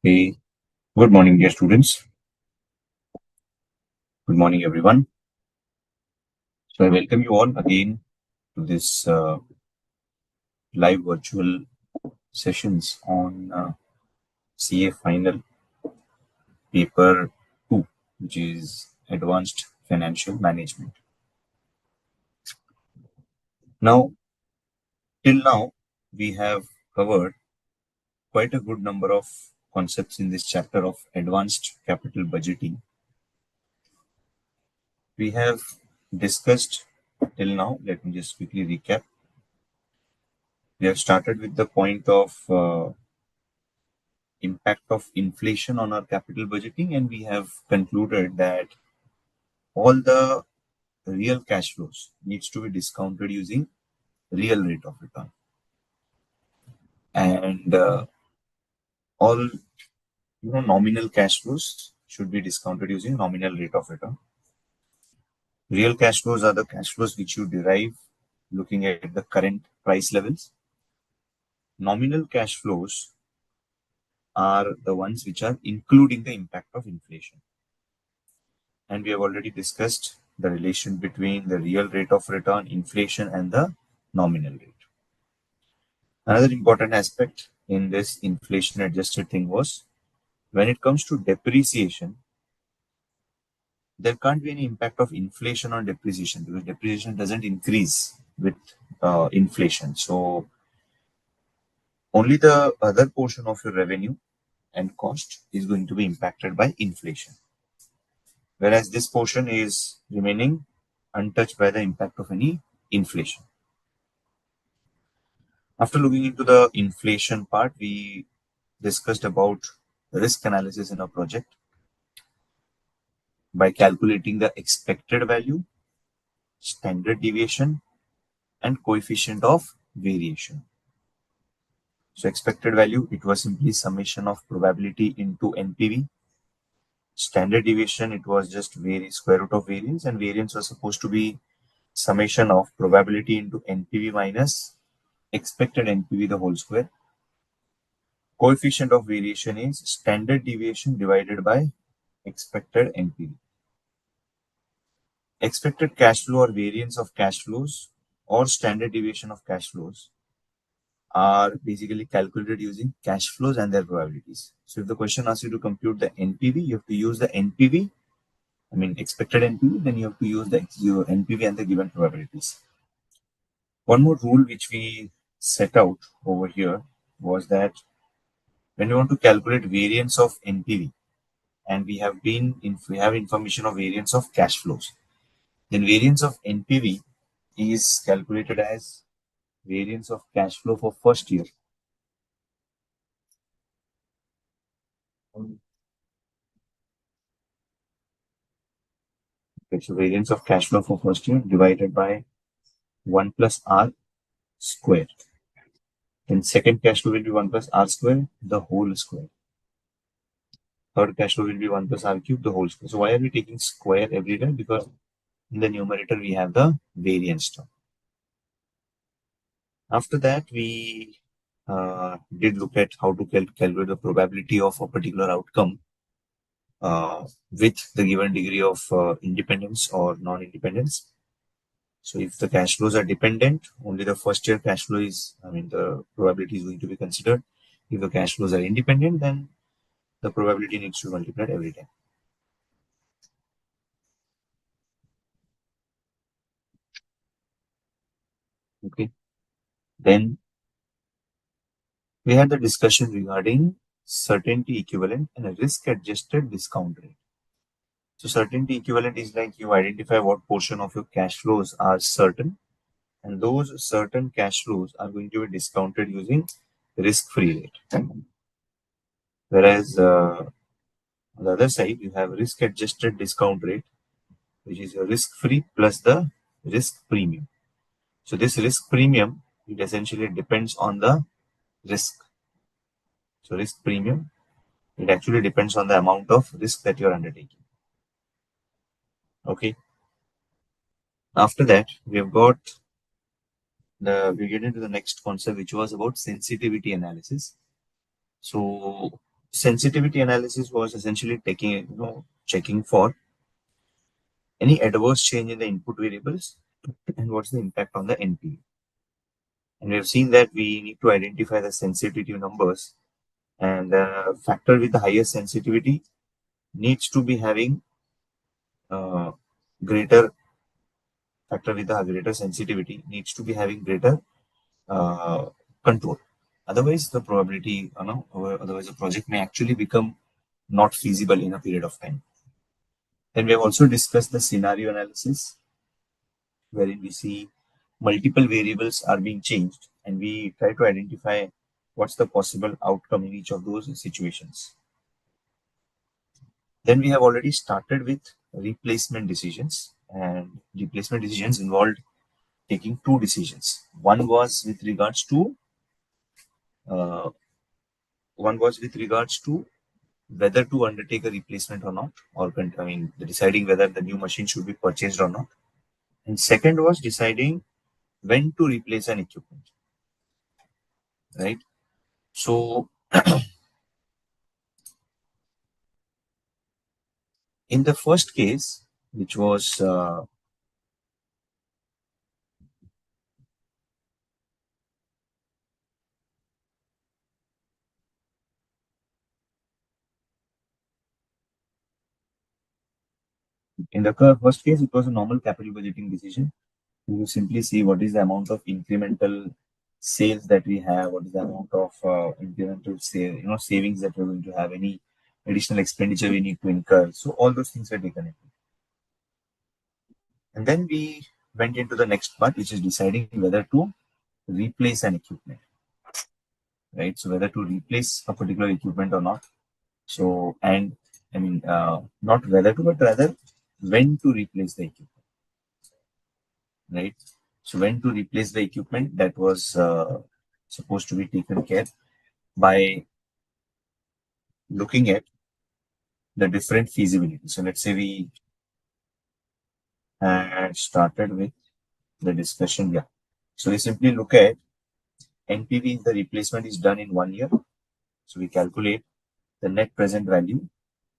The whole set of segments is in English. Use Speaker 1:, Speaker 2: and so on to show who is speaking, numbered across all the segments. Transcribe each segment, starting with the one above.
Speaker 1: Hey, good morning, dear students. Good morning, everyone. So I welcome you all again to this live virtual sessions on CA Final Paper 2, which is Advanced Financial Management. Now, till now, we have covered quite a good number of concepts in this chapter of Advanced Capital Budgeting. We have discussed till now, let me just quickly recap. We have started with the point of impact of inflation on our capital budgeting, and we have concluded that all the real cash flows needs to be discounted using real rate of return, and all nominal cash flows should be discounted using nominal rate of return. Real cash flows are the cash flows which you derive looking at the current price levels. Nominal cash flows are the ones which are including the impact of inflation. And we have already discussed the relation between the real rate of return, inflation, and the nominal rate. Another important aspect in this inflation adjusted thing was when it comes to depreciation, there can't be any impact of inflation on depreciation because depreciation doesn't increase with inflation. So only the other portion of your revenue and cost is going to be impacted by inflation, whereas this portion is remaining untouched by the impact of any inflation. After looking into the inflation part, we discussed about risk analysis in a project by calculating the expected value, standard deviation, and coefficient of variation. So expected value, it was simply summation of probability into NPV. Standard deviation, it was just square root of variance, and variance was supposed to be summation of probability into NPV minus expected NPV the whole square. Coefficient of variation is standard deviation divided by expected NPV. Expected cash flow or variance of cash flows or standard deviation of cash flows are basically calculated using cash flows and their probabilities. So if the question asks you to compute the NPV, you have to use the NPV, expected NPV, then you have to use the NPV and the given probabilities. One more rule which we set out over here was that when we want to calculate variance of NPV, and we have information of variance of cash flows, then variance of NPV is calculated as variance of cash flow for first year. Okay, so variance of cash flow for first year divided by 1 plus R square. Then second cash flow will be 1 plus R square, the whole square. Third cash flow will be 1 plus R cube, the whole square. So why are we taking square everywhere? Because in the numerator we have the variance term. After that, we did look at how to calculate the probability of a particular outcome with the given degree of independence or non-independence. So if the cash flows are dependent, only the first year cash flow is, the probability is going to be considered. If the cash flows are independent, then the probability needs to be multiplied every time. Okay. Then we had the discussion regarding certainty equivalent and a risk-adjusted discount rate. So certainty equivalent is like you identify what portion of your cash flows are certain, and those certain cash flows are going to be discounted using risk-free rate. Whereas on the other side, you have risk-adjusted discount rate, which is your risk-free plus the risk premium. So this risk premium, it essentially depends on the risk. So risk premium, it actually depends on the amount of risk that you're undertaking. Okay. After that, we get into the next concept, which was about sensitivity analysis. So Sensitivity analysis was essentially checking for any adverse change in the input variables and what's the impact on the NP. And we have seen that we need to identify the sensitivity numbers, and the factor with the highest sensitivity needs to be having uh, greater factor with the greater sensitivity needs to be having greater uh, control. Otherwise, the probability, or otherwise the project may actually become not feasible in a period of time. Then we have also discussed the scenario analysis, wherein we see multiple variables are being changed and we try to identify what's the possible outcome in each of those situations. Then we have already started with replacement decisions, and replacement decisions involved taking two decisions. Uh, one was with regards to whether to undertake a replacement or not, or deciding whether the new machine should be purchased or not. And second was deciding when to replace an equipment, right? So in the first case, which was in the first case, it was a normal capital budgeting decision. You simply see what is the amount of incremental sales that we have, what is the amount of incremental savings that we're going to have, any additional expenditure we need to incur. So all those things were taken into. And then we went into the next part, which is deciding whether to replace an equipment, right? So whether to replace a particular equipment or not. So, and not whether to, but rather when to replace the equipment, right? So when to replace the equipment, that was supposed to be taken care by looking at the different feasibility. So let's say we had started with the discussion. Yeah. So we simply look at NPV if the replacement is done in 1 year. So we calculate the net present value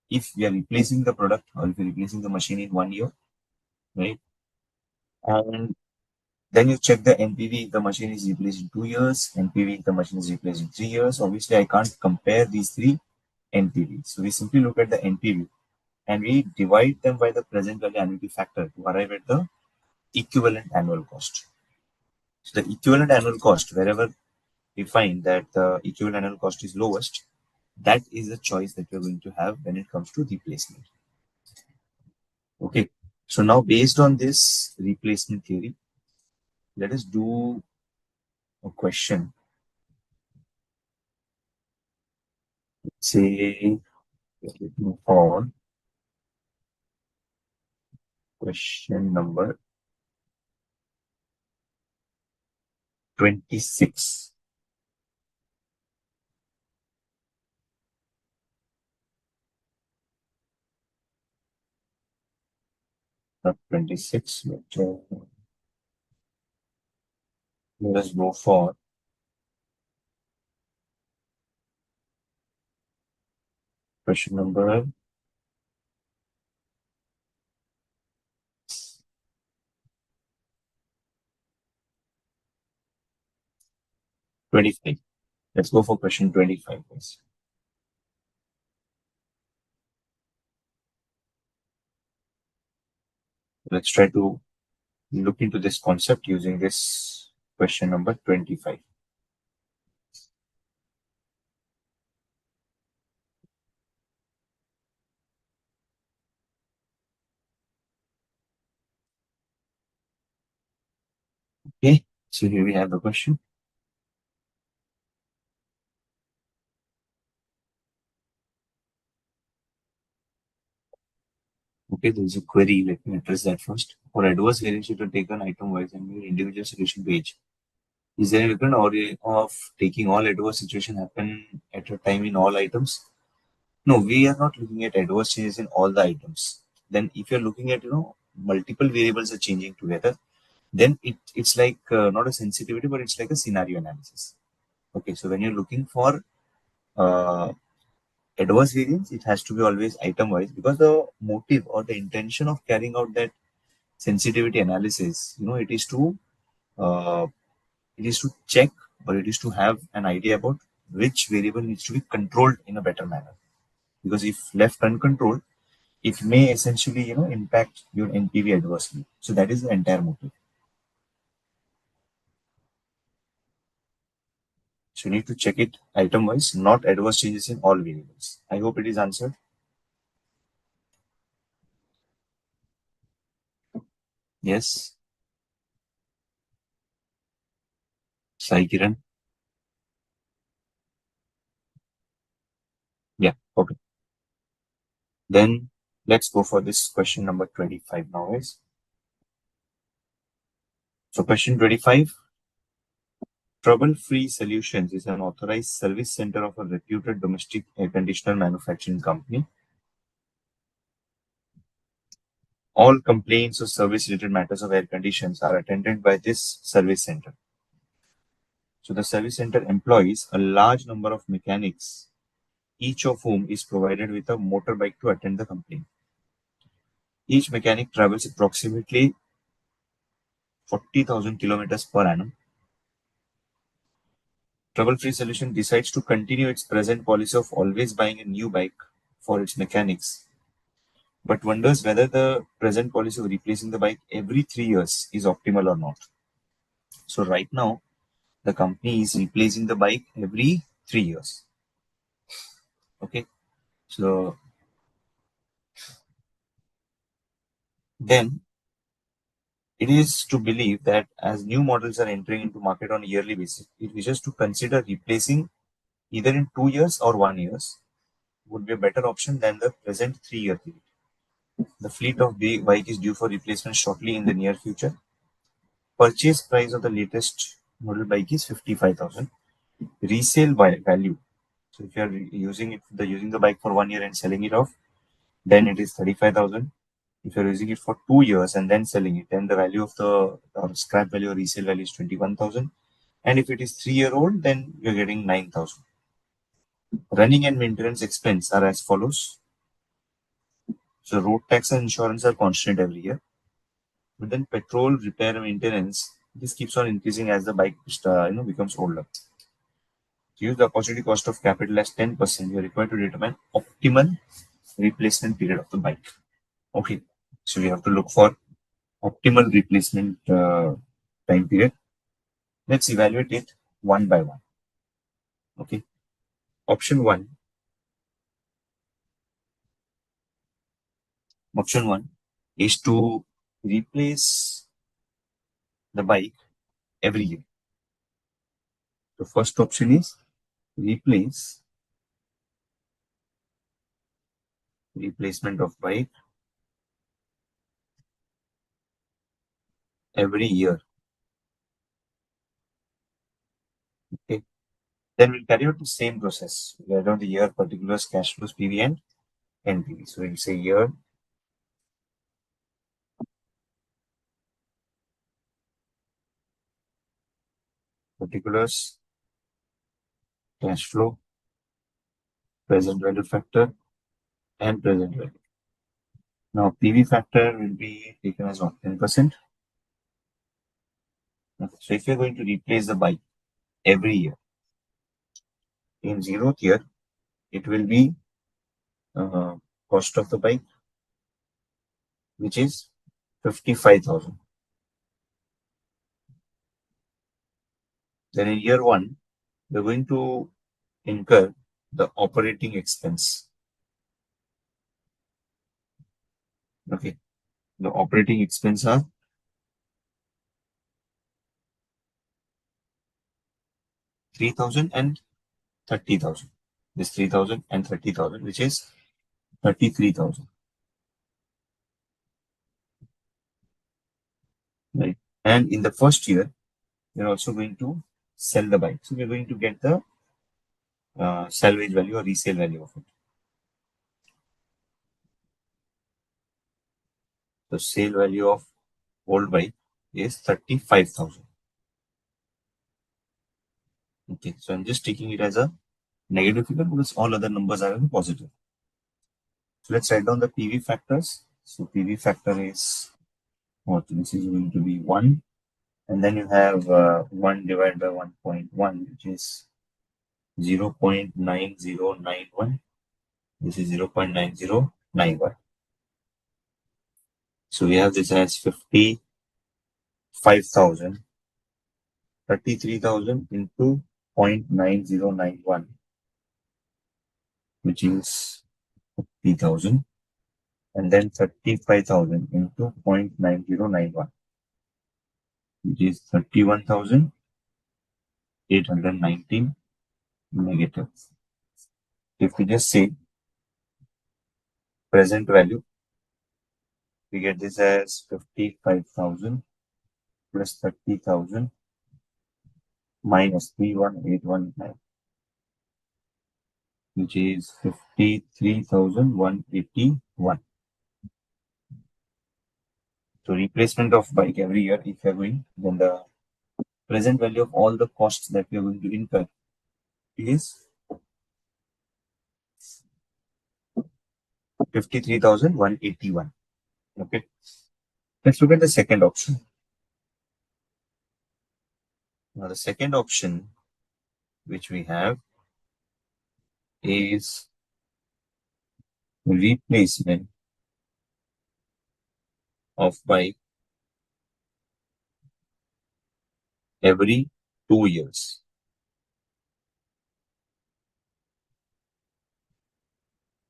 Speaker 1: if we are replacing the product or if we're replacing the machine in 1 year, right? And then you check the NPV if the machine is replaced in 2 years, NPV if the machine is replaced in 3 years. Obviously, I can't compare these three NPVs. So we simply look at the NPV and we divide them by the present value annuity factor to arrive at the equivalent annual cost. So the equivalent annual cost, wherever we find that the equivalent annual cost is lowest, that is the choice that you're going to have when it comes to replacement. Okay. So now based on this replacement theory, let us do a question. Say, let me move on. Question number 26. Not 26, but let us go for question number 25. Let's go for question 25, please. Let's try to look into this concept using this question number 25. Okay, so here we have the question. Okay, there's a query. Let me address that first. For adverse variation to take an item wise and your individual solution page, is there a different order of taking all adverse situation happen at a time in all items? No, we are not looking at adverse changes in all the items. Then if you're looking at, multiple variables are changing together, then it's like not a sensitivity, but it's like a scenario analysis. Okay, so when you're looking for uh, adverse variance, it has to be always item wise, because the motive or the intention of carrying out that sensitivity analysis, uh, it is to check, or it is to have an idea about which variable needs to be controlled in a better manner. Because if left uncontrolled, it may essentially, impact your NPV adversely. So that is the entire motive. So you need to check it item wise, not adverse changes in all variables. I hope it is answered. Yes. Sai Kiran. Yeah. Okay. Then let's go for this question number 25 now, guys. So question 25, Trouble-Free Solutions is an authorized service center of a reputed domestic air conditioner manufacturing company. All complaints or service-related matters of air conditions are attended by this service center. So the service center employs a large number of mechanics, each of whom is provided with a motorbike to attend the complaint. Each mechanic travels approximately 40,000 kilometers per annum. Trouble-Free Solution decides to continue its present policy of always buying a new bike for its mechanics, but wonders whether the present policy of replacing the bike every 3 years is optimal or not. So right now, the company is replacing the bike every 3 years. Okay. So then it is to believe that as new models are entering into market on a yearly basis, it wishes to consider replacing either in 2 years or 1 years would be a better option than the present 3 year period. The fleet of bike is due for replacement shortly in the near future. Purchase price of the latest model bike is 55,000. Resale value. So if you are using the bike for 1 year and selling it off, then it is 35,000. If you're using it for 2 years and then selling it, then the value of the scrap value or resale value is 21,000. And if it is 3 year old, then you're getting 9,000. Running and maintenance expense are as follows. So road tax and insurance are constant every year. But then petrol, repair, and maintenance, this keeps on increasing as the bike becomes older. To use the opportunity cost of capital as 10%, you're required to determine optimal replacement period of the bike. Okay, so we have to look for optimal replacement time period. Let's evaluate it one by one. Okay, option one. Option one is to replace the bike every year. The first option is replace replacement of bike every year. Okay, then we'll carry out the same process. We add on the year, particulars, cash flows, PV, and NPV. So we'll say year, particulars, cash flow, present value factor, and present value. Now, PV factor will be taken as 10%. Okay. So if you're going to replace the bike every year, in 0th year, it will be cost of the bike, which is 55,000. Then in year one, we're going to incur the operating expense. Okay. The operating expense are 3,000 and 30,000. This 3,000 and 30,000, which is 33,000. Right. And in the first year, we're also going to sell the bike. So we're going to get the salvage value or resale value of it. The sale value of old bike is 35,000. Okay, so I'm just taking it as a negative figure because all other numbers are in positive. So let's write down the PV factors. So PV factor is what? This is going to be 1. And then you have 1 divided by 1.1, which is 0.9091. This is 0.9091. So we have this as 55,000, 33,000 into 0.9091, which is 50,000, and then 35,000 into 0.9091, which is 31,819 negative. If we just say present value, we get this as 55,000 plus 30,000 minus 31,819, which is 53,181. So replacement of bike every year, if you are going, then the present value of all the costs that we are going to incur is 53,181. Okay. Let's look at the second option. Now the second option which we have is replacement of bike every 2 years.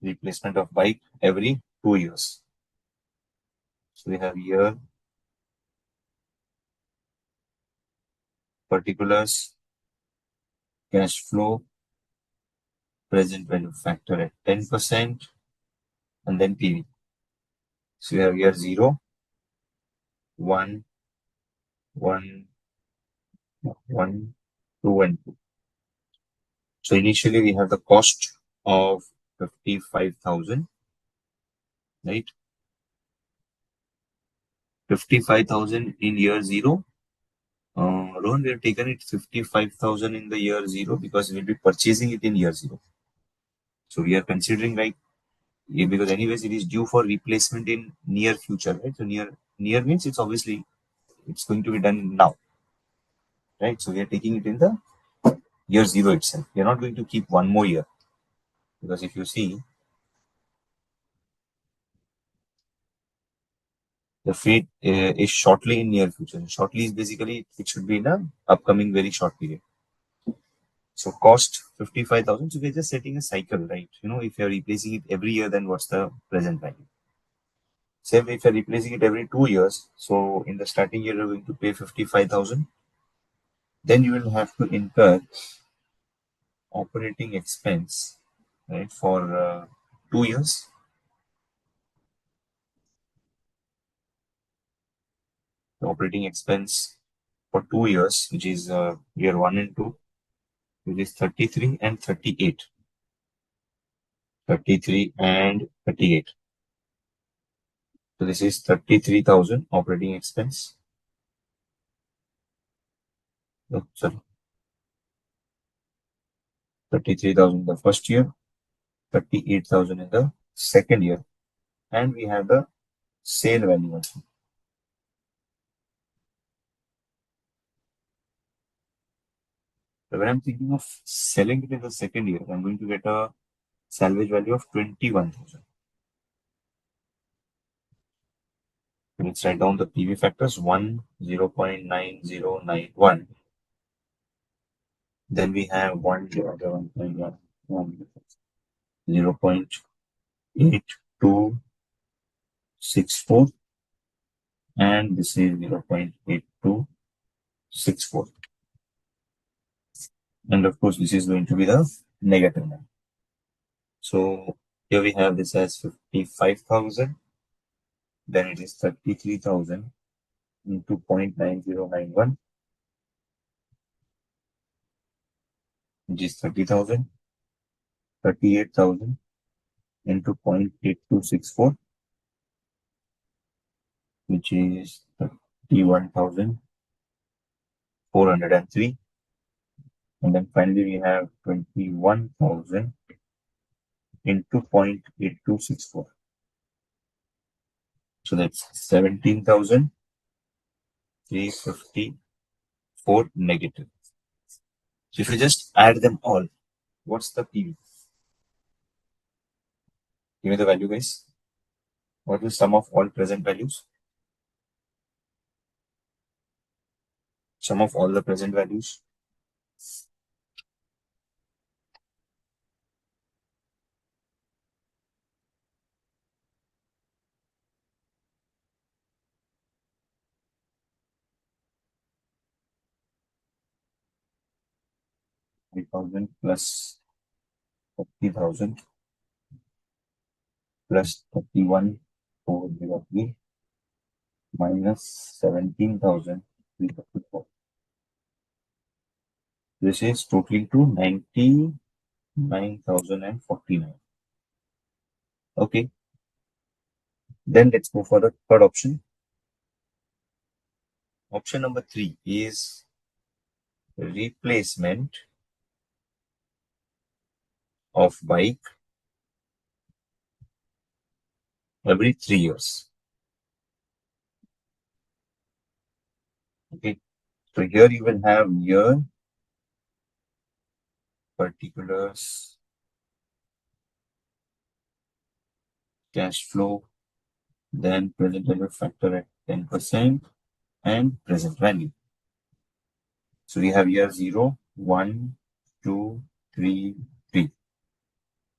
Speaker 1: Replacement of bike every 2 years. So we have here particulars, cash flow, present value factor at 10%, and then PV. So we have here 0, 1, 1, 1, 2, and 2. So initially we have the cost of 55,000, right? 55,000 in year 0. Rohan, we have taken it 55,000 in the year 0 because we'll be purchasing it in year 0. So we are considering like, because anyways it is due for replacement in near future, right? So near means it's obviously it's going to be done now, right? So we are taking it in the year 0 itself. We are not going to keep one more year, because if you see, the fate is shortly in near future. Shortly is basically it should be in a upcoming very short period. So cost 55,000. So we're just setting a cycle, right? You know, if you're replacing it every year, then what's the present value? Same if you're replacing it every 2 years. So in the starting year, you're going to pay 55,000. Then you will have to incur operating expense, right, for 2 years. The operating expense for 2 years, which is year 1 and 2, which is 33 and 38. 33 and 38. So this is 33,000 operating expense. Oh, sorry. 33,000 the first year, 38,000 in the second year, and we have the sale value also. So when I'm thinking of selling it in the second year, I'm going to get a salvage value of 21,000. Let's write down the PV factors: 1, 0.9091. Then we have 1 divided by 1.1, 0.8264, and this is 0.8264. And of course, this is going to be the negative number. So here we have this as 55,000. Then it is 33,000 into 0.9091, which is 30,000, 38,000 into 0.8264, which is 31,403. And then finally we have 21,000 into 0.8264. So that's 17,354 negative. So if you just add them all, what's the PV? Give me the value, guys. What is the sum of all present values? Sum of all the present values. 3,000 plus 40,000 plus 31,403 minus 17,354. This is totaling to 99,049. Okay. Then let's go for the third option. Option number 3 is replacement of bike every 3 years. Okay. So here you will have year, particulars, cash flow, then present value factor at 10% and present value. So we have year 0, 1, 2, 3, 3.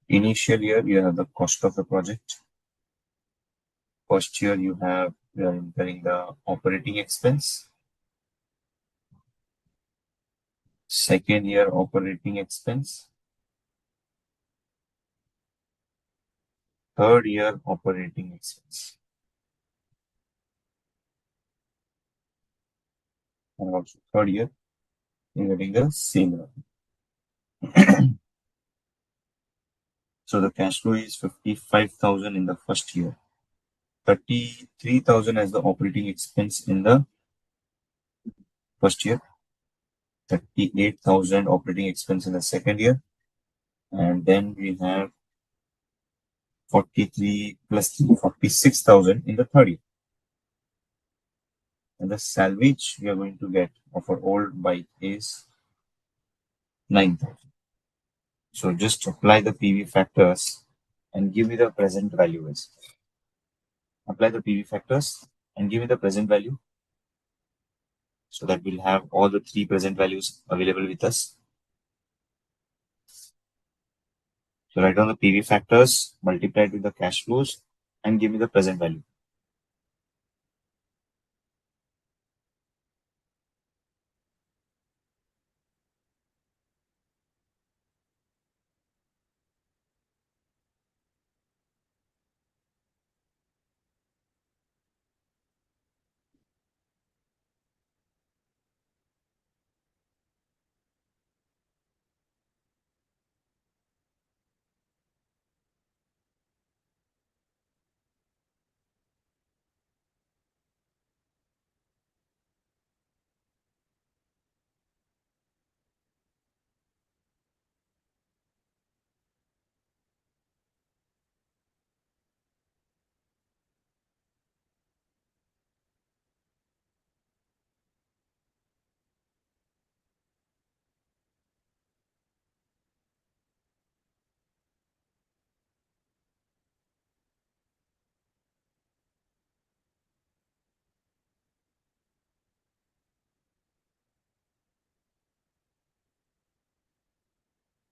Speaker 1: Initial year, you have the cost of the project. First year, you are incurring the operating expense. Second year, operating expense. Third year, operating expense. And also third year, you're getting the same. So the cash flow is 55,000 in the first year, 33,000 as the operating expense in the first year, 38,000 operating expense in the second year, and then we have 43 plus 3, 46,000 in the third year. And the salvage we are going to get of our old bike is 9,000. So just apply the PV factors and give me the present values. Apply the PV factors and give me the present value, so that we'll have all the 3 present values available with us. So write down the PV factors, multiply it with the cash flows, and give me the present value.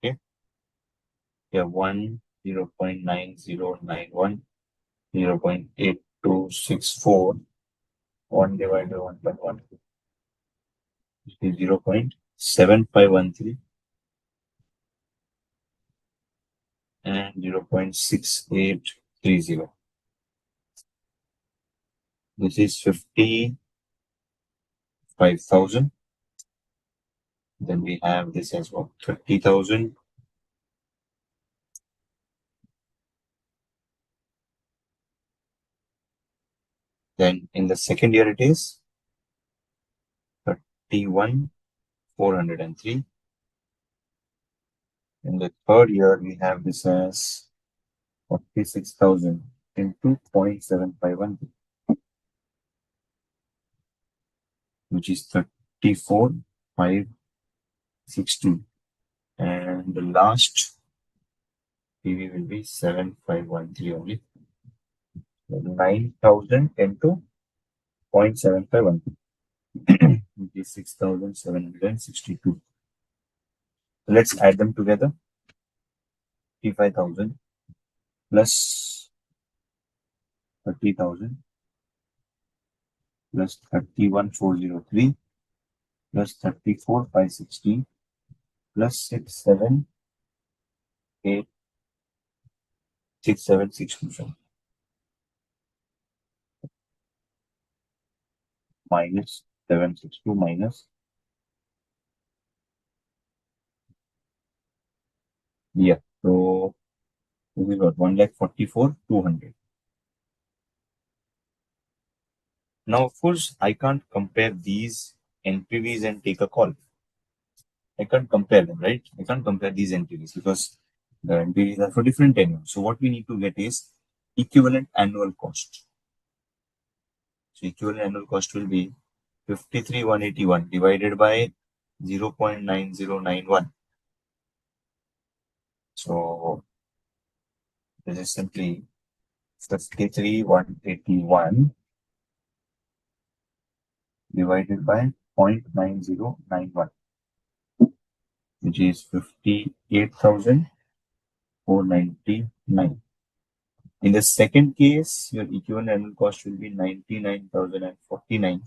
Speaker 1: Okay. We have 1, 0.9091, 0.8264, 1 divided by 1.1, 0.7513, and 0.6830. This is 55,000. Then we have this as well, 30,000. Then in the second year it is 31,403. In the third year, we have this as 46,000 into 0.751, which is 34,560. And the last PV will be 7,513 only. 9,000 into 0.751, which is 6,762. So let's add them together. 55,000 plus 30,000 plus 31,403 plus 34,560 plus 6,7,627 minus 762 minus, yeah, so we got 1,44,200. Now, of course, I can't compare these NPVs and take a call. I can't compare them, right? I can't compare these NPVs because the NPVs are for different tenure. So what we need to get is equivalent annual cost. So equivalent annual cost will be 53,181 divided by 0.9091. So this is simply 53,181 divided by 0.9091, which is 58,499. In the second case, your equivalent annual cost will be 99,049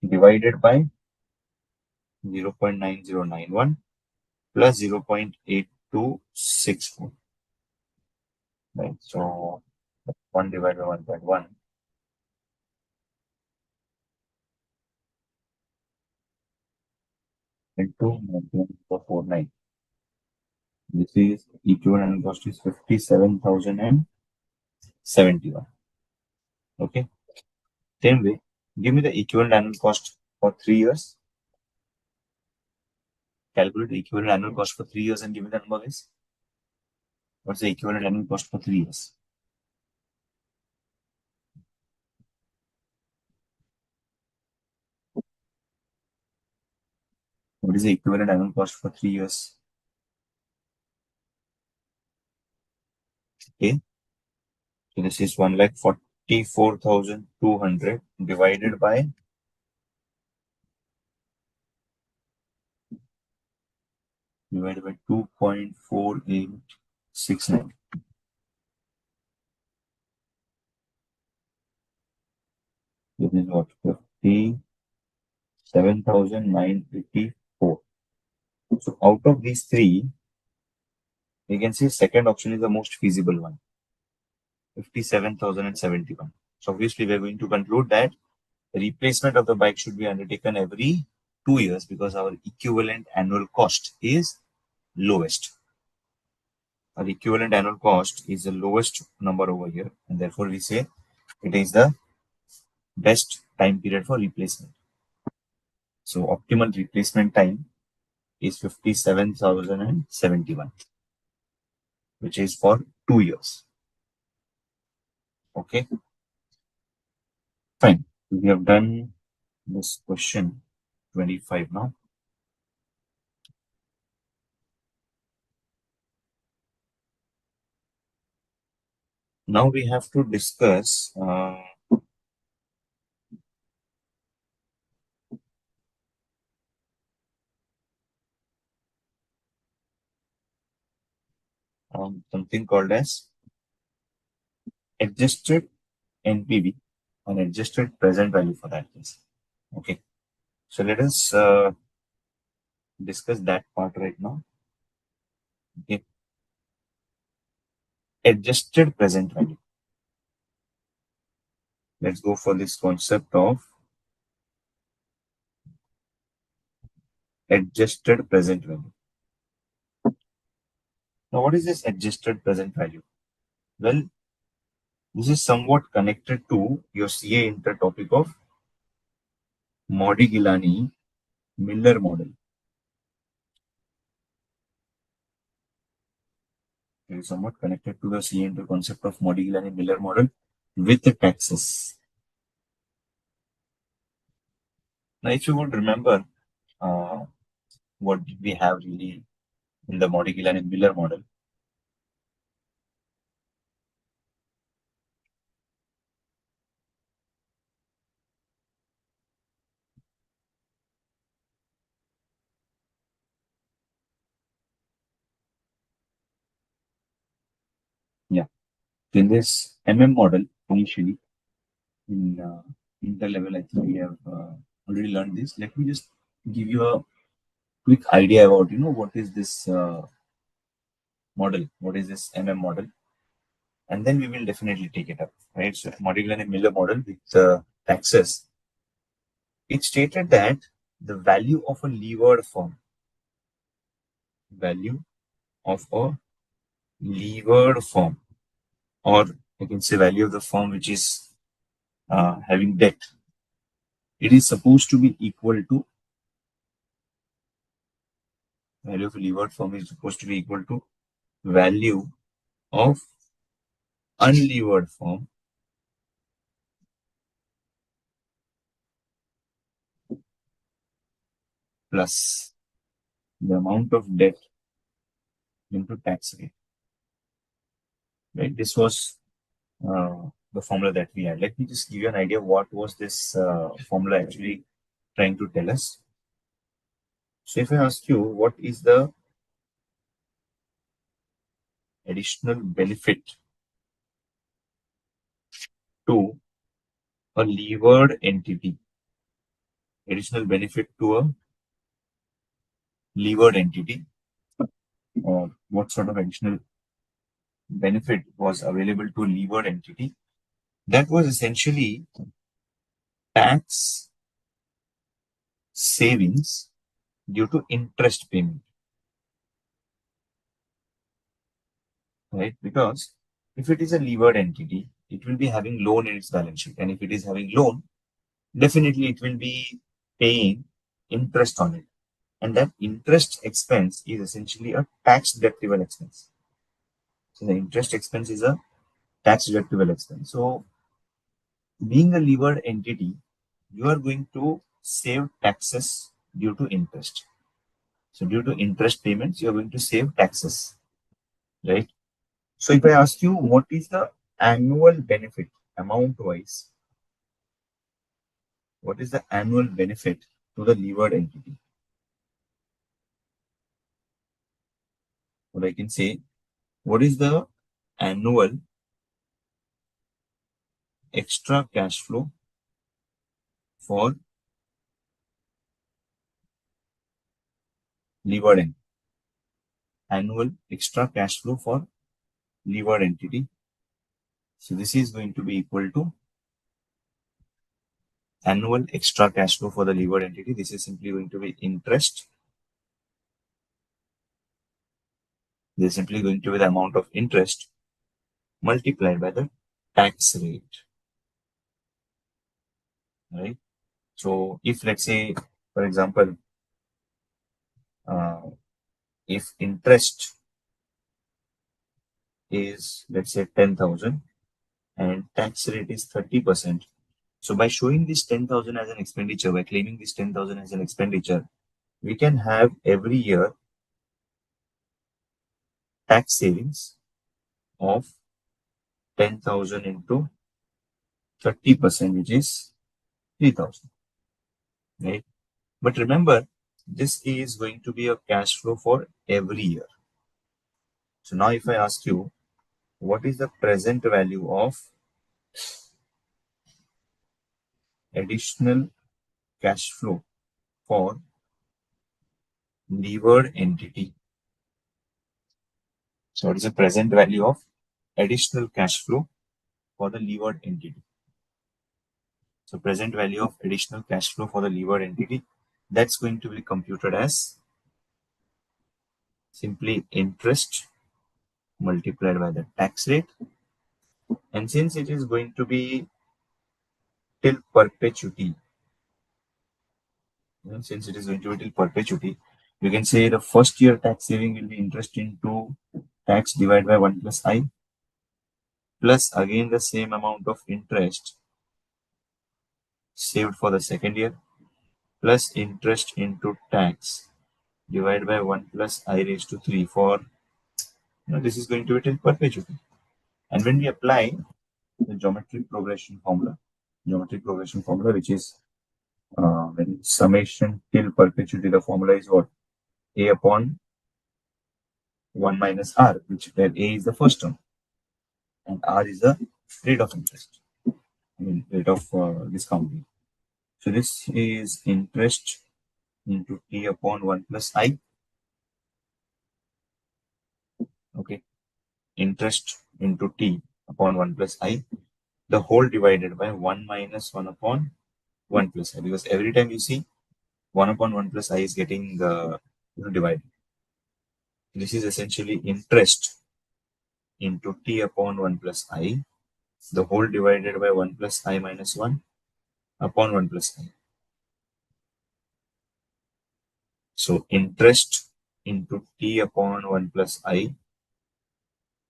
Speaker 1: divided by 0.9091 plus 0.8264. Right. So 1 divided by 1.1 into 99,449. This is equivalent annual cost is 57,071. Okay. Same way, give me the equivalent annual cost for 3 years. Calculate the equivalent annual cost for 3 years and give me the number, guys. What's the equivalent annual cost for 3 years? What is the equivalent annual cost for 3 years? Okay. So this is 1,44,200 divided by 2.4869. This is what? 57,984. So out of these three, you can see second option is the most feasible one. 57,071. So obviously we're going to conclude that the replacement of the bike should be undertaken every 2 years because our equivalent annual cost is lowest. Our equivalent annual cost is the lowest number over here, and therefore we say it is the best time period for replacement. So optimal replacement time is 57,071, which is for 2 years. Okay, fine. We have done this question 25 now. Now we have to discuss something called as adjusted NPV and adjusted present value for that case. Okay, so let us discuss that part right now. Okay, adjusted present value. Let's go for this concept of adjusted present value. Now, what is this adjusted present value? Well, this is somewhat connected to your CA inter topic of Modigliani-Miller model. It is somewhat connected to the CNT concept of Modigliani Miller model with the taxes. Now, if you would remember, uh, what did we have really in the Modigliani Miller model? Yeah. In this model, initially in inter level, I think we have already learned this. Let me just give you a quick idea about what is this model, what is this model, and then we will definitely take it up, right? So, Modigliani Miller model with taxes. It stated that the value of a levered firm, value of a levered firm, or I can say value of the firm which is having debt, it is supposed to be equal to value of a levered firm is supposed to be equal to value of unlevered firm plus the amount of debt into tax rate. Right? This was the formula that we had. Let me just give you an idea what was this formula actually trying to tell us. So if I ask you what is the additional benefit to a levered entity, additional benefit to a levered entity, or what sort of additional benefit was available to a levered entity, that was essentially tax savings due to interest payment, right? Because if it is a levered entity, it will be having loan in its balance sheet. And if it is having loan, definitely it will be paying interest on it. And that interest expense is essentially a tax deductible expense. So the interest expense is a tax deductible expense. So being a levered entity, you are going to save taxes due to interest. So due to interest payments, you are going to save taxes, right? So if I ask you what is the annual benefit amount wise, what is the annual benefit to the levered entity? What I can say, what is the annual extra cash flow for levered entity? Annual extra cash flow for levered entity. So this is going to be equal to annual extra cash flow for the levered entity. This is simply going to be interest. This is simply going to be the amount of interest multiplied by the tax rate, right? So if let's say, for example, uh, if interest is let's say 10,000 and tax rate is 30%. So by showing this 10,000 as an expenditure, by claiming this 10,000 as an expenditure, we can have every year tax savings of 10,000 into 30%, which is 3,000, right? But remember, this is going to be a cash flow for every year. So now if I ask you, what is the present value of additional cash flow for levered entity? So what is the present value of additional cash flow for the levered entity? So present value of additional cash flow for the levered entity, that's going to be computed as simply interest multiplied by the tax rate. And since it is going to be till perpetuity, since it is going to be till perpetuity, you can say the first year tax saving will be interest into tax divided by 1 plus I, plus again the same amount of interest saved for the second year, plus interest into tax divided by 1 plus I raised to 3 for, this is going to be till perpetuity. And when we apply the geometric progression formula, which is when summation till perpetuity, the formula is what? A upon 1 minus R, where A is the first term and R is the rate of interest, rate of discounting. So this is interest into T upon 1 plus I. Okay. Interest into T upon 1 plus I, the whole divided by 1 minus 1 upon 1 plus I, because every time you see 1 upon 1 plus I is getting divided. This is essentially interest into T upon 1 plus I, the whole divided by 1 plus I minus 1 upon 1 plus I. So interest into T upon 1 plus I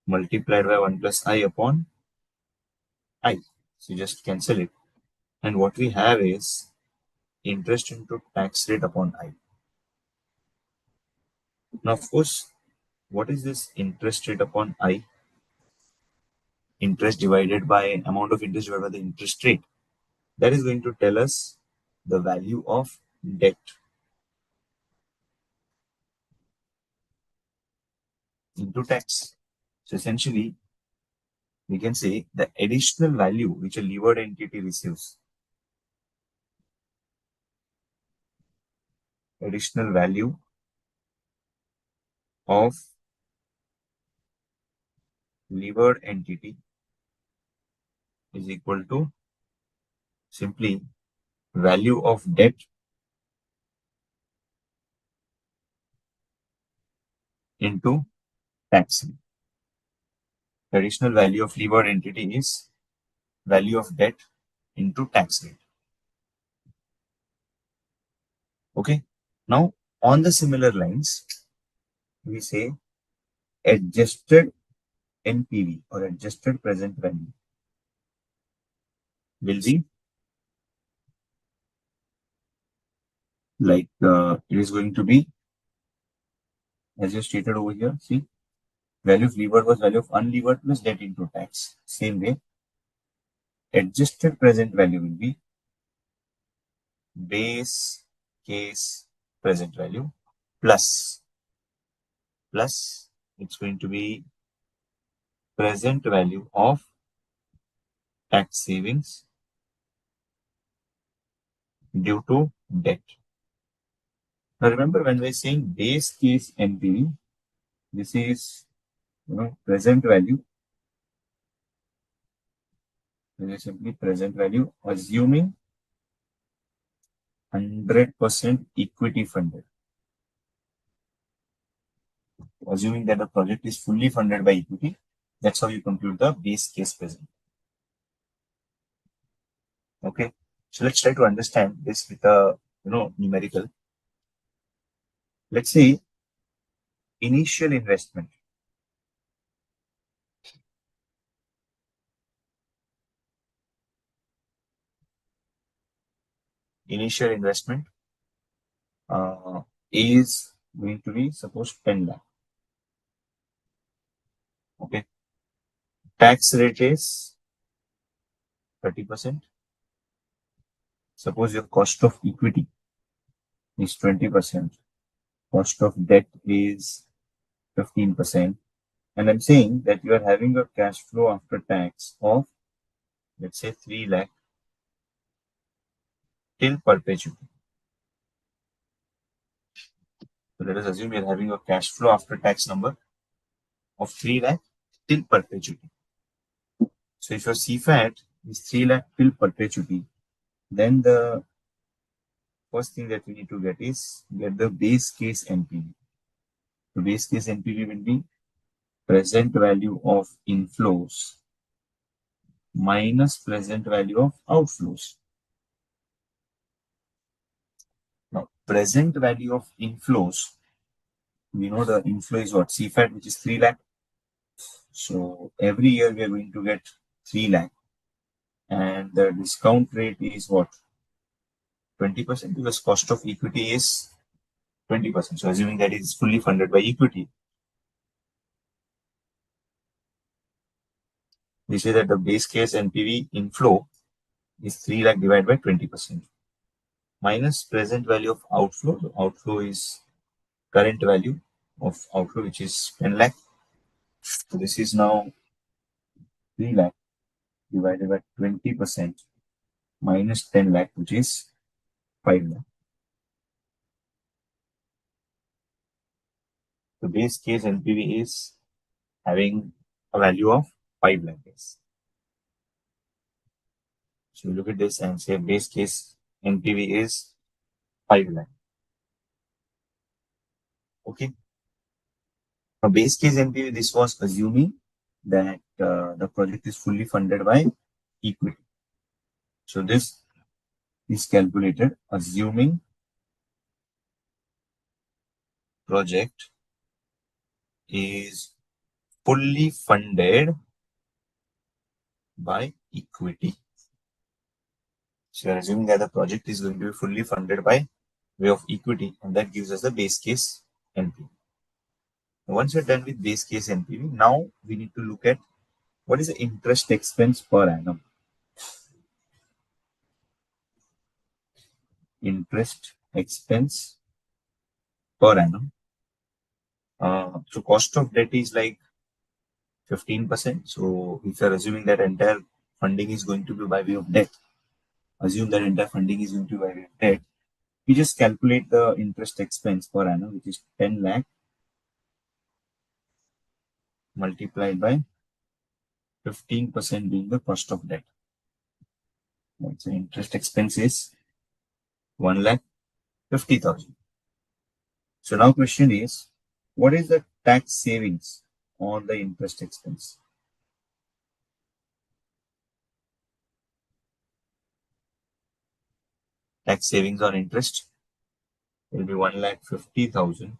Speaker 1: multiplied by 1 plus I upon I. So you just cancel it. And what we have is interest into tax rate upon I. Now, of course, what is this interest rate upon I? Interest divided by amount of interest divided by the interest rate. That is going to tell us the value of debt into tax. So essentially, we can say the additional value which a levered entity receives, additional value of levered entity is equal to simply value of debt into tax. Additional value of levered entity is value of debt into tax rate. Okay. Now, on the similar lines, we say adjusted NPV or adjusted present value will be like it is going to be, as you stated over here. See, value of levered was value of unlevered plus debt into tax. Same way, adjusted present value will be base case present value plus it's going to be present value of tax savings due to debt. Now remember, when we're saying base case NPV, this is present value. This is simply present value assuming 100% equity funded. Assuming that the project is fully funded by equity, that's how you compute the base case present. Okay, so let's try to understand this with a numerical. Let's say initial investment. Initial investment is going to be, suppose, 10 lakh. Okay. Tax rate is 30%. Suppose your cost of equity is 20%. Cost of debt is 15%. And I'm saying that you are having a cash flow after tax of, let's say, 3 lakh till perpetuity. So let us assume you're having a cash flow after tax number of 3 lakh till perpetuity. So if your CFAT is 3 lakh till perpetuity, then the first thing that we need to get is the base case NPV. The base case NPV will be present value of inflows minus present value of outflows. Now, present value of inflows, we know the inflow is what? CFAT, which is 3 lakh. So every year we are going to get 3 lakh, and the discount rate is what? 20%, because cost of equity is 20%. So assuming that it is fully funded by equity, we say that the base case NPV inflow is 3 lakh divided by 20% minus present value of outflow. So outflow is current value of outflow, which is 10 lakh. So this is now 3 lakh divided by 20% minus 10 lakh, which is 5 lakh. The base case NPV is having a value of 5 lakh. So you look at this and say base case NPV is 5 lakh. Okay. Now base case NPV, this was assuming that the project is fully funded by equity. So this is calculated assuming project is fully funded by equity. So you're assuming that the project is going to be fully funded by way of equity, and that gives us the base case NPV. Once we're done with base case NPV, now we need to look at what is the interest expense per annum. Interest expense per annum. So cost of debt is like 15%. So if you're assuming that entire funding is going to be by way of debt, assume that entire funding is going to be by way of debt, we just calculate the interest expense per annum, which is 10 lakh multiplied by 15% being the cost of debt. Right? So interest expense is 1,50,000. So now question is, what is the tax savings on the interest expense? Tax savings on interest will be 1,50,000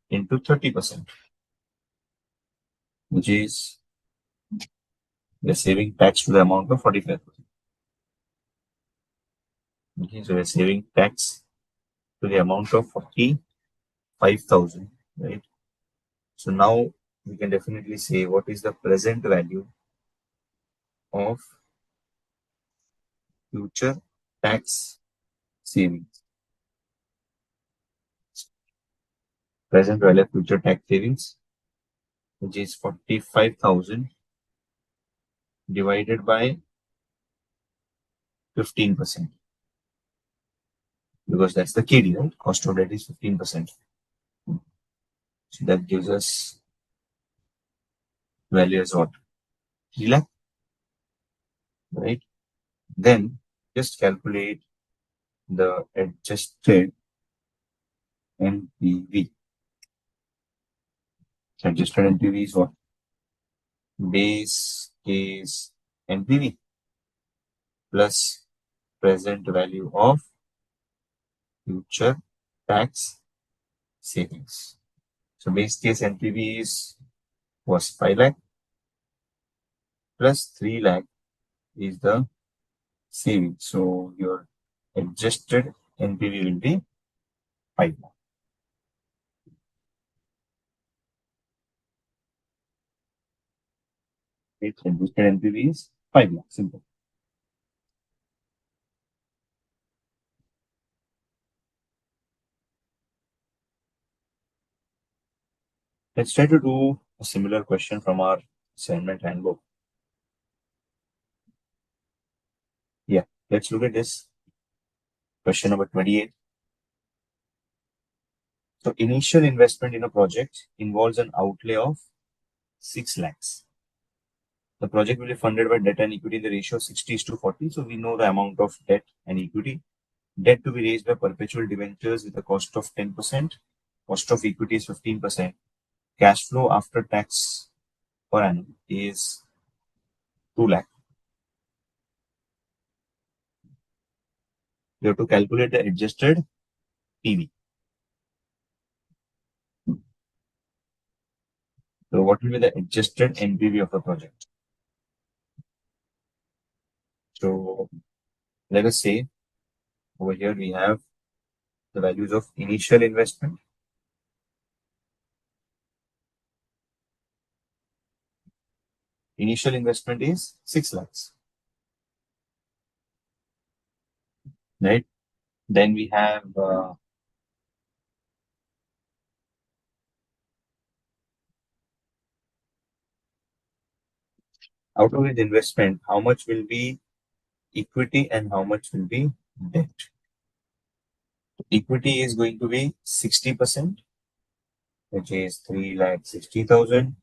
Speaker 1: into 30%, which is we're saving tax to the amount of 45,000. Okay, so we're saving tax to the amount of 45,000, right? So now we can definitely say what is the present value of future tax savings. Present value of future tax savings, which is 45,000 divided by 15%, because that's the KD, right? Cost of debt is 15%. So that gives us value as what? 3 lakh, right? Then just calculate the adjusted NPV. Adjusted NPV is what? Base case NPV plus present value of future tax savings. So base case NPV was 5 lakh plus 3 lakh is the saving. So your adjusted NPV will be 5 lakh. Its adjusted NPV is 5 lakh. Simple. Let's try to do a similar question from our assignment handbook. Yeah, let's look at this. Question number 28. So initial investment in a project involves an outlay of 6 lakhs. The project will be funded by debt and equity in the ratio of 60:40. So we know the amount of debt and equity. Debt to be raised by perpetual debentures with a cost of 10%. Cost of equity is 15%. Cash flow after tax per annum is 2 lakh. You have to calculate the adjusted PV. what will be the adjusted NPV of the project? So let us say over here we have the values of initial investment. Initial investment is 6 lakhs, right? Then we have out of the investment, how much will be equity and how much will be debt. Equity is going to be 60%, which is 3,60,000.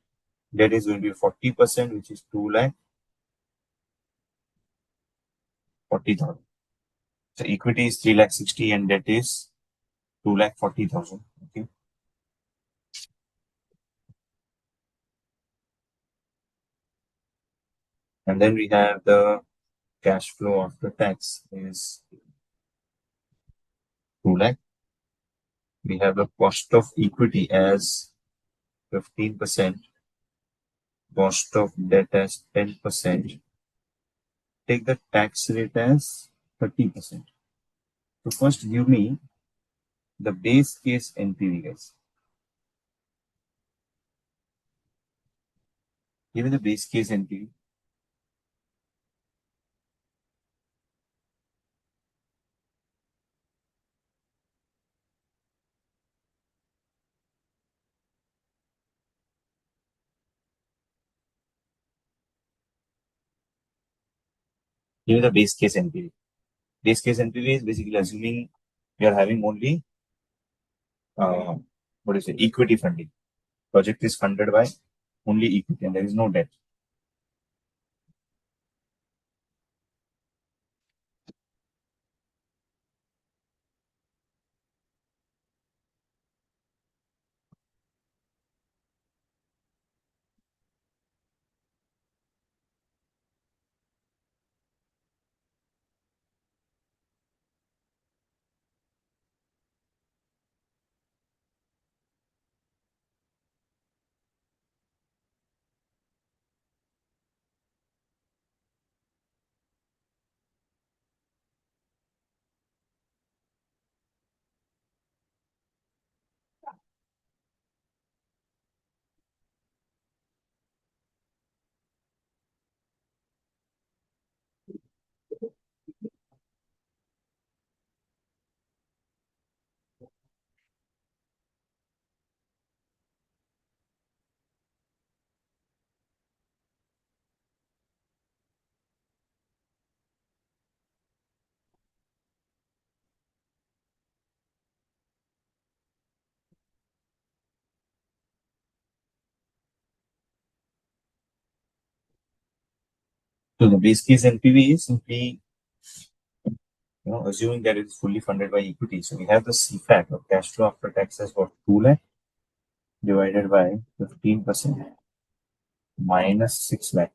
Speaker 1: Debt is going to be 40%, which is 2,40,000. So equity is 3,60,000 and debt is 2,40,000. Okay. And then we have the cash flow after tax is 2 lakh. We have the cost of equity as 15%, cost of debt as 10%. Take the tax rate as 30%. So first give me the base case NPV, guys. Give me the base case NPV. Give me the base case NPV. Base case NPV is basically assuming we are having only uh, what is it? Equity funding. Project is funded by only equity and there is no debt. So the base case NPV is simply assuming that it is fully funded by equity. So we have the CFAT or cash flow after taxes of 2 lakh divided by 15% minus 6 lakh.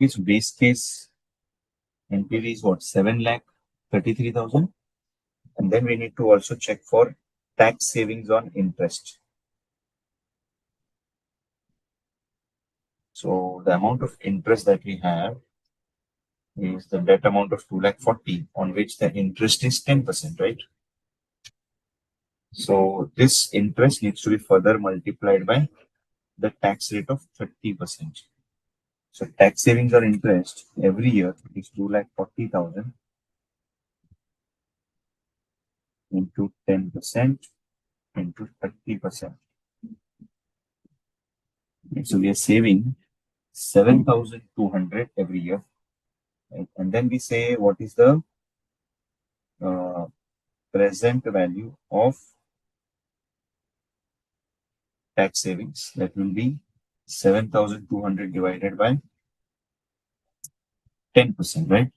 Speaker 1: Its base case NPV is what? 7,33,000. And then we need to also check for tax savings on interest. So the amount of interest that we have is the debt amount of 2,40,000 on which the interest is 10%, right? So this interest needs to be further multiplied by the tax rate of 30%. So tax savings or interest every year is 2,40,000 into 10% into 30%. So we are saving 7,200 every year. Right? And then we say what is the uh, present value of tax savings. That will be 7,200 divided by 10%, right?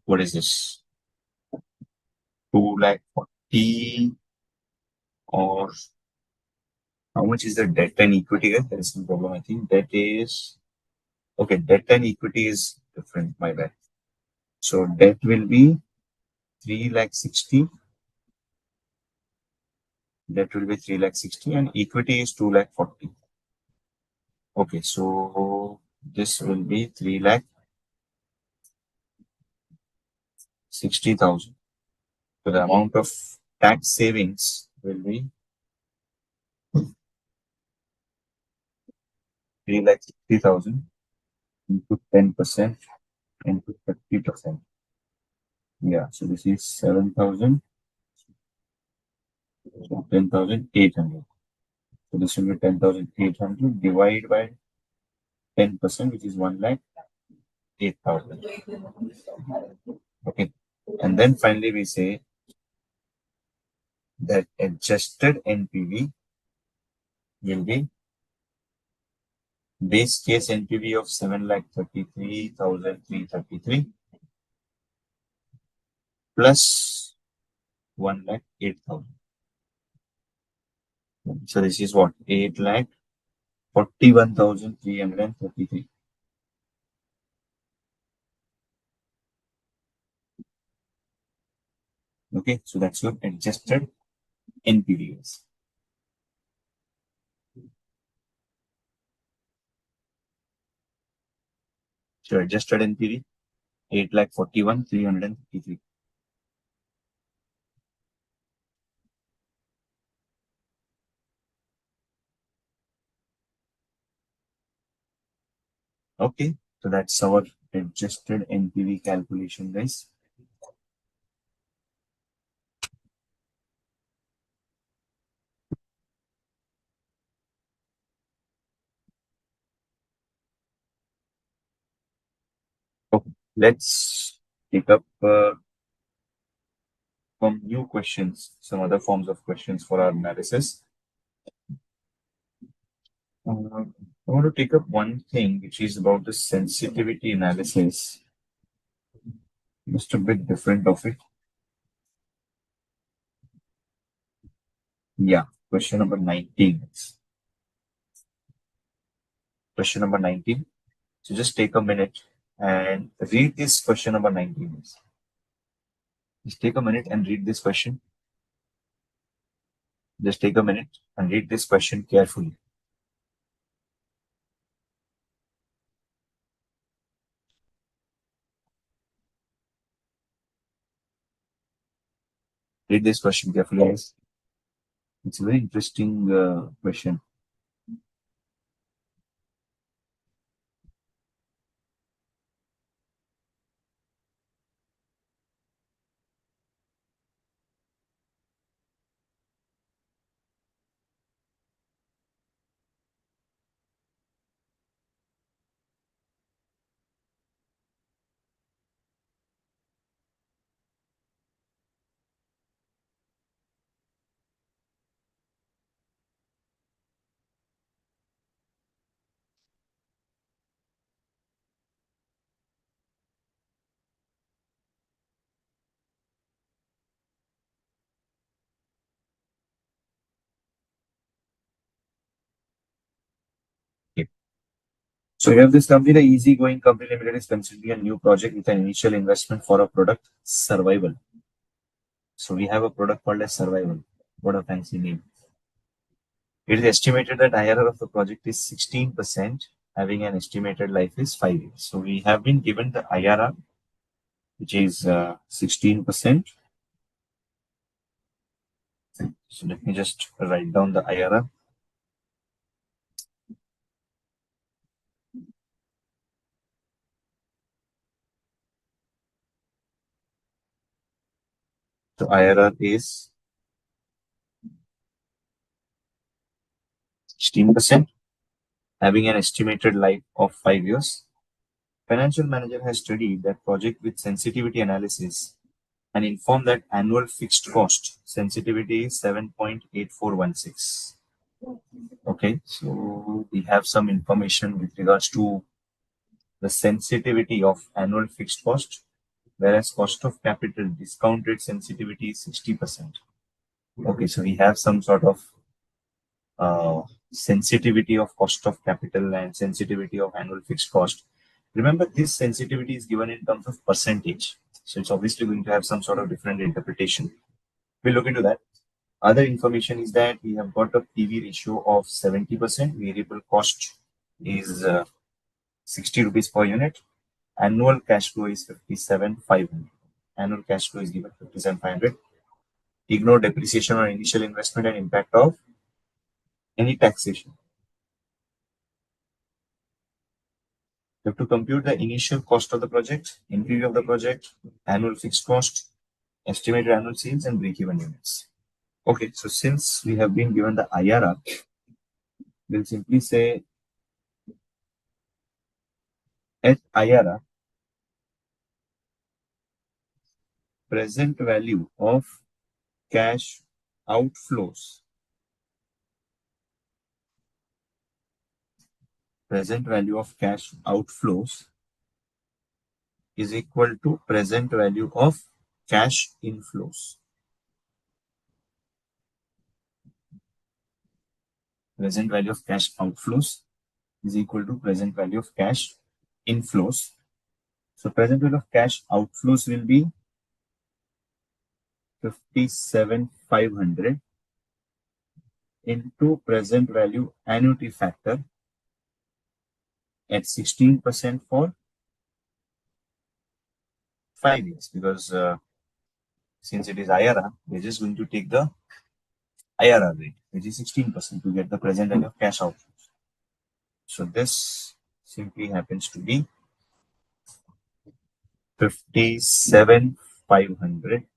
Speaker 1: What is this? 2,40,000 or how much is the debt and equity? There is some problem. I think that is okay. Debt and equity is different. My bad. So debt will be 3,60,000. Debt will be 3,60,000 and equity is 2,40,000. Okay, so this will be 3,60,000. So the amount of tax savings will be 3,60,000 into 10% into 30%. Yeah, so this is 7,000, so 10,800. So this will be 10,800 divided by 10%, which is 1,08,000. Okay. And then finally we say that adjusted NPV will be base case NPV of 7,33,333 plus 1,08,000. So this is what? 8,41,333. Okay, so that's your adjusted NPVs. So adjusted NPV 8,41,333. Okay, so that's our adjusted NPV calculation, guys. Okay, let's take up some new questions, some other forms of questions for our analysis. I want to take up one thing which is about the sensitivity analysis. Just a bit different of it. Yeah, question number 19. Question number 19. So just take a minute and read this question number 19. Just take a minute and read this question. Just take a minute and read this question carefully. Read this question carefully. It's a very interesting question. So we have this company, the Easygoing Company Limited is considering a new project with an initial investment for a product survival. So we have a product called as survival. What a fancy name. It is estimated that IRR of the project is 16%, having an estimated life is 5 years. So we have been given the IRR, which is 16%. So let me just write down the IRR. So IRR is 16%, having an estimated life of 5 years. Financial manager has studied that project with sensitivity analysis and informed that annual fixed cost sensitivity is 7.8416. Okay, so we have some information with regards to the sensitivity of annual fixed cost, whereas cost of capital discounted sensitivity is 60%. Okay, so we have some sort of sensitivity of cost of capital and sensitivity of annual fixed cost. Remember, this sensitivity is given in terms of percentage. So it's obviously going to have some sort of different interpretation. We'll look into that. Other information is that we have got a PV ratio of 70%. Variable cost is 60 rupees per unit. Annual cash flow is 57,500. Annual cash flow is given 57,500. Ignore depreciation on initial investment and impact of any taxation. You have to compute the initial cost of the project, NPV of the project, annual fixed cost, estimated annual sales, and break-even units. Okay, so since we have been given the IRR, we'll simply say at IRR, present value of cash outflows, present value of cash outflows is equal to present value of cash inflows. Present value of cash outflows is equal to present value of cash inflows. So present value of cash outflows will be 57,500 into present value annuity factor at 16% for 5 years, because since it is IRR, we're just going to take the IRR rate, which is 16% to get the present value of cash outflows. So this simply happens to be 57,500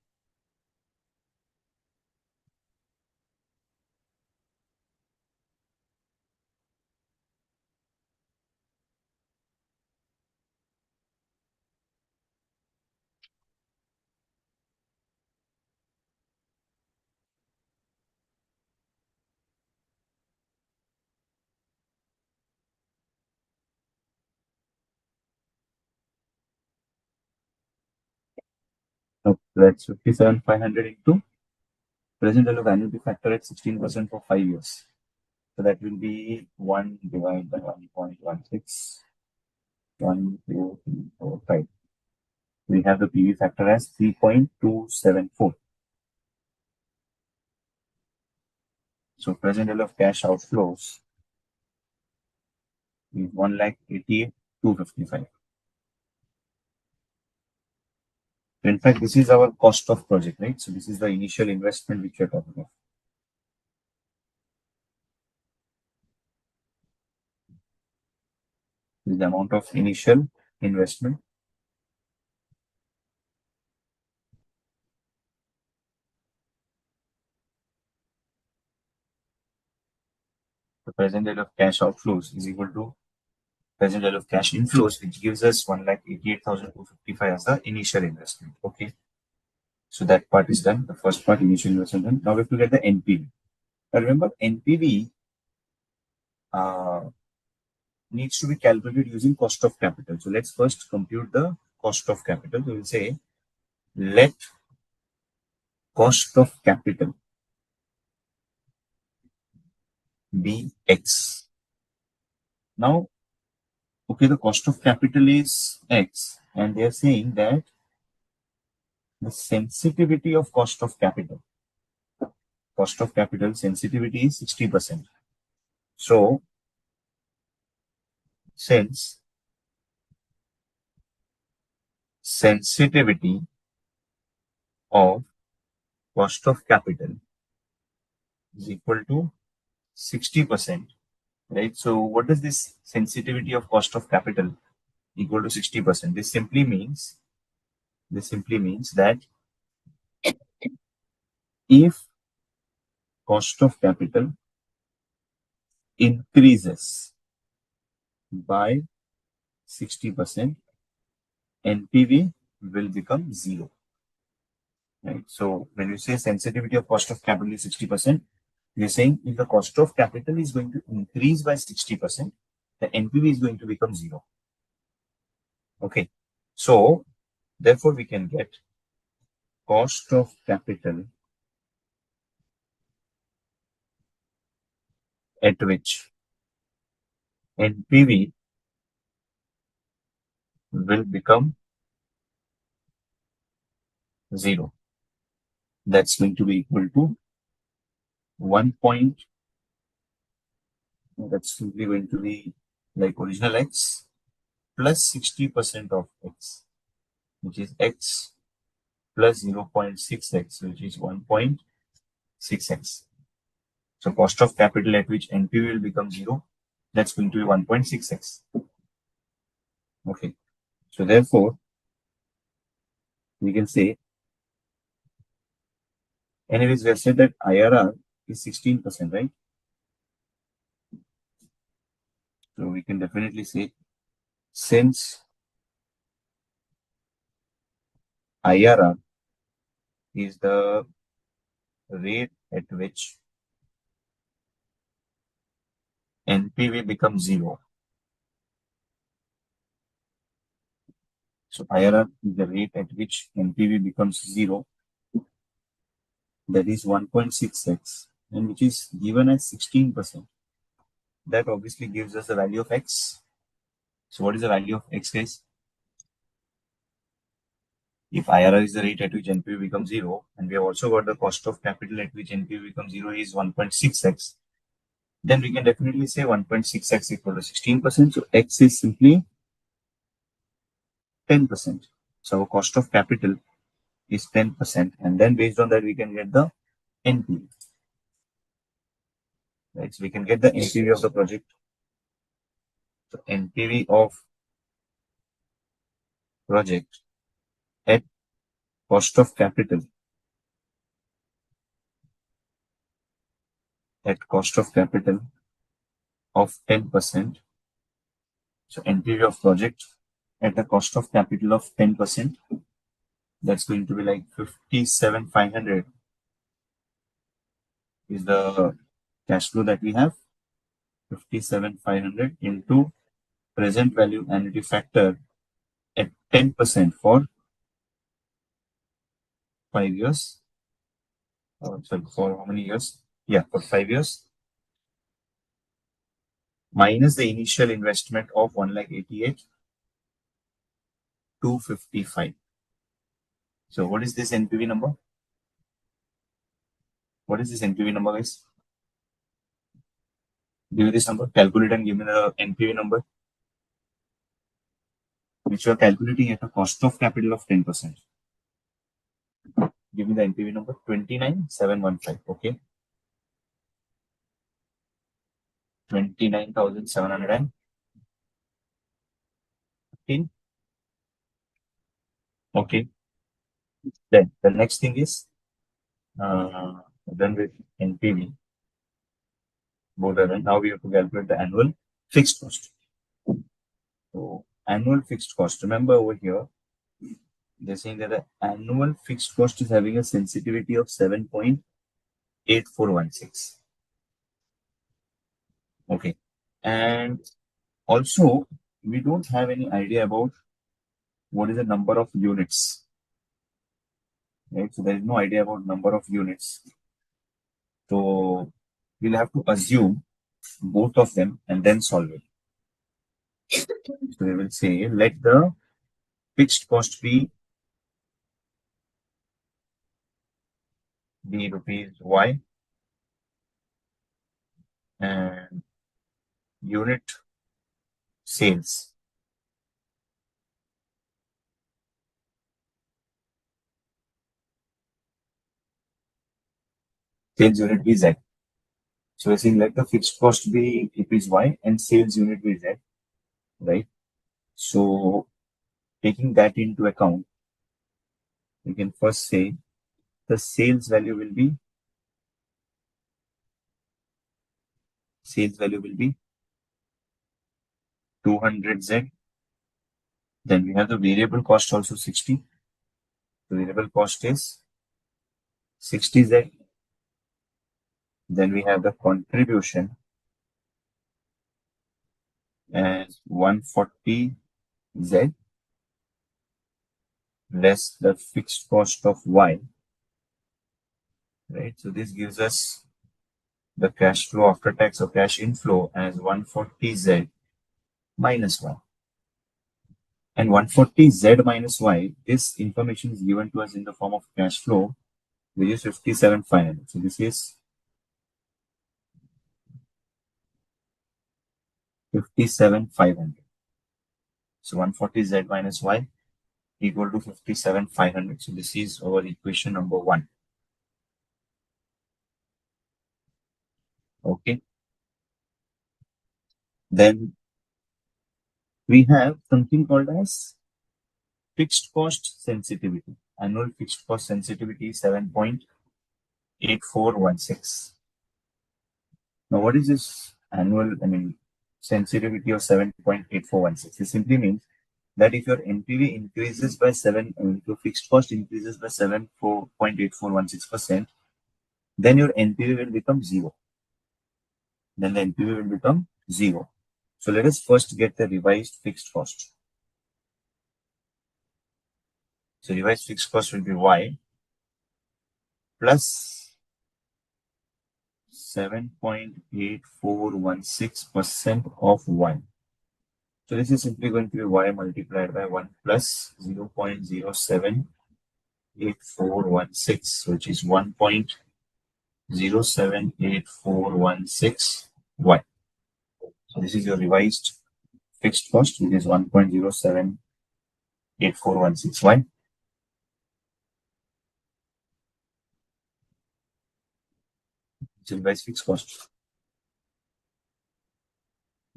Speaker 1: No, that's 57,500 into present value of annuity factor at 16% for 5 years. So that will be 1 divided by 1.16, 1, 2, 3, 4, 5. We have the PV factor as 3.274. So present value of cash outflows is 1,88,255. In fact, this is our cost of project, right? So this is the initial investment which we are talking about. This is the amount of initial investment. The present value of cash outflows is equal to present value of cash inflows, which gives us 1,88,255 as the initial investment. Okay. So that part is done. The first part, initial investment done. Now we have to get the NPV. Now remember, NPV needs to be calculated using cost of capital. So let's first compute the cost of capital. So we'll say let cost of capital be X. Now Okay, the cost of capital is X, and they are saying that the sensitivity of cost of capital sensitivity is 60%. So, since sensitivity of cost of capital is equal to 60%, right? So, what does this sensitivity of cost of capital equal to 60%? This simply means that if cost of capital increases by 60%, NPV will become zero. Right? So when you say sensitivity of cost of capital is 60%, you're saying if the cost of capital is going to increase by 60%, the NPV is going to become zero. Okay. So therefore we can get cost of capital at which NPV will become zero. That's going to be equal to 1 point. That's simply going to be like original X plus 60% of X, which is X plus 0.6x, which is 1.6x. So cost of capital at which NPV will become zero, that's going to be 1.6x. Okay. So therefore, we can say, anyways, we have said that IRR is 16%, right? So we can definitely say, since IRR is the rate at which NPV becomes zero. So IRR is the rate at which NPV becomes zero. That is 1.6x, and which is given as 16%. That obviously gives us the value of X. So what is the value of X, guys? If IRR is the rate at which NPV becomes zero, and we have also got the cost of capital at which NPV becomes zero is 1.6x, then we can definitely say 1.6x equal to 16%. So X is simply 10%. So our cost of capital is 10%, and then based on that we can get the NPV. Right? So we can get the NPV of the project. So NPV of project at cost of capital of 10%. So NPV of project at the cost of capital of 10%, that's going to be like 57,500 is the cash flow that we have. 57,500 into present value annuity factor at 10% for 5 years. Sorry, for how many years? Yeah, for 5 years. Minus the initial investment of 1,88,255. So what is this NPV number? What is this NPV number, guys? Give me this number. Calculate and give me the NPV number, which you are calculating at a cost of capital of 10%. Give me the NPV number, 29,715. Okay. 29,715. Okay. Then the next thing is done with NPV. Both are done. Now we have to calculate the annual fixed cost. So annual fixed cost. Remember over here, they're saying that the annual fixed cost is having a sensitivity of 7.8416. Okay. And also, we don't have any idea about what is the number of units. Right? So there is no idea about number of units. So we'll have to assume both of them and then solve it. So we will say let the fixed cost be rupees Y and unit sales unit be Z. So we're saying let the fixed cost be rupees Y and sales unit be Z, right? So taking that into account, we can first say the sales value will be 200Z. Then we have the variable cost also 60. The variable cost is 60Z. Then we have the contribution as 140Z less the fixed cost of Y, right? So this gives us the cash flow after tax or cash inflow as 140Z minus Y. And 140Z minus Y, this information is given to us in the form of cash flow, which is 57,500. So this is 57,500. So 140Z minus Y equal to 57,500. So this is our equation number 1. Okay. Then we have something called as fixed cost sensitivity. Annual fixed cost sensitivity is 7.8416. Now, what is this annual, sensitivity of 7.8416? It simply means that if your NPV increases by if your fixed cost increases by 7.8416%, then your NPV will become zero. Then the NPV will become zero. So let us first get the revised fixed cost. So revised fixed cost will be Y plus 7.8416% of Y. So this is simply going to be Y multiplied by 1 plus 0.078416, which is 1.078416 Y. So this is your revised fixed cost, which is 1.078416 Y. It's revised fixed cost.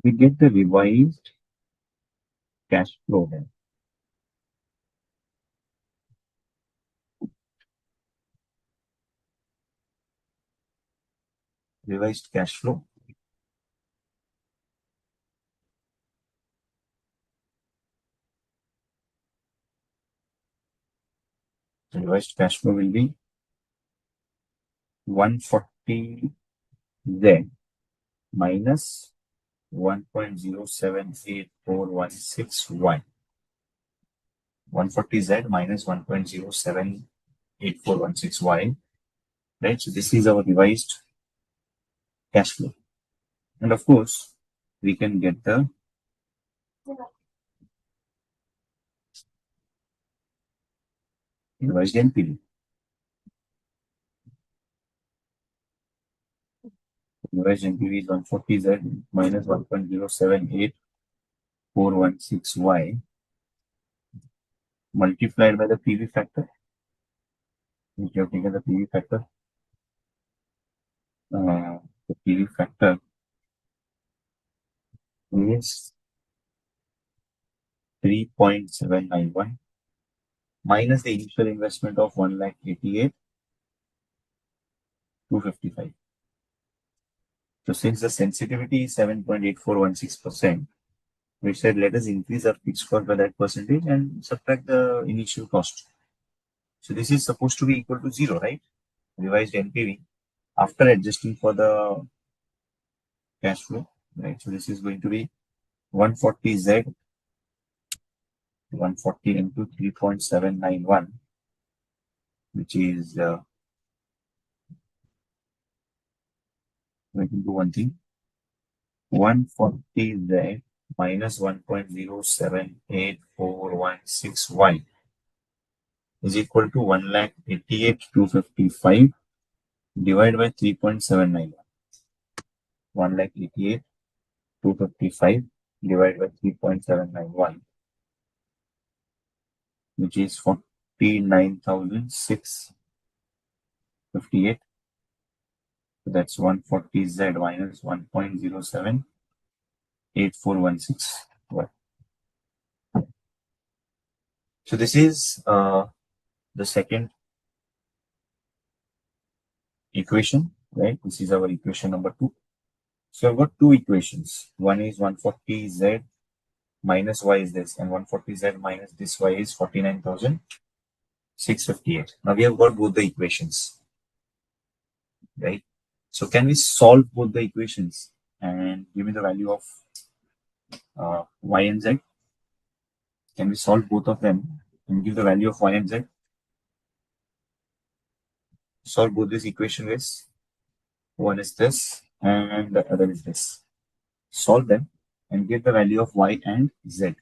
Speaker 1: We get the revised cash flow here. Revised cash flow. The revised cash flow will be 140Z minus 1.078416Y. 140Z minus 1.078416Y. Right? So this is our revised cash flow. And of course, we can get the revised NPV. Revised NPV is 140Z minus 1.078416Y multiplied by the PV factor. If you have taken the PV factor, the PV factor is 3.791 minus the initial investment of 1,88,255. So since the sensitivity is 7.8416%, we said let us increase our fixed cost by that percentage and subtract the initial cost. So this is supposed to be equal to 0, right? Revised NPV after adjusting for the cash flow, right? So this is going to be 140Z 140 into 3.791, which is we can do one thing. 140Z minus 1.078416y is equal to 1,88,255 divided by 3.79. 1,88,255 divided by 3.791, which is 49,658. So that's 140z minus 1.078416. So this is the second equation, right? This is our equation number 2. So I've got two equations. One is 140z minus y is this, and 140z minus this y is 49,658. Now we have got both the equations, right? So can we solve both the equations and give me the value of y and z? Can we solve both of them and give the value of y and z? Solve both these equation ways. One is this and the other is this. Solve them and get the value of y and z.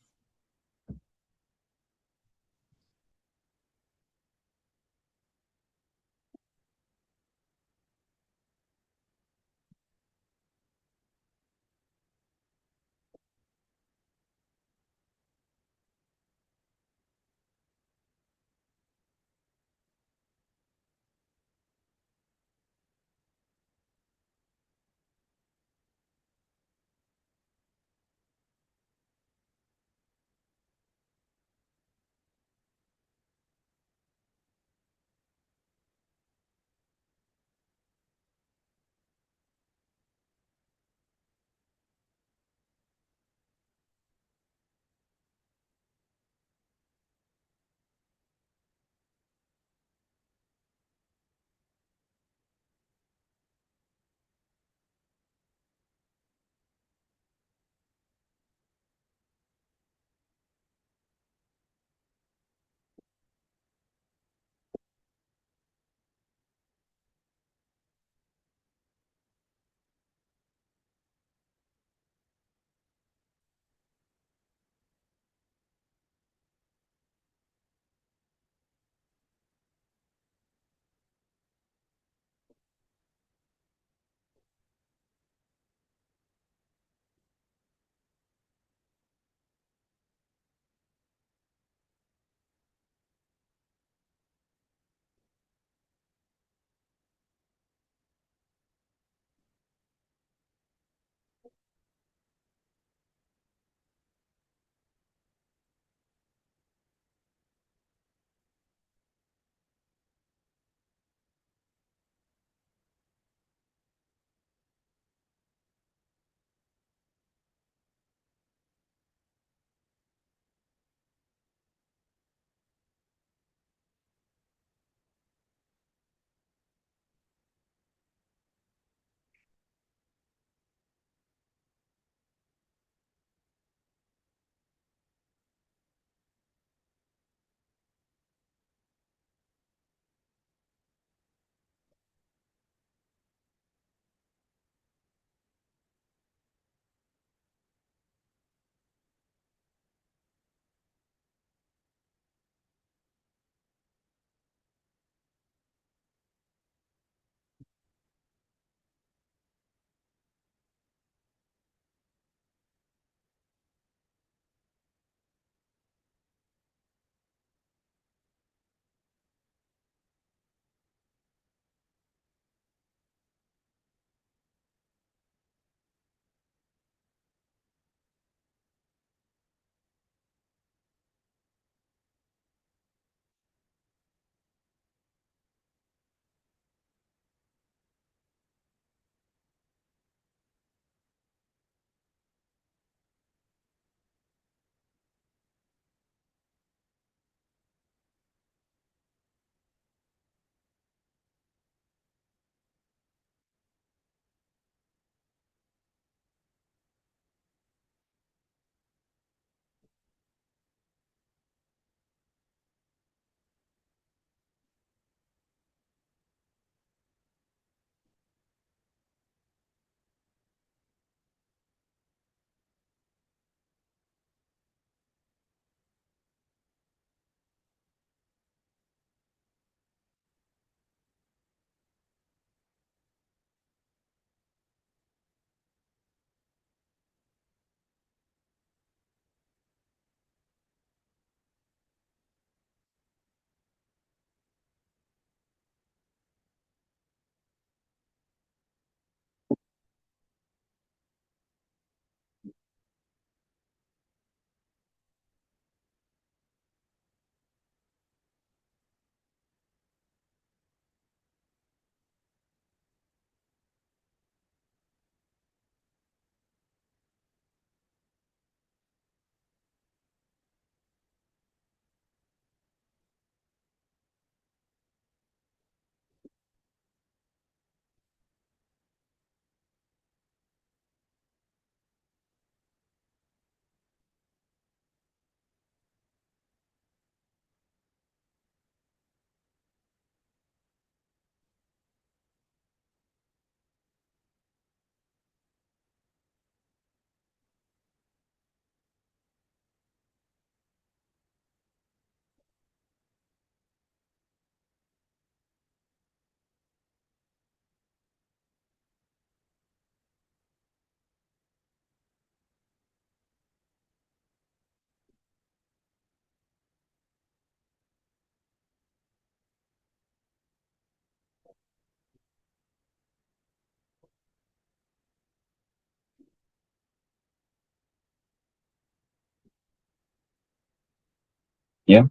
Speaker 1: Yeah,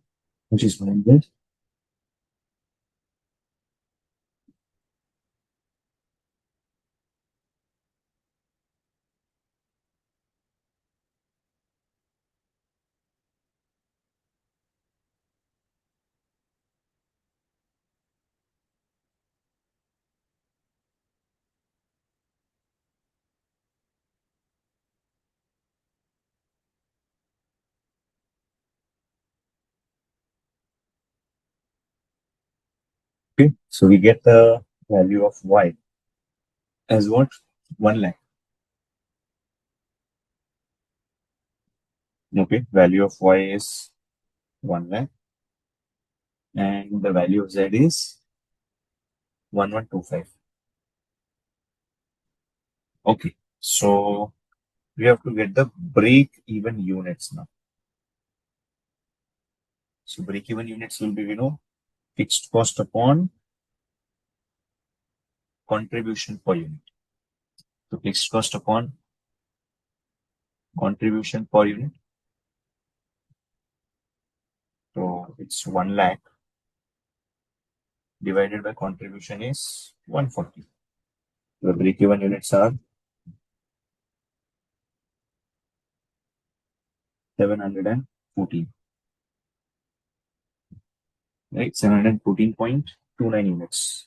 Speaker 1: which is fine. Good. Okay, so we get the value of y as what? 1 lakh. Okay, value of y is 1 lakh and the value of z is 1125. Okay, so we have to get the break even units now. So break even units will be, fixed cost upon contribution per unit. So fixed cost upon contribution per unit. So it's 1 lakh divided by contribution is 140. The break even units are 714, right? 714.29 units.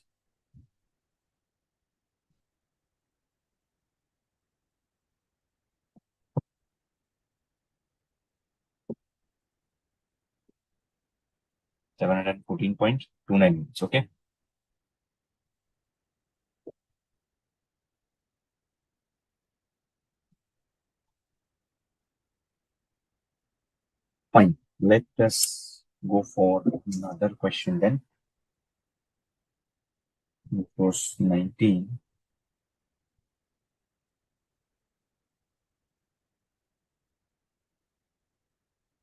Speaker 1: 714.29 units. Okay. Fine. Let us go for another question then. Of course, 19.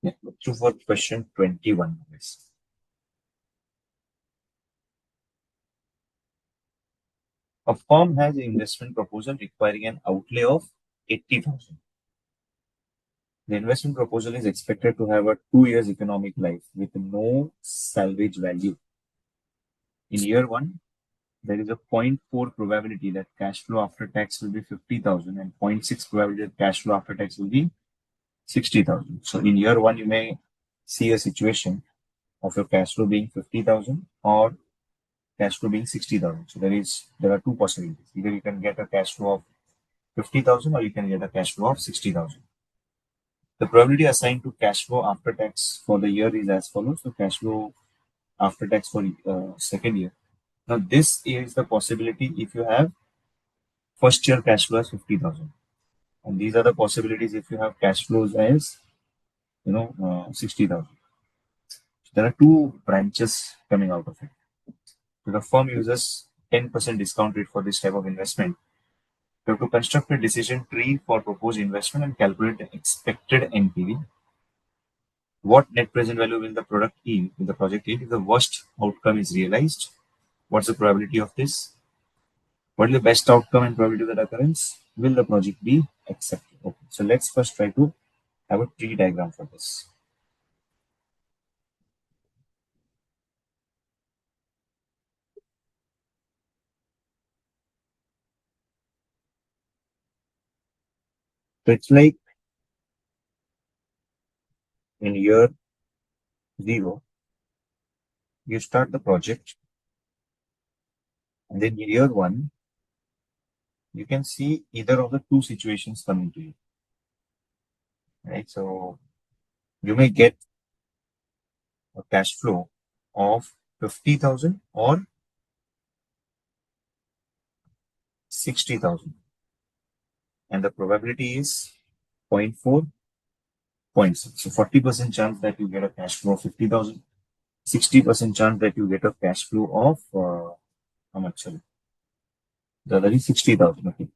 Speaker 1: Yeah. So for question 21. Yes. A firm has an investment proposal requiring an outlay of 80,000. The investment proposal is expected to have a 2 years economic life with no salvage value. In year one, there is a zero point 0.4 probability that cash flow after tax will be 50,000 and zero point 0.6 probability that cash flow after tax will be 60,000. So in year one, you may see a situation of your cash flow being 50,000 or cash flow being 60,000. So there are two possibilities. Either you can get a cash flow of 50,000 or you can get a cash flow of 60,000. The probability assigned to cash flow after tax for the year is as follows. So cash flow after tax for second year. Now this is the possibility if you have first year cash flow as 50,000. And these are the possibilities if you have cash flows as 60,000. There are two branches coming out of it. So the firm uses 10% discount rate for this type of investment. You have to construct a decision tree for proposed investment and calculate the expected NPV. What net present value will the product yield, will the project yield if the worst outcome is realized? What's the probability of this? What is the best outcome and probability of that occurrence? Will the project be accepted? Okay. So let's first try to have a tree diagram for this. So it's like in year zero, you start the project, and then in year one, you can see either of the two situations coming to you. Right. So you may get a cash flow of 50,000 or 60,000. And the probability is zero point 0.4, zero point 0.6. So 40% chance that you get a cash flow of 50,000, 60% chance that you get a cash flow of how much? Sorry, the other is 60,000. Okay.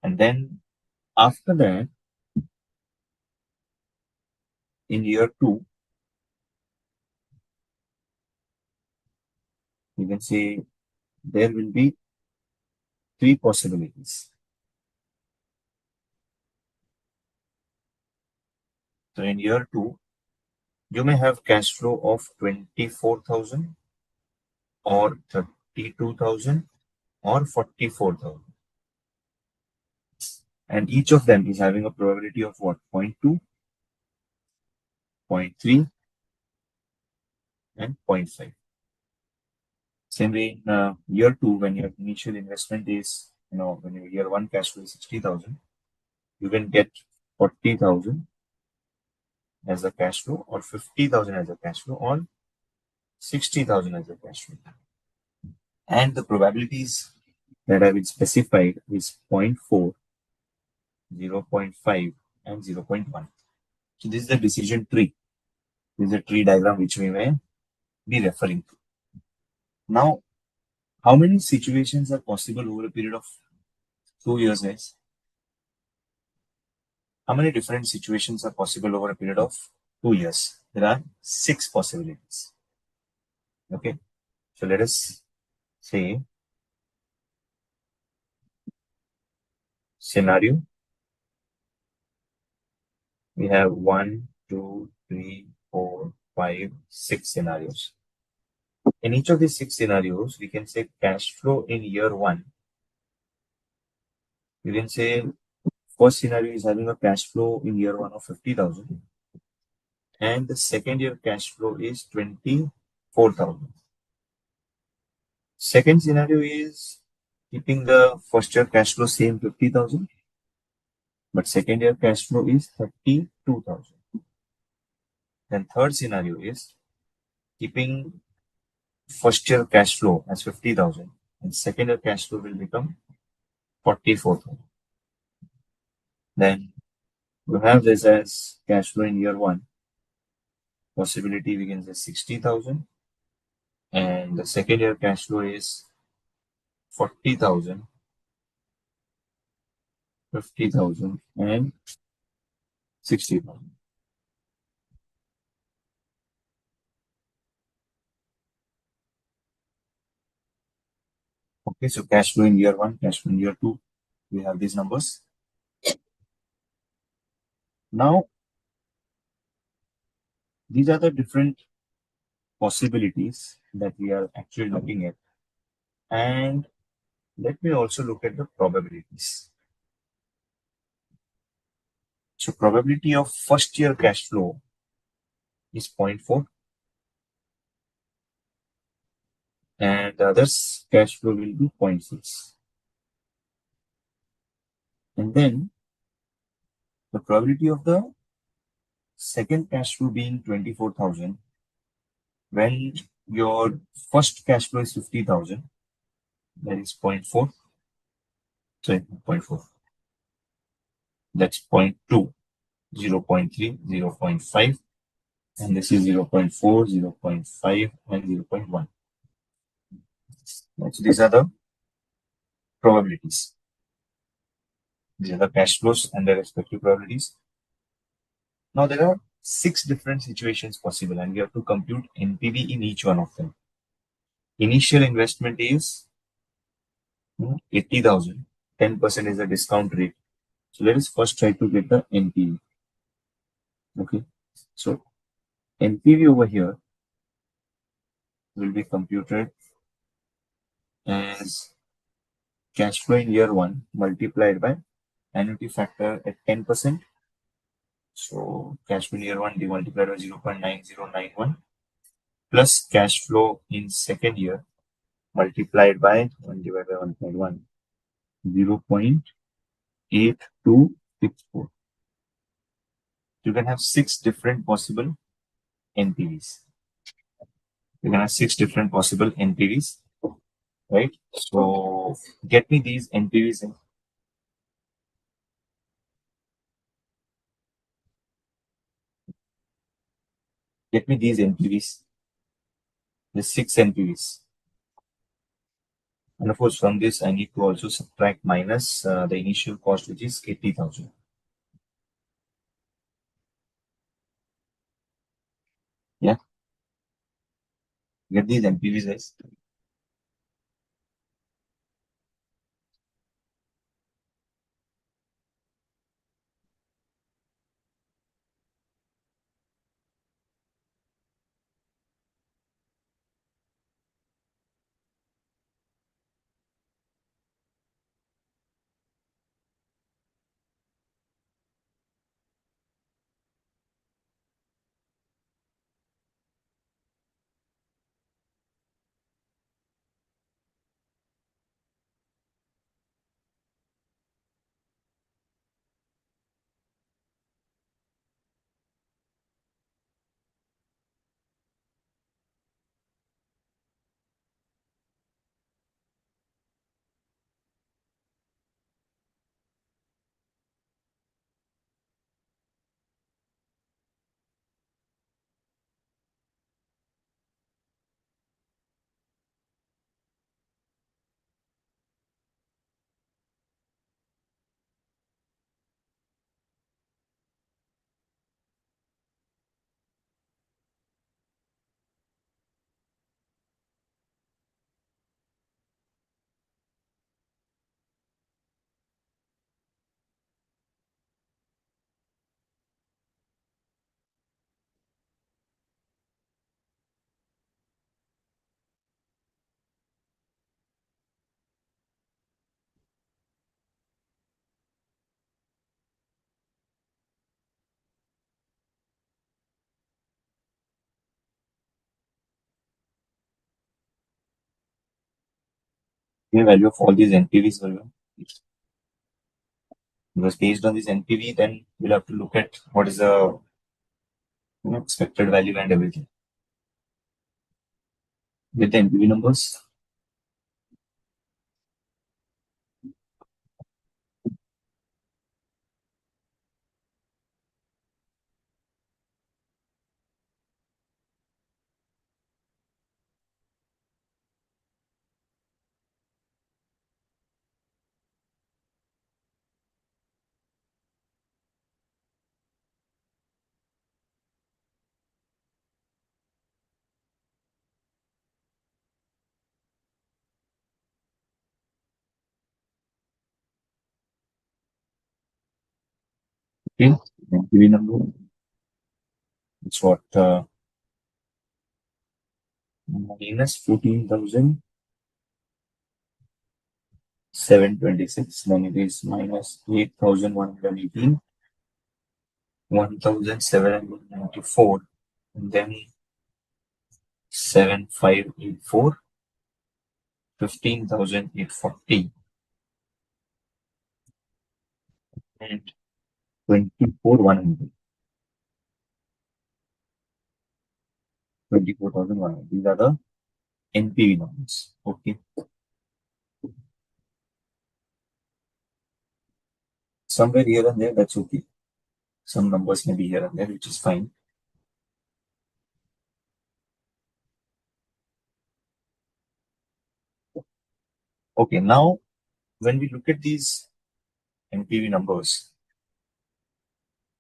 Speaker 1: And then after that, in year two, you can say there will be three possibilities. So in year two, you may have cash flow of 24,000 or 32,000 or 44,000. And each of them is having a probability of what? 0.2, 0.3, and 0.5. Same way in year two, when your initial investment is, when your year one cash flow is 60,000, you can get 40,000 as a cash flow, or 50,000 as a cash flow, or 60,000 as a cash flow. And the probabilities that have been specified is 0.4, 0.5, and 0.1. So this is the decision tree. This is a tree diagram which we may be referring to. Now, how many situations are possible over a period of 2 years, guys? How many different situations are possible over a period of 2 years? There are 6 possibilities. Okay. So let us say scenario. We have 1, 2, 3, 4, 5, 6 scenarios. In each of these 6 scenarios, we can say cash flow in year one. You can say first scenario is having a cash flow in year one of 50,000, and the second year cash flow is 24,000. Second scenario is keeping the first year cash flow same 50,000, but second year cash flow is 32,000. Then third scenario is keeping first year cash flow as 50,000 and second year cash flow will become 44,000. Then you have this as cash flow in year one. Possibility we can say 60,000, and the second year cash flow is 40,000, 50,000, and 60,000. Okay, so cash flow in year one, cash flow in year two, we have these numbers. Now, these are the different possibilities that we are actually looking at. And let me also look at the probabilities. So probability of first year cash flow is 0.4, and the other's cash flow will be 0.6. And then the probability of the second cash flow being 24,000, when your first cash flow is 50,000, that is 0.4, sorry, 0.4, that's 0.2, 0.3, 0.5, and this is 0.4, 0.5, and 0.1. So these are the probabilities. These are the cash flows and their respective probabilities. Now there are 6 different situations possible, and we have to compute NPV in each one of them. Initial investment is 80,000. 10% is the discount rate. So let us first try to get the NPV. Okay. So NPV over here will be computed as cash flow in year one multiplied by annuity factor at 10%. So cash flow in year one multiplied by 0.9091 plus cash flow in second year multiplied by 1 divided by 1.1, 0.8264. You can have 6 different possible NPVs. You can have 6 different possible NPVs, right? So get me these NPVs in. Get me these NPVs, the 6 NPVs. And of course, from this, I need to also subtract minus the initial cost, which is 80,000. Yeah. Get these NPVs, guys. the value of all these NPVs for you. Because based on this NPV, then we'll have to look at what is the expected value and everything. Get the NPV numbers. Okay, NPV number. It's what minus 14,726. Then it is minus 8,118, 1,794, and then 7,584, 15,840, and 24,100. 24,100. These are the NPV numbers. Okay. Somewhere here and there, that's okay. Some numbers may be here and there, which is fine. Okay, now when we look at these NPV numbers,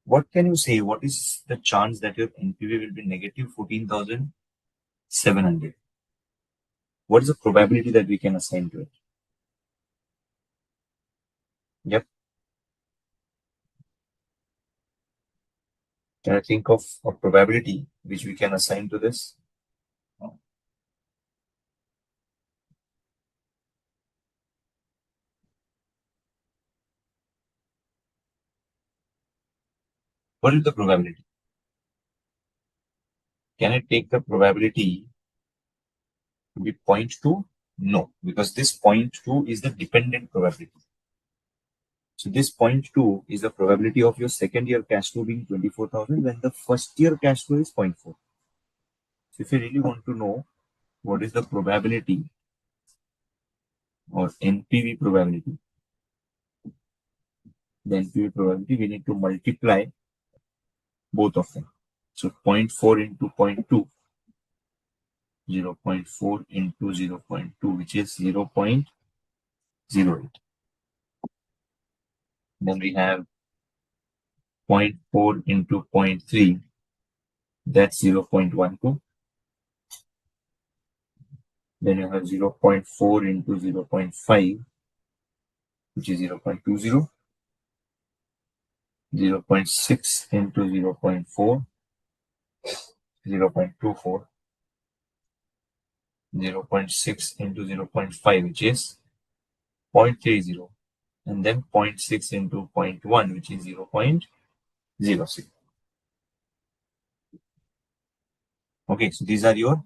Speaker 1: what can you say? What is the chance that your NPV will be negative 14,700? What is the probability that we can assign to it? Yep. Can I think of a probability which we can assign to this? What is the probability? Can I take the probability to be 0.2? No, because this 0.2 is the dependent probability. So this 0.2 is the probability of your second year cash flow being 24,000 when the first year cash flow is 0.4. So if you really want to know what is the probability or NPV probability, the NPV probability, we need to multiply both of them. So 0.4 into 0.2, 0.4 into 0.2, which is 0.08. Then we have 0.4 into 0.3, that's 0.12. Then you have 0.4 into 0.5, which is 0.20. 0.6 into 0.4, 0.24. 0.6 into 0.5, which is 0.30. And then 0.6 into 0.1, which is 0.06. Okay, so these are your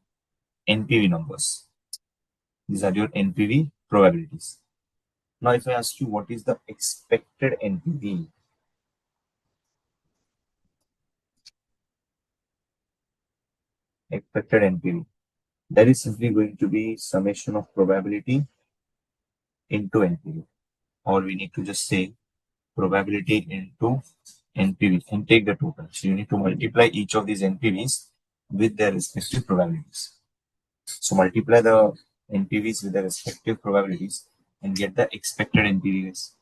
Speaker 1: NPV numbers. These are your NPV probabilities. Now, if I ask you what is the expected NPV, that is simply going to be summation of probability into NPV, or we need to just say probability into NPV and take the total. So you need to multiply each of these NPVs with their respective probabilities. So multiply the NPVs with their respective probabilities and get the expected NPVs.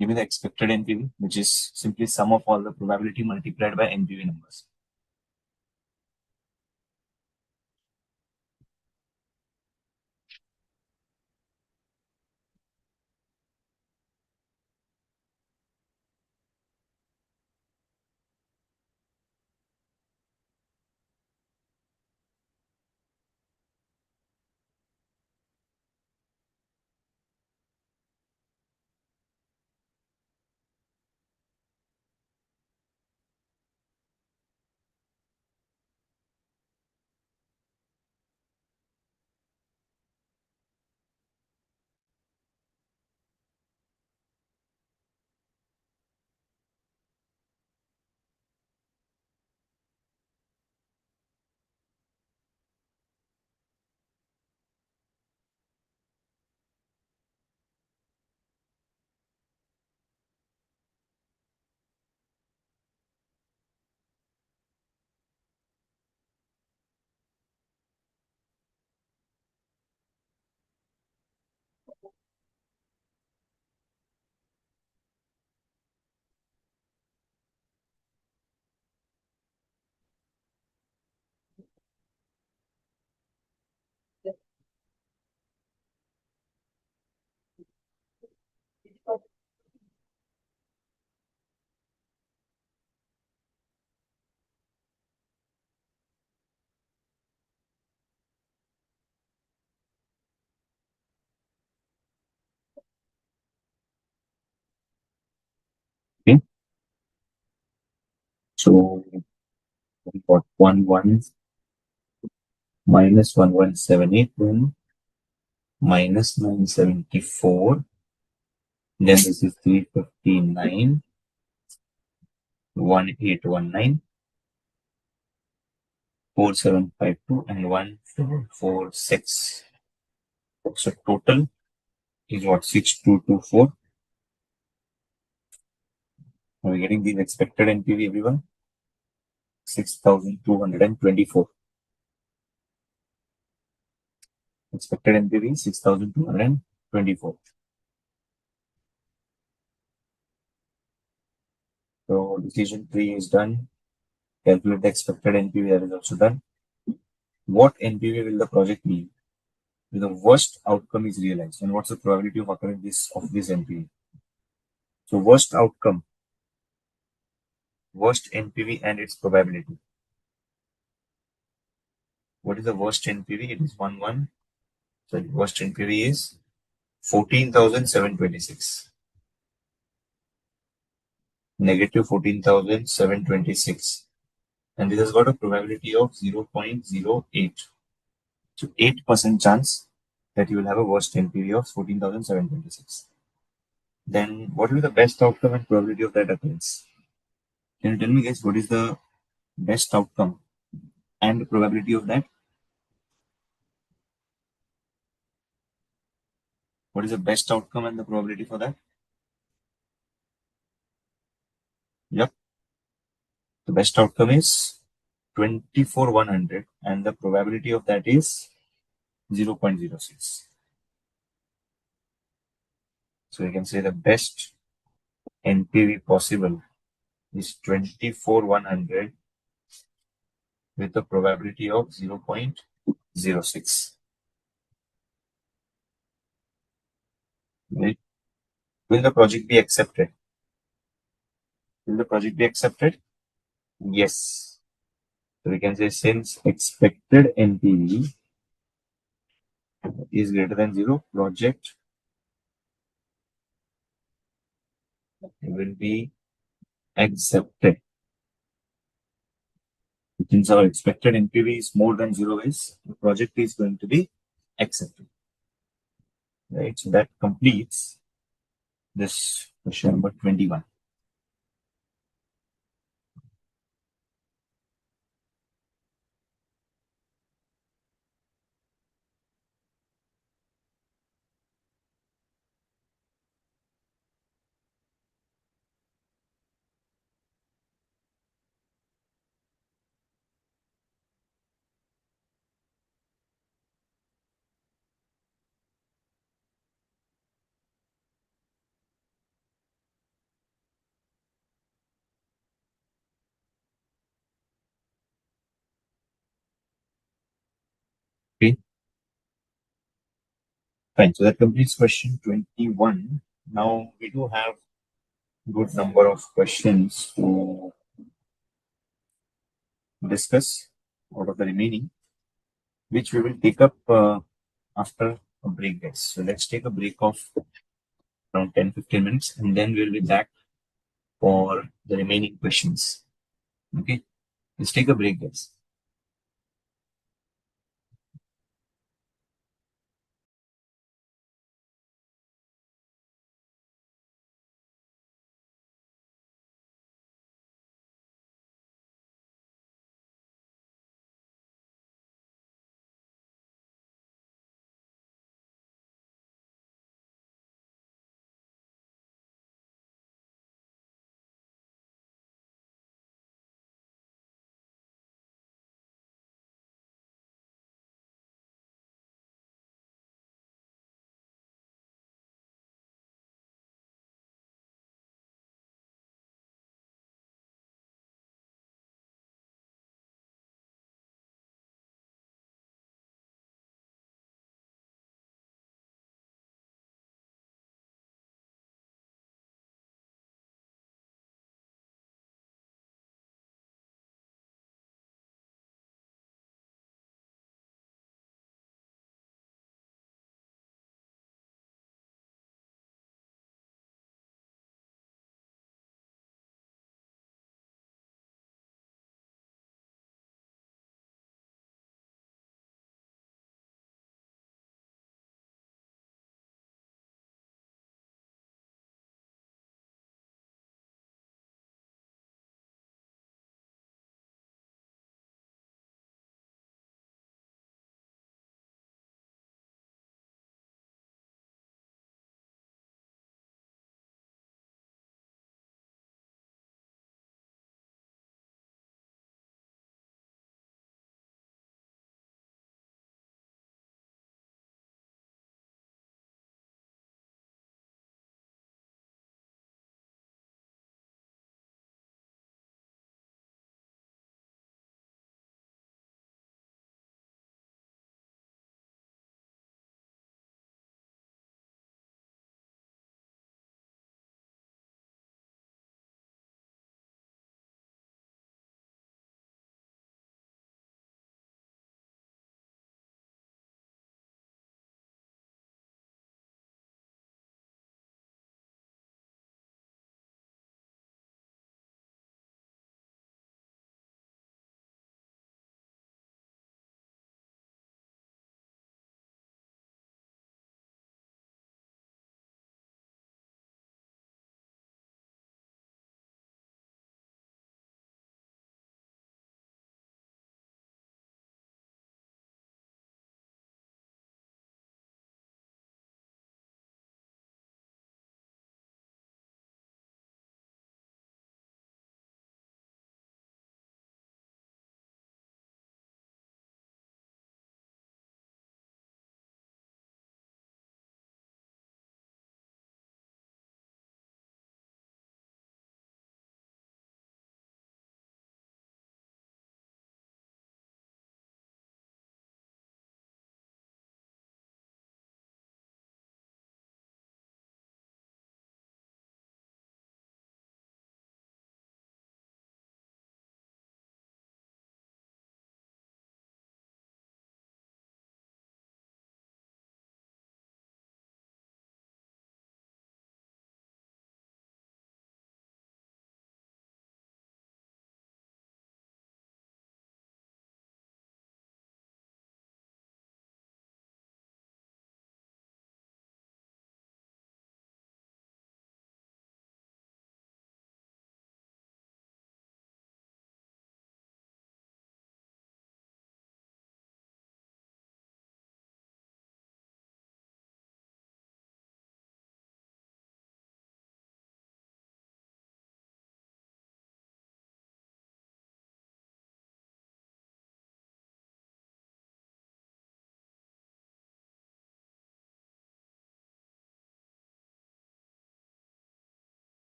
Speaker 1: Give me the expected NPV, which is simply sum of all the probability multiplied by NPV numbers. We got 1 1 minus 1178, then minus 974. Then this is 359, 1819, 4752, and 1446. So total is what? 6224. Are we getting the expected NPV, everyone? 6224. Expected NPV 6224. So decision tree is done. Calculate the expected NPV, that is also done. What NPV will the project be if the worst outcome is realized? And what's the probability of occurring of this NPV? So worst NPV and its probability. What is the worst NPV? It is 1 1. So the worst NPV is 14,726. Negative 14,726. And this has got a probability of 0.08. So 8% chance that you will have a worst NPV of 14,726. Then what will be the best outcome and probability of that occurrence? Can you tell me, guys, what is the best outcome and the probability of that? What is the best outcome and the probability for that? Yep. The best outcome is 24,100 and the probability of that is 0.06. So you can say the best NPV possible is 24,100 with the probability of 0.06. Right? Will the project be accepted? Will the project be accepted? Yes. So we can say since expected NPV is greater than 0, project will be accepted. Since our expected NPV is more than 0, the project is going to be accepted. Right? So that completes this question number 21. Okay. Fine. So that completes question 21. Now we do have good number of questions to discuss out of the remaining, which we will take up after a break, guys. So let's take a break of around 10-15 minutes and then we'll be back for the remaining questions. Okay, let's take a break, guys.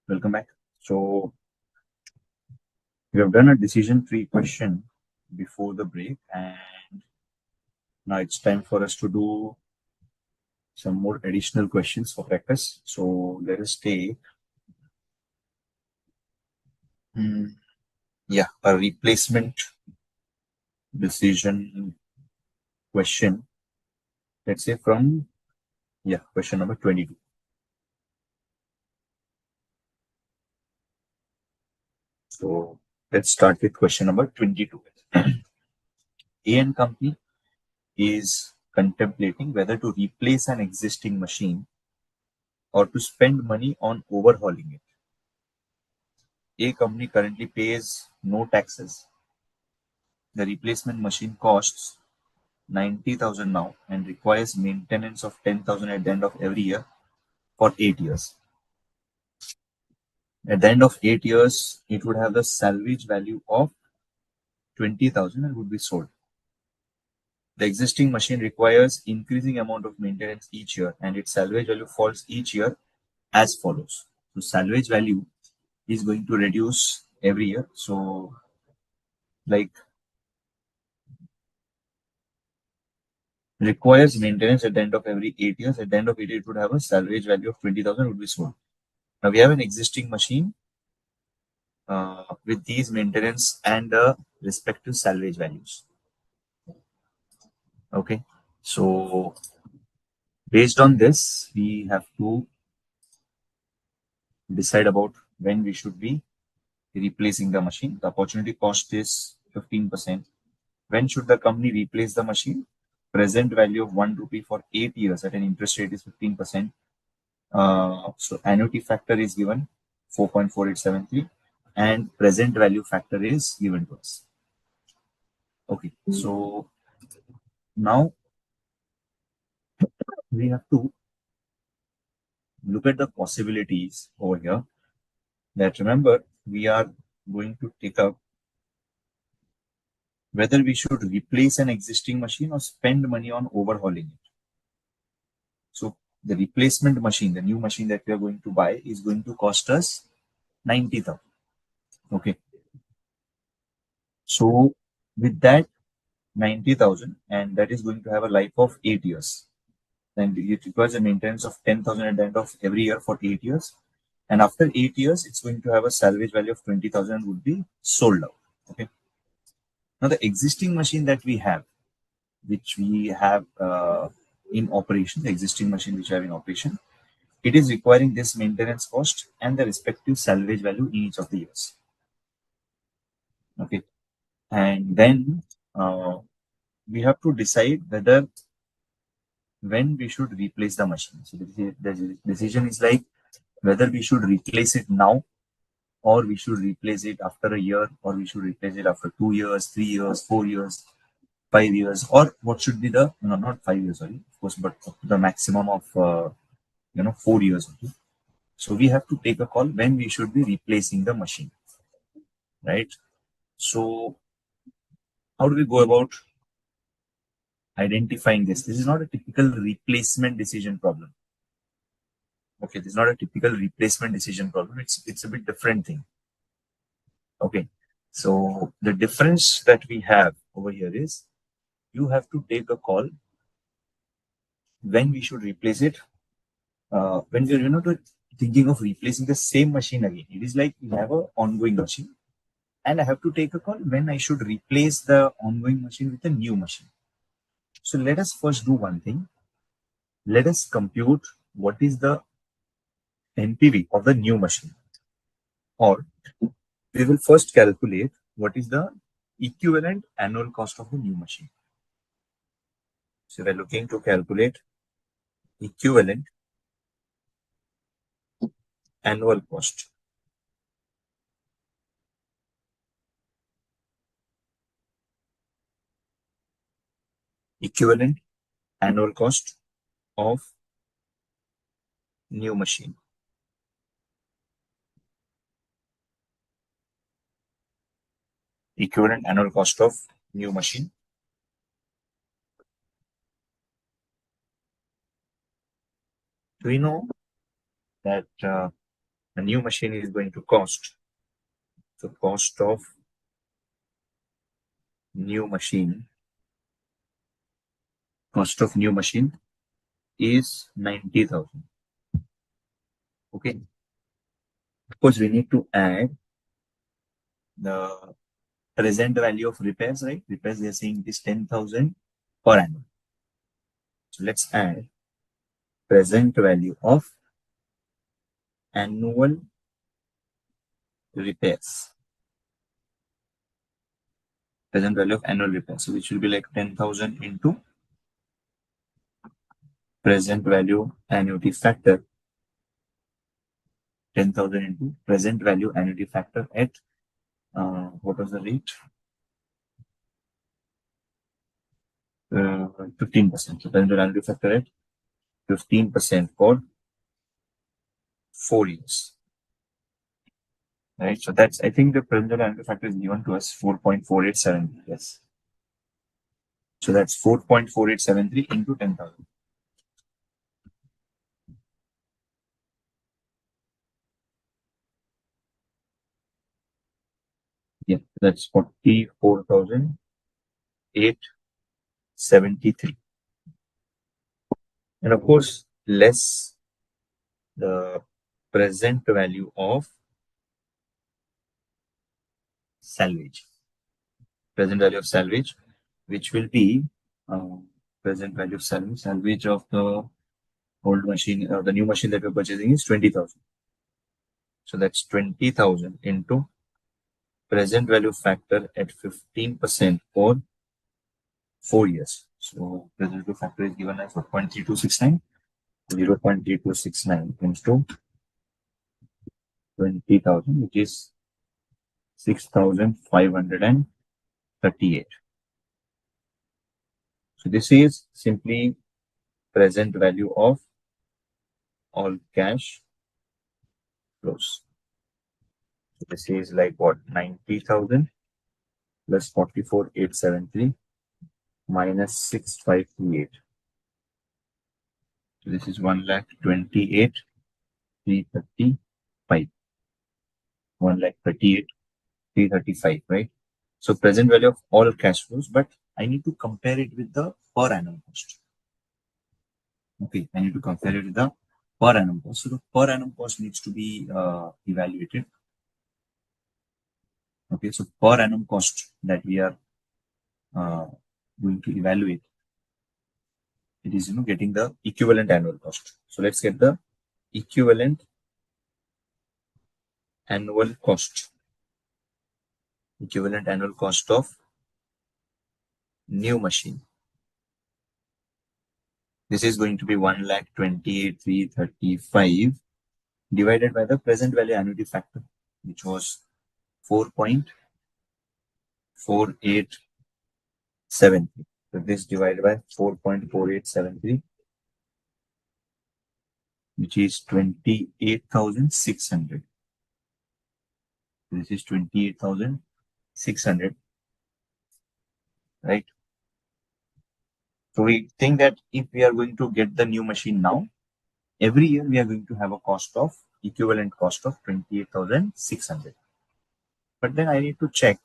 Speaker 1: Welcome back. So we have done a decision tree question before the break, and now it's time for us to do some more additional questions for practice. So let us take, hmm, yeah, a replacement decision question. Let's say from, yeah, question number 22. So let's start with question number 22. A&, company is contemplating whether to replace an existing machine or to spend money on overhauling it. A company currently pays no taxes. The replacement machine costs 90,000 now and requires maintenance of 10,000 at the end of every year for 8 years. At the end of 8 years, it would have the salvage value of 20,000 and would be sold. The existing machine requires increasing amount of maintenance each year, and its salvage value falls each year as follows. So salvage value is going to reduce every year. So like requires maintenance at the end of every 8 years. At the end of 8 years, it would have a salvage value of 20,000 would be sold. Now we have an existing machine with these maintenance and respective salvage values. Okay. So based on this, we have to decide about when we should be replacing the machine. The opportunity cost is 15%. When should the company replace the machine? Present value of 1 rupee for 8 years at an interest rate is 15%. So annuity factor is given 4.4873 and present value factor is given to us. Okay, so now we have to look at the possibilities over here. That remember, we are going to take up whether we should replace an existing machine or spend money on overhauling it. So the replacement machine, the new machine that we are going to buy, is going to cost us 90,000. Okay. So with that 90,000, and that is going to have a life of 8 years. Then it requires a maintenance of 10,000 at the end of every year for 8 years. And after 8 years, it's going to have a salvage value of 20,000 would be sold out. Okay. Now the existing machine that we have, which we have in operation, the existing machine which we have in operation, it is requiring this maintenance cost and the respective salvage value in each of the years. Okay. And then we have to decide whether when we should replace the machine. So the decision is like whether we should replace it now or we should replace it after a year or we should replace it after 2 years, 3 years, 4 years, 5 years, or what should be the, no, not 5 years, sorry, of course, but the maximum of, 4 years. Okay? So we have to take a call when we should be replacing the machine, right? So how do we go about identifying this? This is not a typical replacement decision problem. Okay, this is not a typical replacement decision problem. It's a bit different thing. Okay, so the difference that we have over here is you have to take a call when we should replace it. When we're thinking of replacing the same machine again, it is like we have an ongoing machine, and I have to take a call when I should replace the ongoing machine with a new machine. So let us first do one thing. Let us compute what is the NPV of the new machine, or we will first calculate what is the equivalent annual cost of the new machine. So we're looking to calculate equivalent annual cost. Equivalent annual cost of new machine. Equivalent annual cost of new machine. Do we know that a new machine is going to cost. So cost of new machine, is 90,000. Okay. Of course, we need to add the present value of repairs, right? Repairs, they are saying it is 10,000 per annum. So let's add present value of annual repairs. Present value of annual repairs. So which will be like 10,000 into present value annuity factor. 10,000 into present value annuity factor at what was the rate? 15%. So present value annuity factor at 15% for 4 years. Right. So that's, I think the present value annuity factor is given to us 4.4873. Yes. So that's 4.4873 into 10,000. Yeah, that's 44,873. And of course, less the present value of salvage. Present value of salvage, which will be present value of salvage of the old machine, the new machine that we're purchasing is 20,000. So that's 20,000 into present value factor at 15% for 4 years. So present value factor is given as 0.3269. 0.3269 into 20,000, which is 6,538. So this is simply present value of all cash flows. So this is like what, 90,000 plus 44,873 minus 6,538. So this is 1,28,335. 1,38,335, right? So present value of all cash flows, but I need to compare it with the per annum cost. Okay, I need to compare it with the per annum cost. So the per annum cost needs to be evaluated. Okay, so per annum cost that we are going to evaluate, it is getting the equivalent annual cost. So let's get the equivalent annual cost. Equivalent annual cost of new machine. This is going to be 1,28,335 divided by the present value annuity factor, which was 4.4873. So this divided by 4.4873, which is 28,600. This is 28,600, right? So we think that if we are going to get the new machine now, every year we are going to have a cost of equivalent cost of 28,600. But then I need to check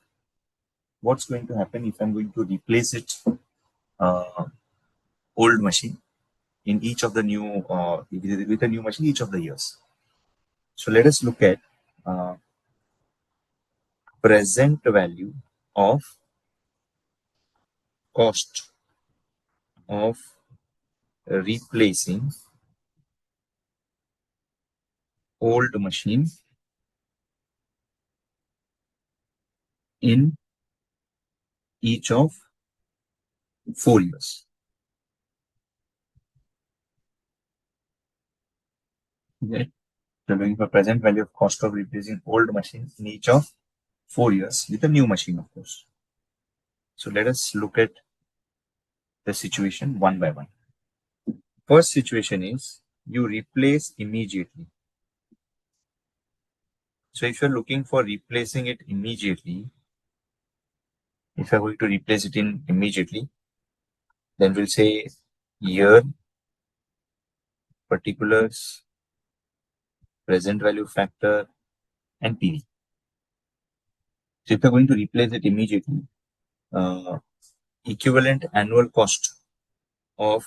Speaker 1: what's going to happen if I'm going to replace it old machine in each of the new with a new machine each of the years. So let us look at present value of cost of replacing old machine in each of 4 years. Okay. So looking for present value of cost of replacing old machine in each of 4 years with a new machine, of course. So let us look at the situation one by one. First situation is you replace immediately. So if you're looking for replacing it immediately, if you're going to replace it in immediately, then we'll say year, particulars, present value factor, and PV. So if you're going to replace it immediately, equivalent annual cost of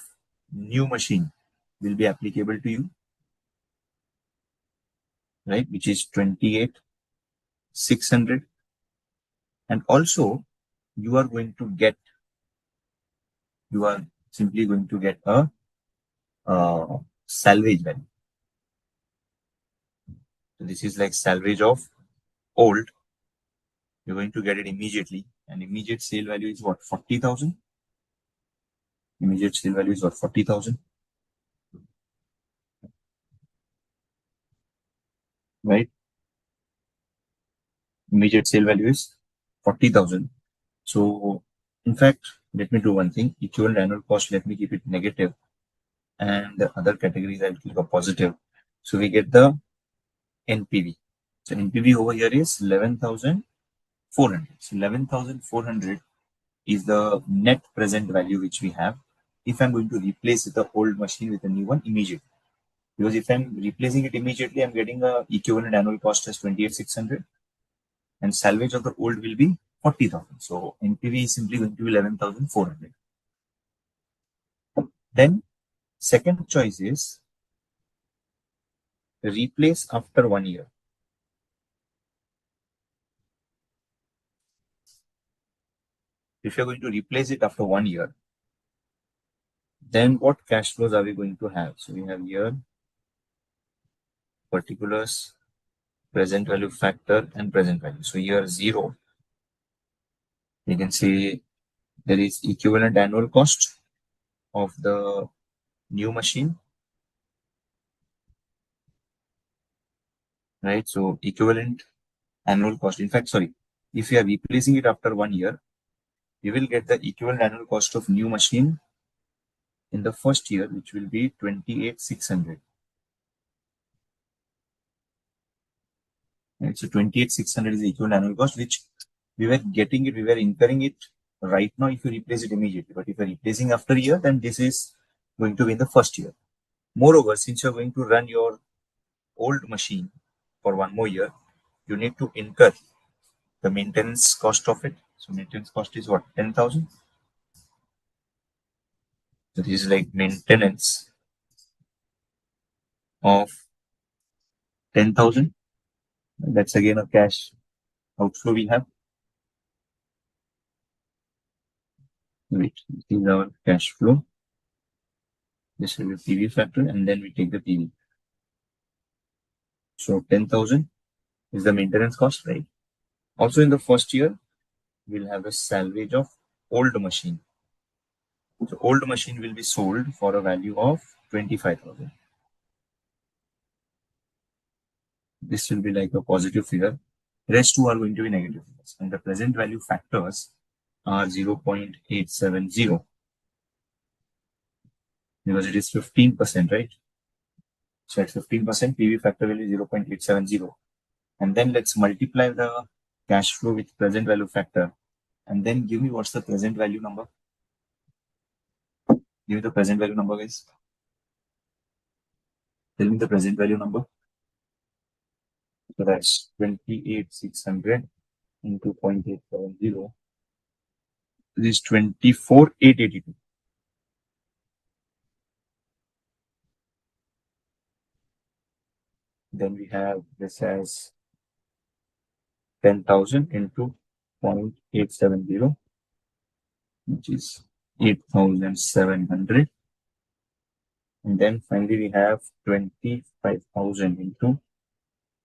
Speaker 1: new machine will be applicable to you, right? Which is 28,600. And also you are simply going to get a salvage value. So this is like salvage of old. You're going to get it immediately, and immediate sale value is what? 40,000. Immediate sale value is what? 40,000, right? Immediate sale value is 40,000. So in fact, let me do one thing. Equivalent annual cost, let me keep it negative, and the other categories I'll keep a positive. So we get the NPV. So NPV over here is 11,400. So 11,400 is the net present value which we have if I'm going to replace the old machine with a new one immediately. Because if I'm replacing it immediately, I'm getting a equivalent annual cost as 28,600, and salvage of the old will be 40,000. So NPV is simply going to be 11,400. Then second choice is replace after 1 year. If you're going to replace it after 1 year, then what cash flows are we going to have? So we have here particulars, present value factor, and present value. So here 0, you can say there is equivalent annual cost of the new machine, right? So equivalent annual cost. In fact, sorry, if you are replacing it after 1 year, you will get the equivalent annual cost of new machine in the first year, which will be 28,600. Right? So 28,600 is the equivalent annual cost, which we were incurring it right now if you replace it immediately. But if you're replacing after a year, then this is going to be in the first year. Moreover, since you're going to run your old machine for 1 more year, you need to incur the maintenance cost of it. So maintenance cost is what? 10,000. So this is like maintenance of 10,000. That's again a cash outflow we have. Wait, this is our cash flow. This will be PV factor, and then we take the PV. So 10,000 is the maintenance cost, right? Also in the first year, we'll have a salvage of old machine. So old machine will be sold for a value of 25,000. This will be like a positive figure. Rest two are going to be negative figures. And the present value factors are 0.870 because it is 15%, right? So at 15%, PV factor will be 0.870. And then let's multiply the cash flow with present value factor. And then give me what's the present value number. Give me the present value number, guys. Tell me the present value number. So that's 28,600 into 0.870. This is 24,882. Then we have this as 10,000 into 0.870, which is 8,700. And then finally we have 25,000 into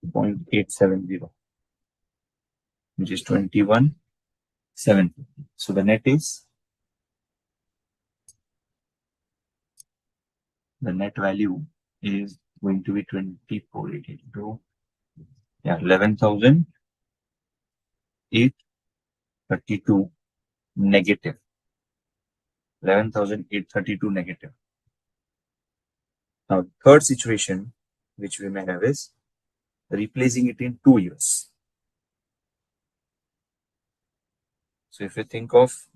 Speaker 1: 0.870, which is 21,750. So the net value is going to be 24,882. Yeah, 11,832 negative. 11,832 negative. Now, third situation which we may have is replacing it in 2 years. So if you think of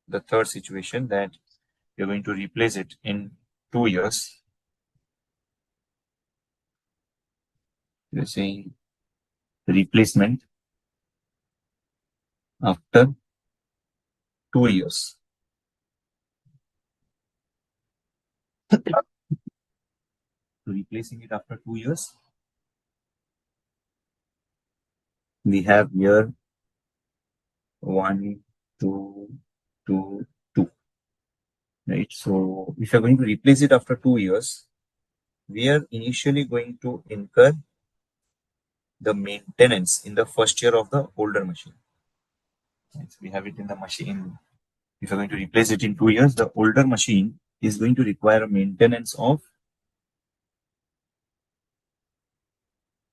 Speaker 1: the third situation that you're going to replace it in 2 years, You're saying replacement after 2 years. Replacing it after 2 years, we have here 1, 2, 2, 2. Right. So if you're going to replace it after 2 years, we are initially going to incur the maintenance in the first year of the older machine. Right. So we have it in the machine. If you're going to replace it in 2 years, the older machine is going to require a maintenance of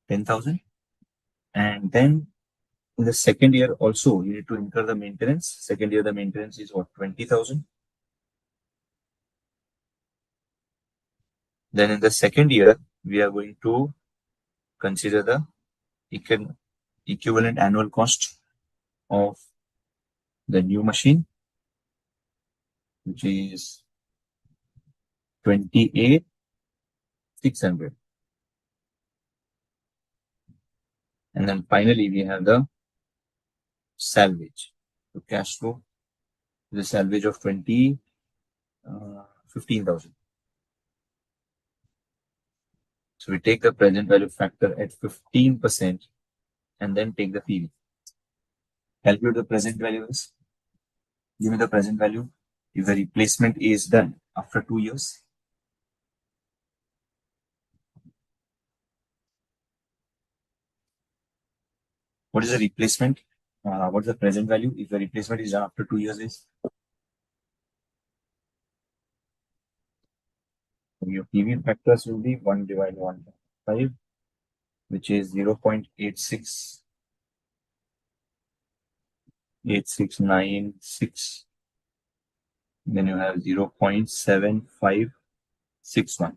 Speaker 1: 10,000. And then in the second year also, you need to incur the maintenance. Second year, the maintenance is what? 20,000. Then in the second year, we are going to consider the equivalent annual cost of the new machine, which is 28,600. And then finally, we have the salvage. So cash flow, the salvage of 15,000. So we take the present value factor at 15% and then take the PV. Calculate the present values. Give me the present value if the replacement is done after 2 years. What is the replacement? What's the present value if the replacement is done after 2 years is? So your PV factors will be 1 divided 1.5, which is 0.8696. Then you have 0.7561.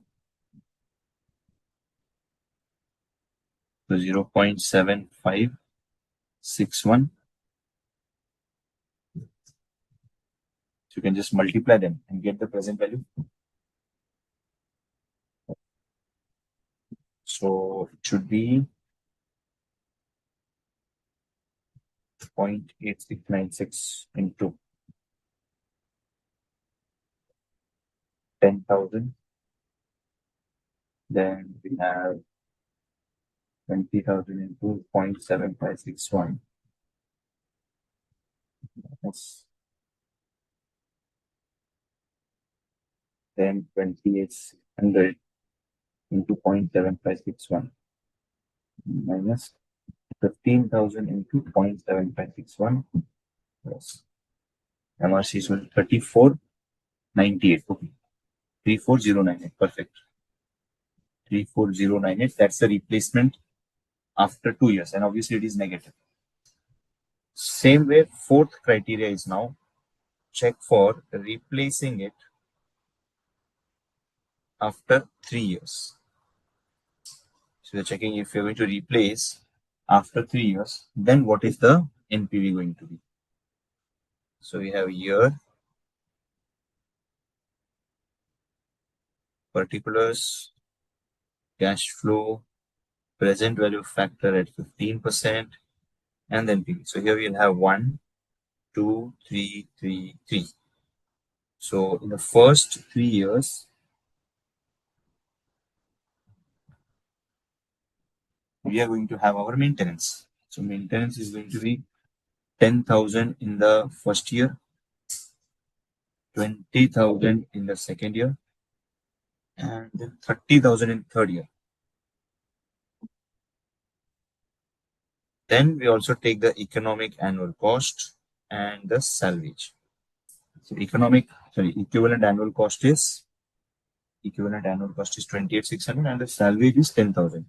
Speaker 1: So 0.7561. So you can just multiply them and get the present value. So it should be 0.8696 into 10,000. Then we have 20,000 into 0.7561. That's then 2,800 into 0.7561 minus 15,000 into 0.7561. Yes. MRCs will 3498. Okay. 34098. Perfect. 34098. That's the replacement after 2 years. And obviously it is negative. Same way, fourth criteria is now check for replacing it after 3 years. So we're checking if you're going to replace after 3 years, then what is the NPV going to be? So we have year, particulars, cash flow, present value factor at 15%, and then PV. So here we'll have 1, 2, 3, 3, 3. So in the first 3 years, we are going to have our maintenance. So maintenance is going to be 10,000 in the first year, 20,000 in the second year, and then 30,000 in third year. Then we also take the economic annual cost and the salvage. So equivalent annual cost is 28,600 and the salvage is 10,000.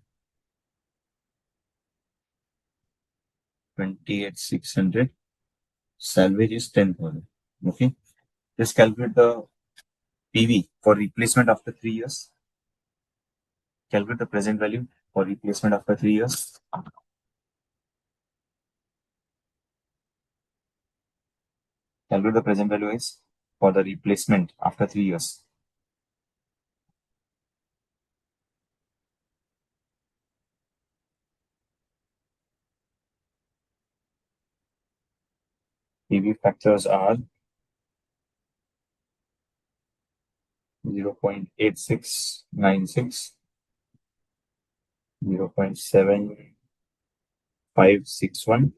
Speaker 1: 28,600, salvage is 10,000. Okay. Just calculate the PV for replacement after 3 years. Calculate the present value for replacement after 3 years. Calculate the present value is for the replacement after 3 years. PV factors are 0.8696, 0.7561,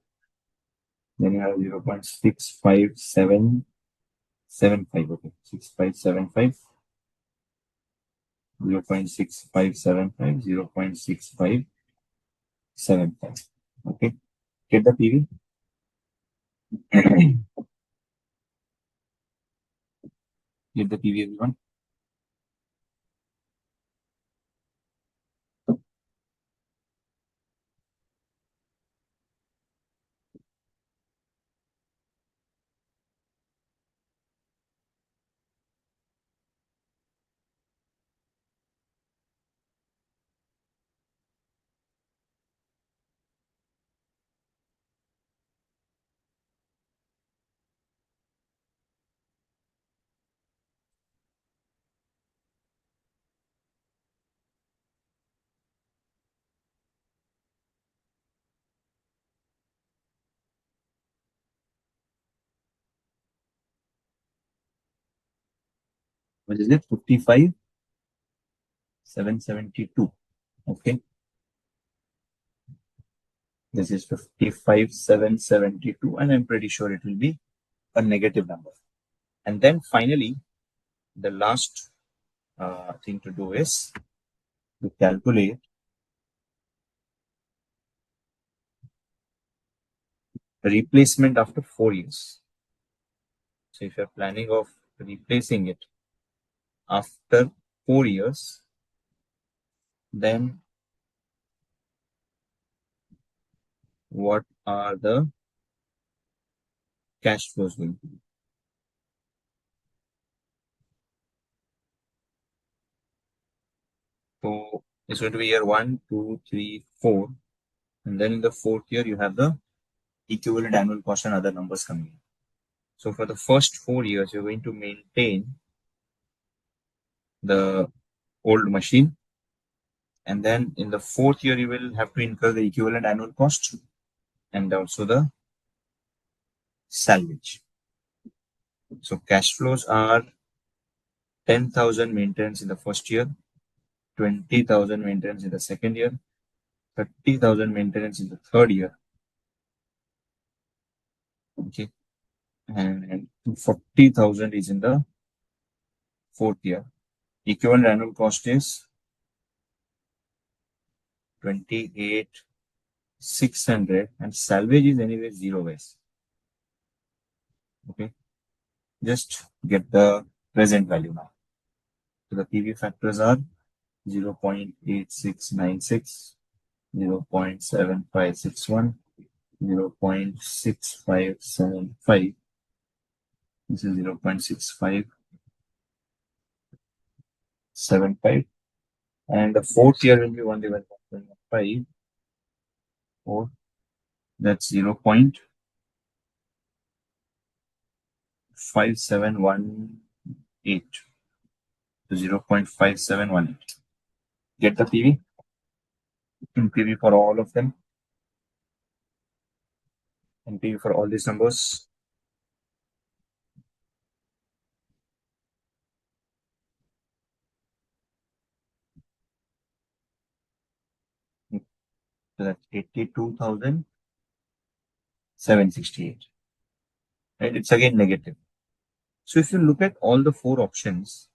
Speaker 1: then you have 0.65775, okay, 6575, 0.6575, 0.6575, okay. Get the PV. Get the PV, everyone. What is it? 55,772. Okay. This is 55,772, and I'm pretty sure it will be a negative number. And then finally, the last thing to do is to calculate replacement after 4 years. So if you're planning of replacing it after 4 years, then what are the cash flows going to be? So it's going to be year 1, 2, 3, 4. And then in the fourth year, you have the equivalent annual cost and other numbers coming in. So for the first 4 years, you're going to maintain the old machine. And then in the fourth year, you will have to incur the equivalent annual cost and also the salvage. So cash flows are 10,000 maintenance in the first year, 20,000 maintenance in the second year, 30,000 maintenance in the third year. Okay. And 40,000 is in the fourth year. Equivalent annual cost is 28,600, and salvage is anyway zero waste. Okay. Just get the present value now. So the PV factors are 0.8696, 0.7561, 0.6575. This is 0.6575. And the fourth year will be 1 divided by 5. 4. That's 0.5718 to 0.5718. Get the PV? In PV for all of them. In PV for all these numbers. So that's 82,768. Right? It's again negative. So if you look at all the 4 options,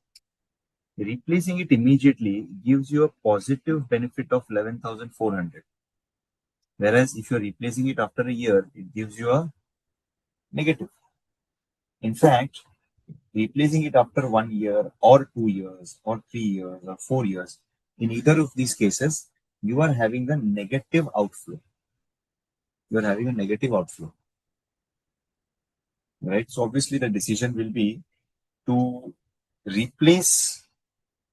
Speaker 1: replacing it immediately gives you a positive benefit of 11,400. Whereas if you're replacing it after a year, it gives you a negative. In fact, replacing it after 1 year or 2 years or 3 years or 4 years, in either of these cases, you are having a negative outflow. You are having a negative outflow. Right? So obviously the decision will be to replace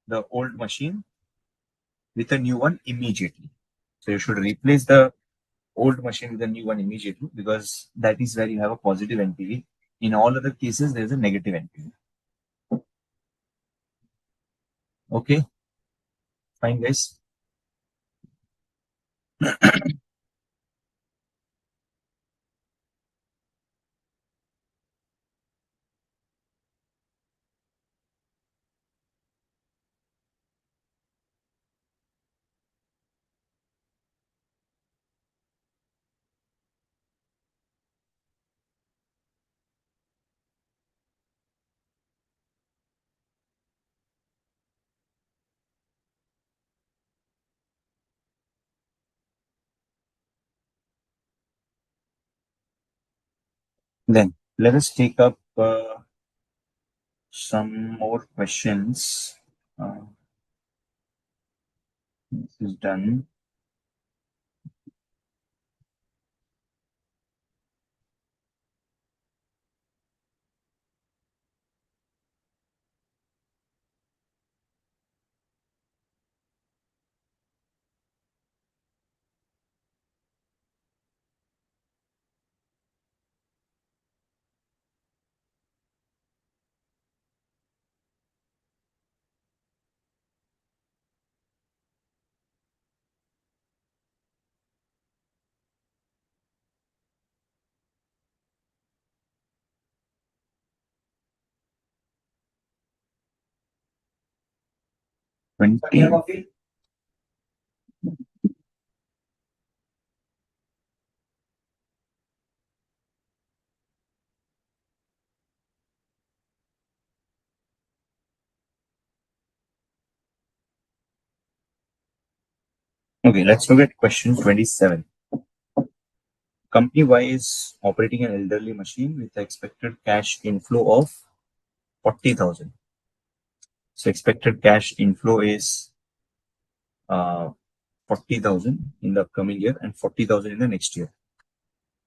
Speaker 1: the old machine with a new one immediately. So you should replace the old machine with a new one immediately, because that is where you have a positive NPV. In all other cases, there is a negative NPV. Okay, fine, guys. Then let us take up some more questions. This is done. Okay, let's look at question 27. Company Y is operating an elderly machine with expected cash inflow of 40,000. So expected cash inflow is 40,000 in the upcoming year and 40,000 in the next year.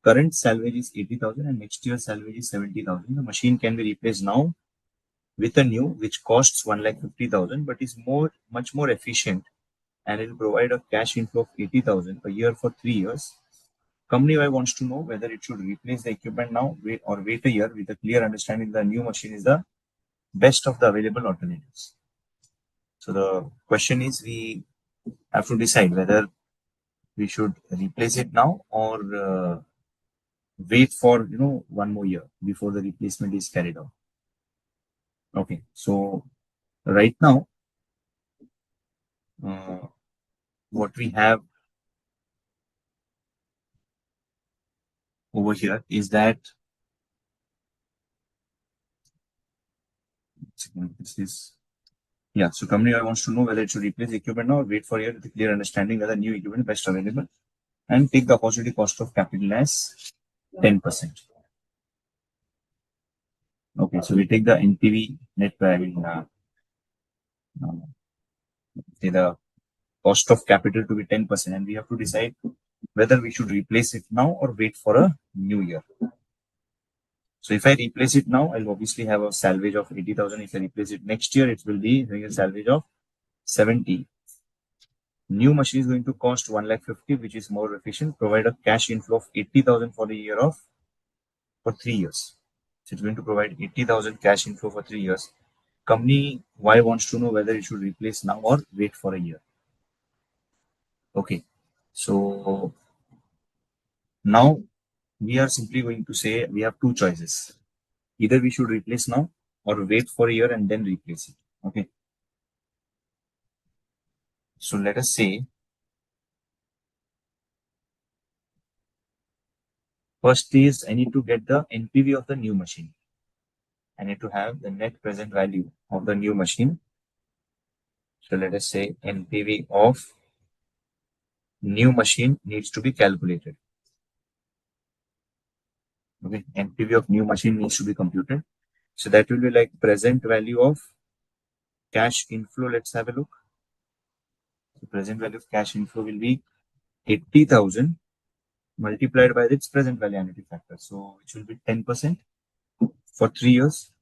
Speaker 1: Current salvage is 80,000 and next year's salvage is 70,000. The machine can be replaced now with a new, which costs 1,50,000 but is much more efficient, and it will provide a cash inflow of 80,000 a year for 3 years. Company Y wants to know whether it should replace the equipment now or wait a year with a clear understanding the new machine is the best of the available alternatives. So the question is, we have to decide whether we should replace it now or wait for one more year before the replacement is carried out. Okay, so right now uh, what we have over here is that this is so company wants to know whether it should replace the equipment now or wait for a year with a clear understanding whether new equipment is best available and take the opportunity cost of capital as 10%. Okay, so we take the NPV net say the cost of capital to be 10%, and we have to decide whether we should replace it now or wait for a new year. So if I replace it now, I'll obviously have a salvage of 80,000. If I replace it next year, it will be having a salvage of 70. New machine is going to cost 1,50,000, which is more efficient, provide a cash inflow of 80,000 for the year for 3 years. So it's going to provide 80,000 cash inflow for 3 years. Company Y wants to know whether it should replace now or wait for a year. Okay, so now we are simply going to say we have two choices. Either we should replace now or wait for a year and then replace it. Okay. So let us say first is I need to get the NPV of the new machine. I need to have the net present value of the new machine. So let us say NPV of new machine needs to be calculated. Okay, NPV of new machine needs to be computed. So that will be like present value of cash inflow. Let's have a look. The present value of cash inflow will be 80,000 multiplied by its present value annuity factor. So it will be 10% for 3 years.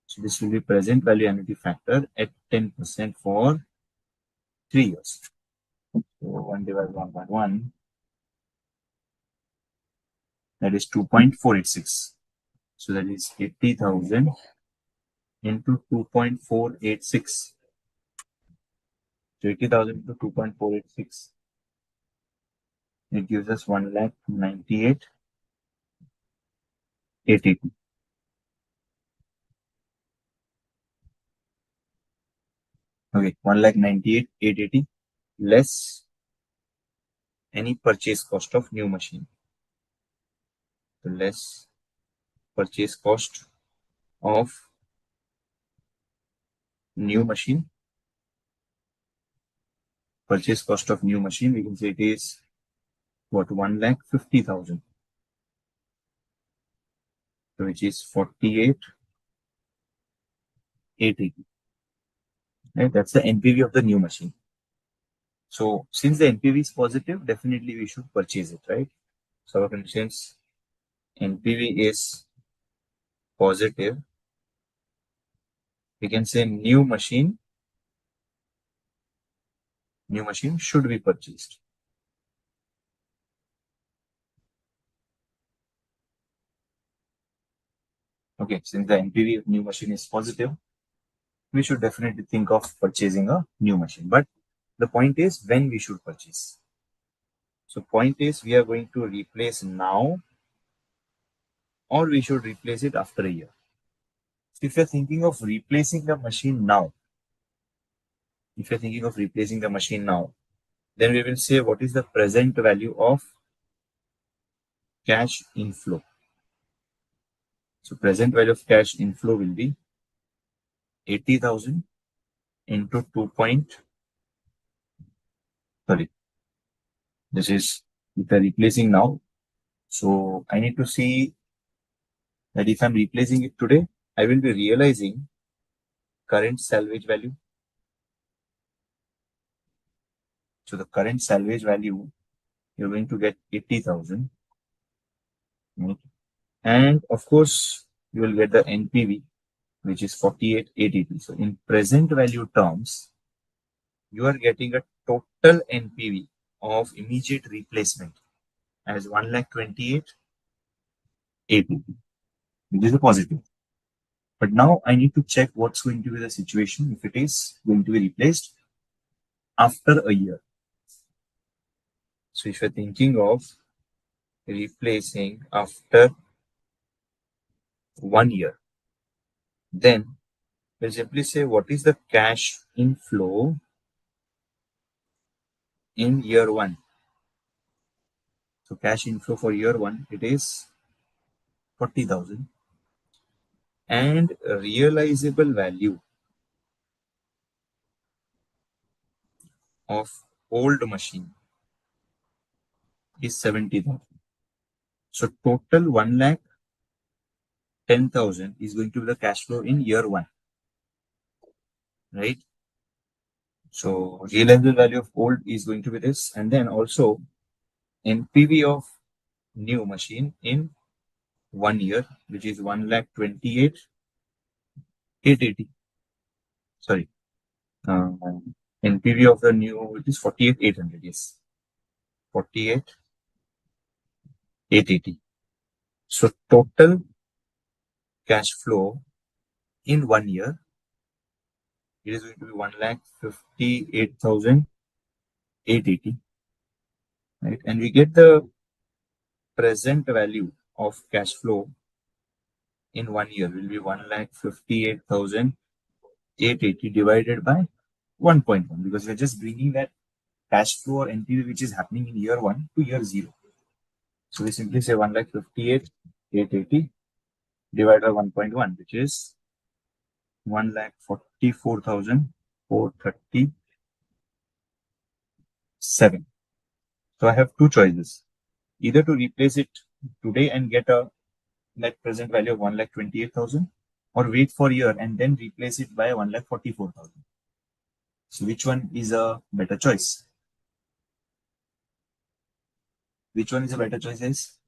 Speaker 1: So this will be present value annuity factor at 10% for 3 years. So 1 divided by 1.1, that is 2.486. So that is 80,000 into 2.486. So 80,000 into 2.486. It gives us 1,98,880. Okay, 1,98,880 less any purchase cost of new machine. So less purchase cost of new machine. Purchase cost of new machine, we can say it is, 1,50,000. which is 48,880. Right? That's the NPV of the new machine. So since the NPV is positive, definitely we should purchase it, right? So for instance, NPV is positive. We can say new machine should be purchased. Okay, since the NPV of new machine is positive, we should definitely think of purchasing a new machine. But the point is when we should purchase. So point is we are going to replace now, or we should replace it after a year. So if you're thinking of replacing the machine now, then we will say what is the present value of cash inflow. So present value of cash inflow will be 80,000 into 2 point, sorry, this is if I'm replacing now. So I need to see that if I'm replacing it today, I will be realizing current salvage value. So the current salvage value, you're going to get 80,000. Right? And of course, you will get the NPV, which is 48,880. So in present value terms, you are getting a total NPV of immediate replacement as 1,28,880, which is a positive. But now I need to check what's going to be the situation if it is going to be replaced after a year. So if you're thinking of replacing after 1 year, then we'll simply say what is the cash inflow in year 1. So cash inflow for year 1, it is 40,000, and realizable value of old machine is 70,000. So total 1,10,000 is going to be the cash flow in year 1, right? So realizable value of old is going to be this, and then also NPV of new machine in 1 year, which is 1,28,880. Sorry, NPV of the new, it is 48,800. Yes, 48,880. So total cash flow in 1 year, it is going to be 1,58,880, right? And we get the present value of cash flow in 1 year will be 1,58,880 divided by 1.1, because we're just bringing that cash flow or NPV which is happening in year 1 to year 0. So we simply say 1,58,880 divided by 1.1, which is 1,44,437. So I have two choices: either to replace it today and get a net present value of 1,28,000, or wait for a year and then replace it by 1,44,000. So which one is a better choice? Which one is a better choice, guys?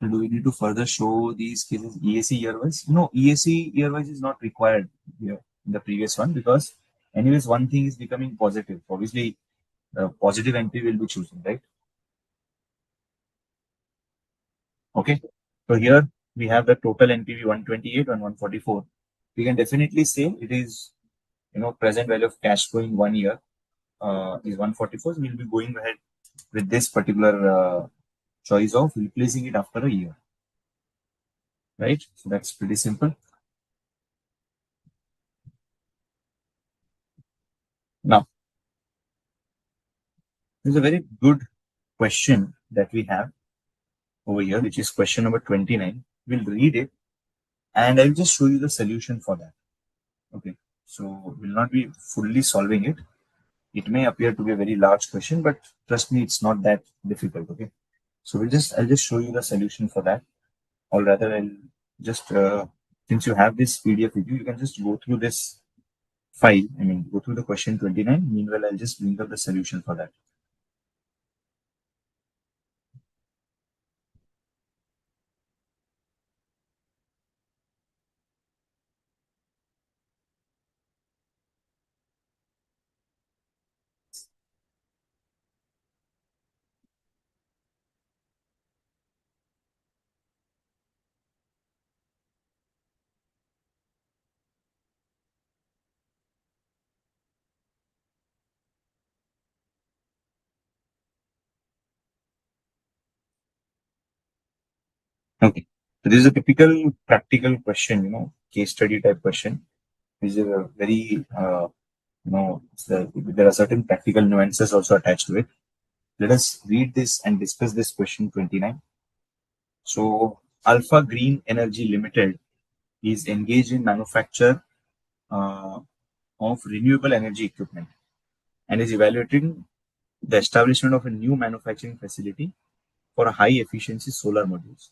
Speaker 1: Do we need to further show these cases EAC year-wise? No, EAC year-wise is not required here in the previous one, because anyways, one thing is becoming positive. Obviously, positive NP will be chosen, right? Okay. So here we have the total NPV 128 and 144. We can definitely say it is, present value of cash flow in 1 year is 144. So we'll be going ahead with this particular choice of replacing it after a year, right? So that's pretty simple. Now, there's a very good question that we have over here, which is question number 29. We'll read it and I'll just show you the solution for that. Okay. So we'll not be fully solving it. It may appear to be a very large question, but trust me, it's not that difficult. Okay. So I'll just show you the solution for that. or rather, I'll just since you have this PDF with you, you can just go through this file. I mean, go through the question 29. Meanwhile, I'll just bring up the solution for that. Okay. So this is a typical practical question, case study type question. This is a very, there are certain practical nuances also attached to it. Let us read this and discuss this question 29. So, Alpha Green Energy Limited is engaged in manufacture uh, of renewable energy equipment and is evaluating the establishment of a new manufacturing facility for high efficiency solar modules.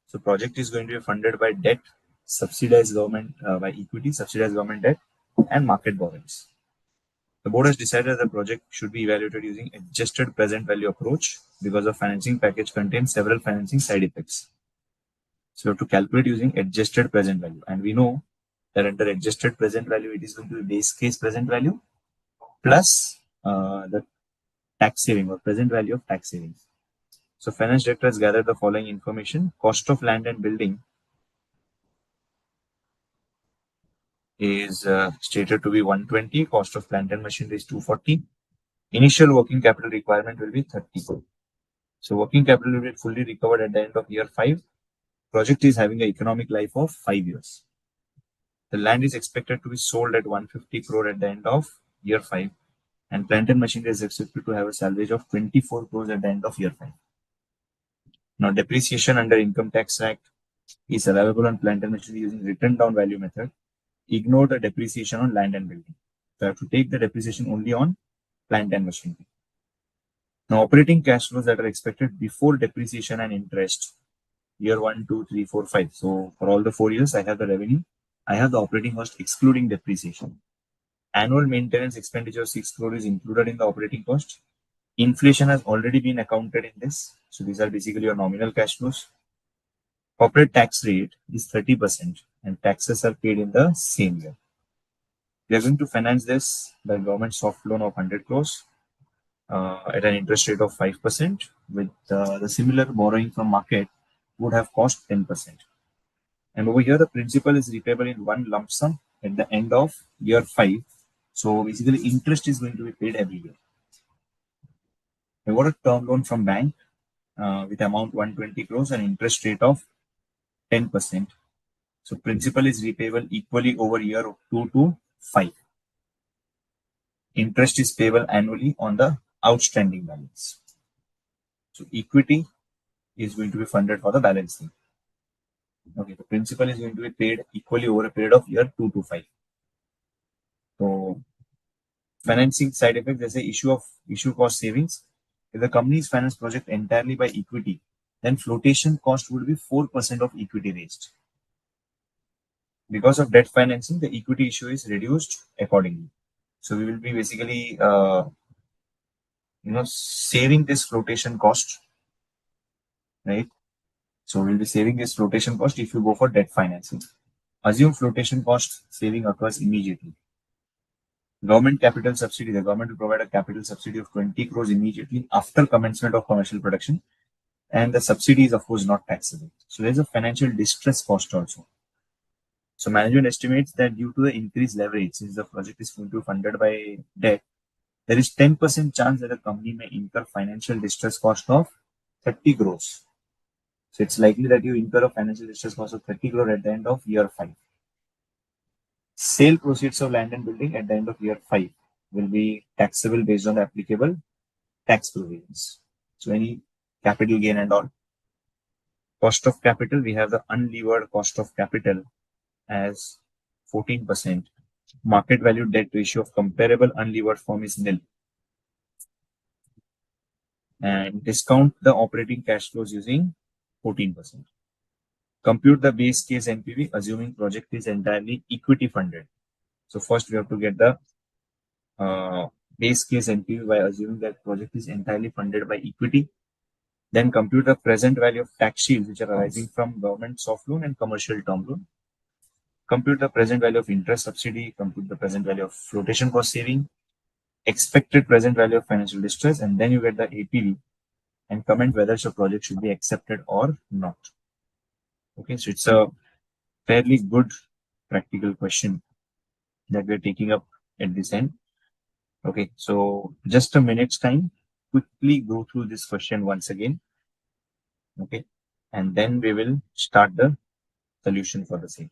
Speaker 1: So project is going to be funded by debt, subsidized government by equity, subsidized government debt, and market borrowings. The board has decided the project should be evaluated using adjusted present value approach because the financing package contains several financing side effects. So we have to calculate using adjusted present value, and we know that under adjusted present value, it is going to be base case present value plus the tax saving or present value of tax savings. So finance director has gathered the following information. Cost of land and building is stated to be 120. Cost of plant and machinery is 240. Initial working capital requirement will be 30. So working capital will be fully recovered at the end of year 5. Project is having an economic life of 5 years. The land is expected to be sold at 150 crore at the end of year 5. And plant and machinery is expected to have a salvage of 24 crores at the end of year 5. Now depreciation under Income Tax Act is allowable on plant and machinery using written down value method. Ignore the depreciation on land and building. So I have to take the depreciation only on plant and machinery. Now, operating cash flows that are expected before depreciation and interest, year 1, 2, 3, 4, 5. So for all the 4 years, I have the revenue. I have the operating cost excluding depreciation. Annual maintenance expenditure of 6 crore is included in the operating cost. Inflation has already been accounted in this. So these are basically your nominal cash flows. Corporate tax rate is 30% and taxes are paid in the same year. We are going to finance this by government soft loan of 100 crores at an interest rate of 5%, with the similar borrowing from market would have cost 10%. And over here, the principal is repayable in one lump sum at the end of year 5. So basically, interest is going to be paid every year. I got a term loan from bank with amount 120 crores and interest rate of 10%. So principal is repayable equally over year 2 to 5. Interest is payable annually on the outstanding balance. So equity is going to be funded for the balancing. Okay, the principal is going to be paid equally over a period of year 2 to 5. So financing side effect, there's a issue cost savings. If the company is financed project entirely by equity, then flotation cost would be 4% of equity raised. Because of debt financing, the equity issue is reduced accordingly. So we will be basically, saving this flotation cost, right? So we'll be saving this flotation cost if you go for debt financing. Assume flotation cost saving occurs immediately. Government capital subsidy. The government will provide a capital subsidy of 20 crores immediately after commencement of commercial production. And the subsidy is, of course, not taxable. So there's a financial distress cost also. So management estimates that due to the increased leverage, since the project is going to be funded by debt, there is 10% chance that the company may incur financial distress cost of 30 crores. So it's likely that you incur a financial distress cost of 30 crore at the end of year 5. Sale proceeds of land and building at the end of year 5 will be taxable based on the applicable tax provisions. So any capital gain and all. Cost of capital, we have the unlevered cost of capital as 14%. Market value debt ratio of comparable unlevered firm is nil. And discount the operating cash flows using 14%. Compute the base case NPV assuming project is entirely equity funded. So first we have to get the uh, base case NPV by assuming that project is entirely funded by equity. Then compute the present value of tax shields which are arising from government soft loan and commercial term loan. Compute the present value of interest subsidy, compute the present value of flotation cost saving, expected present value of financial distress, and then you get the APV and comment whether the project should be accepted or not. Okay, so it's a fairly good practical question that we're taking up at this end. Okay, so just a minute's time, quickly go through this question once again. Okay, and then we will start the solution for the same.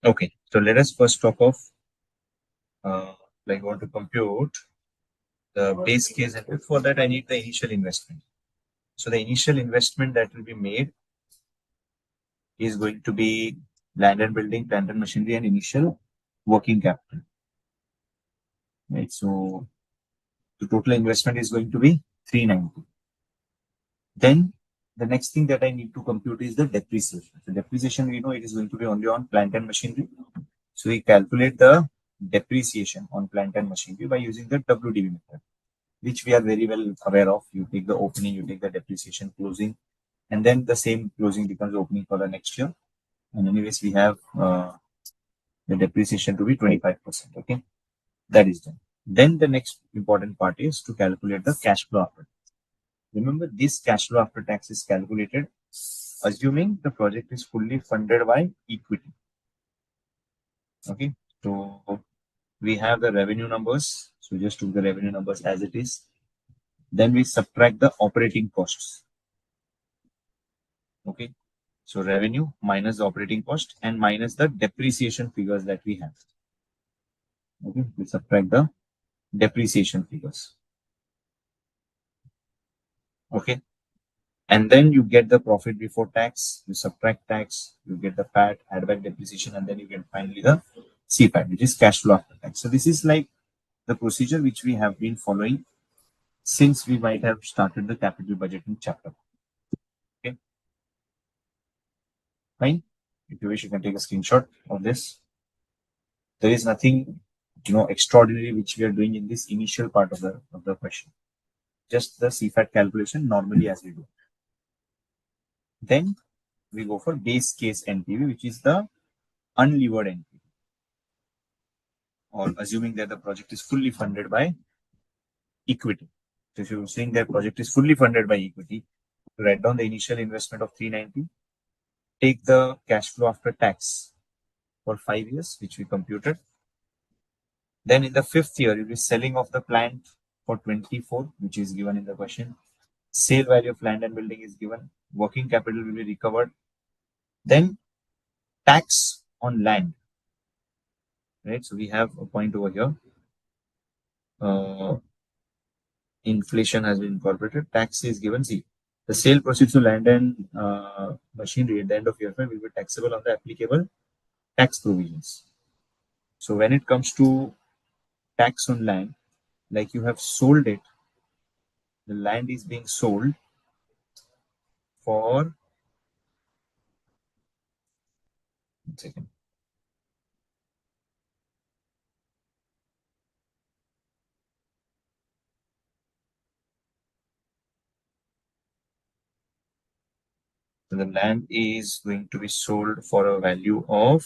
Speaker 1: Okay, so let us first talk of like want to compute the base case, and before that I need the initial investment. So the initial investment that will be made is going to be land and building, plant and machinery, and initial working capital. Right. So the total investment is going to be 390. Then the next thing that I need to compute is the depreciation. So depreciation, we know it is going to be only on plant and machinery. So we calculate the depreciation on plant and machinery by using the WDV method, which we are very well aware of. You take the opening, you take the depreciation closing, and then the same closing becomes opening for the next year. And anyways, we have the depreciation to be 25%. Okay, that is done. Then the next important part is to calculate the cash flow after. Remember, this cash flow after tax is calculated assuming the project is fully funded by equity. Okay, so we have the revenue numbers. So just took the revenue numbers as it is. Then we subtract the operating costs. Okay, so revenue minus the operating cost and minus the depreciation figures that we have. Okay, we subtract the depreciation figures. Okay, and then you get the profit before tax. You subtract tax, you get the PAT, add back depreciation, and then you get finally the CPAT, which is cash flow after tax. So this is like the procedure which we have been following since we might have started the capital budgeting chapter. Okay, fine. If you wish, you can take a screenshot of this. There is nothing, extraordinary which we are doing in this initial part of the question. Just the CFAT calculation normally as we do. Then we go for base case NPV, which is the unlevered NPV, or assuming that the project is fully funded by equity. So if you're saying that project is fully funded by equity, write down the initial investment of 390, take the cash flow after tax for 5 years, which we computed. Then in the 5th year, you'll be selling off the plant for 24, which is given in the question. Sale value of land and building is given. Working capital will be recovered. Then tax on land. Right. So we have a point over here. Inflation has been incorporated. Tax is given. See, the sale proceeds of land and machinery at the end of year 5 will be taxable on the applicable tax provisions. So when it comes to tax on land, like you have sold it, the land is being sold for, 1 second. So the land is going to be sold for a value of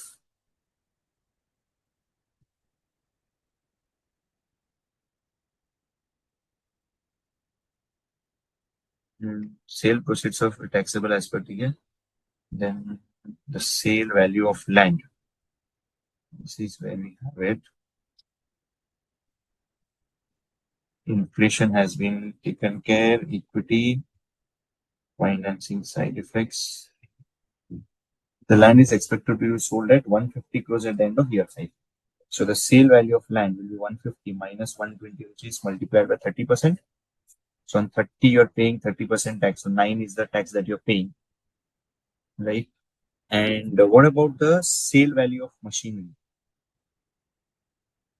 Speaker 1: Sale proceeds of taxable as per the, then the sale value of land. This is where we have it. Inflation has been taken care, equity, financing side effects. The land is expected to be sold at 150 crores at the end of year 5. So the sale value of land will be 150 minus 120, which is multiplied by 30%. So on 30, you're paying 30% tax. So 9 is the tax that you're paying, right? And what about the sale value of machinery?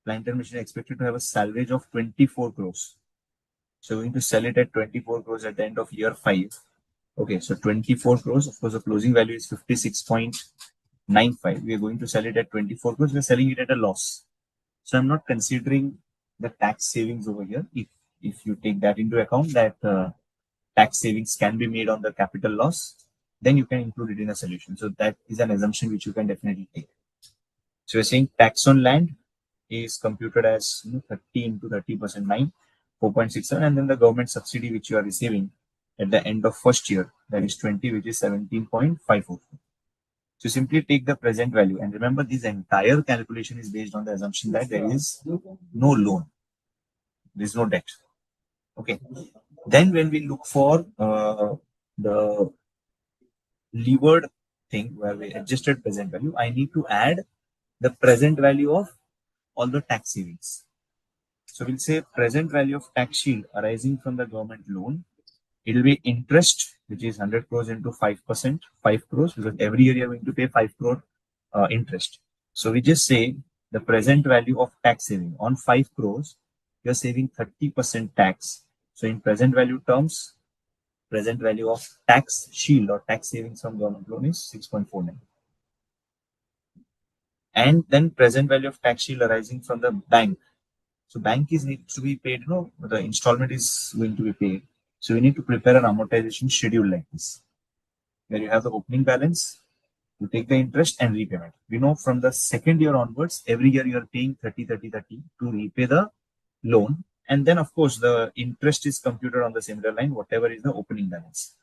Speaker 1: Plant and machinery expected to have a salvage of 24 crores. So we're going to sell it at 24 crores at the end of year 5. Okay, so 24 crores. Of course, the closing value is 56.95. We are going to sell it at 24 crores. We're selling it at a loss. So I'm not considering the tax savings over here. If you take that into account, that tax savings can be made on the capital loss, then you can include it in a solution. So that is an assumption which you can definitely take. So we're saying tax on land is computed as 30 into 30%, 9, 4.67, and then the government subsidy which you are receiving at the end of first year, that is 20, which is 17.544. So simply take the present value, and remember this entire calculation is based on the assumption that there is no loan, there is no debt. Okay. Then when we look for the levered thing where we adjusted present value, I need to add the present value of all the tax savings. So we'll say present value of tax shield arising from the government loan. It will be interest, which is 100 crores into 5%, 5 crores, because every year you're going to pay 5 crore interest. So we just say the present value of tax saving on 5 crores, you're saving 30% tax. So in present value terms, present value of tax shield or tax savings from government loan is 6.49. And then present value of tax shield arising from the bank. So bank is needs to be paid, the installment is going to be paid. So we need to prepare an amortization schedule like this, where you have the opening balance, you take the interest and repayment. We know from the second year onwards, every year you are paying 30, 30, 30 to repay the loan. And then of course the interest is computed on the similar line, whatever is the opening balance.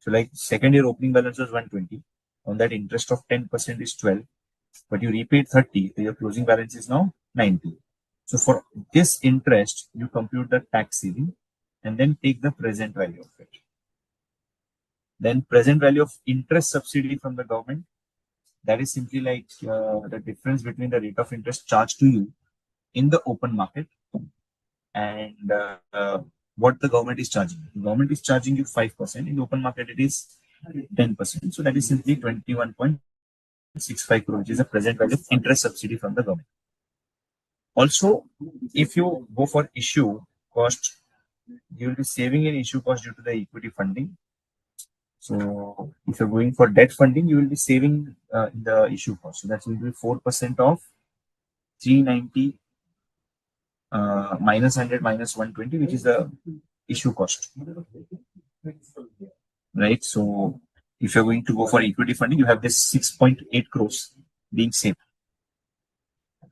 Speaker 1: So like second year opening balance was 120. On that interest of 10% is 12, but you repaid 30, so your closing balance is now 90. So for this interest, you compute the tax saving and then take the present value of it. Then present value of interest subsidy from the government, that is simply like the difference between the rate of interest charged to you in the open market and what the government is charging. The government is charging you 5%. In the open market, it is 10%. So that is simply 21.65 crore, which is the present value of interest subsidy from the government. Also, if you go for issue cost, you will be saving in issue cost due to the equity funding. So if you're going for debt funding, you will be saving in the issue cost. So that's going to be 4% of 390 minus 100 minus 120, which is the issue cost. Right. So if you're going to go for equity funding, you have this 6.8 crores being saved.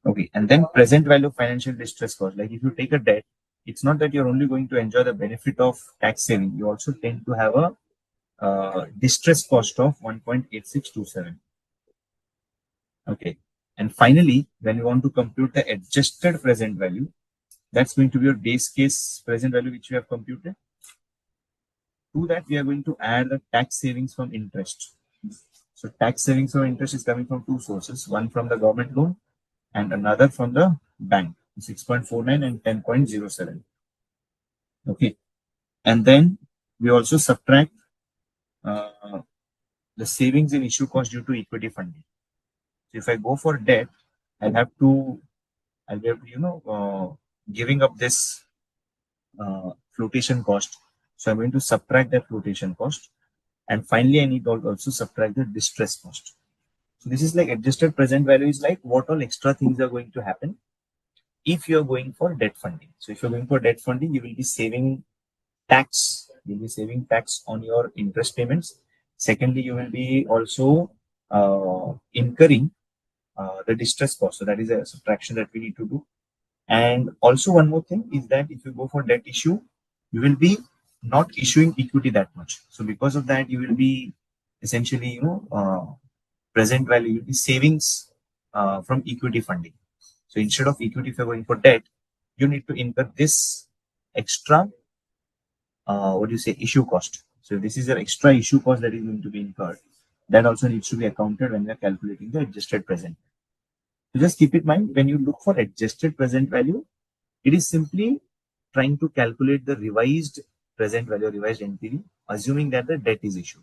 Speaker 1: Okay. And then present value of financial distress cost. Like if you take a debt, it's not that you're only going to enjoy the benefit of tax saving. You also tend to have a distress cost of 1.8627. Okay. And finally, when you want to compute the adjusted present value, that's going to be your base case present value, which you have computed. To that, we are going to add the tax savings from interest. So tax savings from interest is coming from two sources, one from the government loan and another from the bank, 6.49 and 10.07. Okay. And then we also subtract the savings in issue cost due to equity funding. So if I go for debt, I'll have to, giving up this flotation cost. So I'm going to subtract that flotation cost. And finally, I need to also subtract the distress cost. So this is like adjusted present value is like what all extra things are going to happen if you're going for debt funding. So if you're going for debt funding, you will be saving tax. You'll be saving tax on your interest payments. Secondly, you will be also incurring the distress cost. So that is a subtraction that we need to do. And also one more thing is that if you go for debt issue, you will be not issuing equity that much. So because of that, you will be essentially, present value will be savings from equity funding. So instead of equity, if you're going for debt, you need to incur this extra, what do you say, issue cost. So this is your extra issue cost that is going to be incurred. That also needs to be accounted when we are calculating the adjusted present. So just keep in mind, when you look for adjusted present value, it is simply trying to calculate the revised present value, revised NPV, assuming that the debt is issued.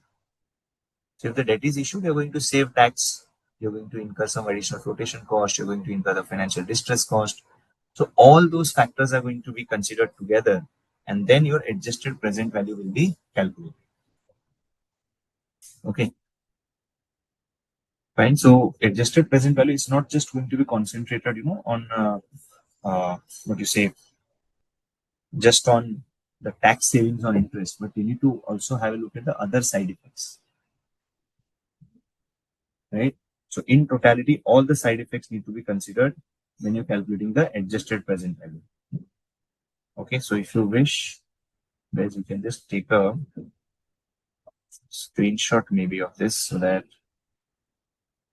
Speaker 1: So if the debt is issued, you're going to save tax, you're going to incur some additional flotation cost, you're going to incur the financial distress cost. So all those factors are going to be considered together, and then your adjusted present value will be calculated. Okay. Fine. So adjusted present value is not just going to be concentrated, on what you say, just on the tax savings on interest, but you need to also have a look at the other side effects, right? So in totality, all the side effects need to be considered when you're calculating the adjusted present value. Okay, so if you wish, guys, you can just take a screenshot maybe of this so that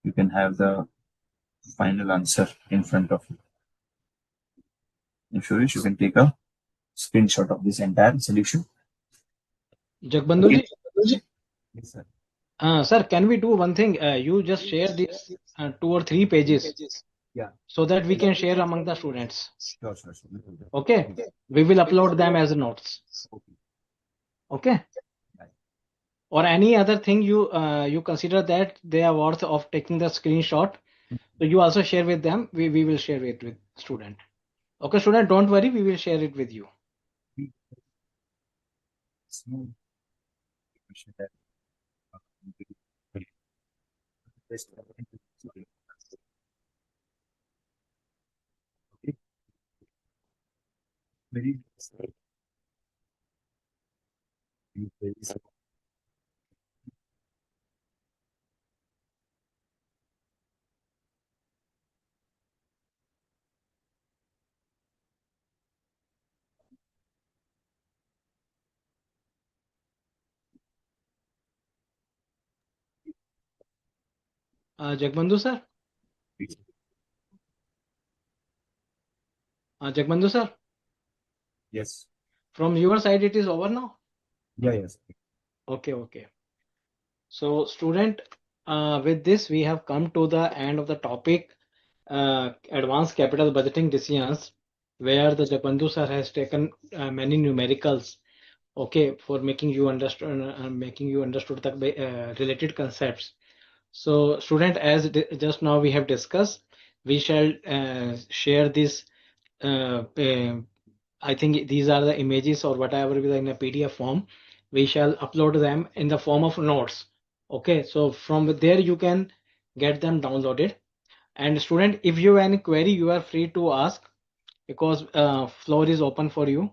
Speaker 1: you can have the final answer in front of you. If you wish, you can take a screenshot of this entire solution.
Speaker 2: Jagbandhu ji,
Speaker 1: Yes, sir.
Speaker 2: sir, can we do one thing? You just share these 2 or 3 pages
Speaker 1: Yeah.
Speaker 2: so that we can share among the students.
Speaker 1: Sure, sure, sure. We will do that.
Speaker 2: Okay, we will upload them as notes.
Speaker 1: Okay.
Speaker 2: Okay,
Speaker 1: Right.
Speaker 2: or any other thing you consider that they are worth of taking the screenshot. So you also share with them. We will share it with student. Okay, student, don't worry. We will share it with you.
Speaker 1: Smooth question that, best okay. Very, very
Speaker 2: Jagbandhu sir. Jagbandhu sir.
Speaker 1: yes.
Speaker 2: From your side, it is over now.
Speaker 1: Yeah, yes.
Speaker 2: Okay, okay. So, student, with this, we have come to the end of the topic, advanced capital budgeting decisions, where the Jagbandhu sir has taken many numericals, okay, for making you understood the related concepts. So, student, as just now we have discussed, we shall share this. I think these are the images or whatever is in a PDF form. We shall upload them in the form of notes. Okay, so from there you can get them downloaded. And student, if you have any query, you are free to ask because floor is open for you.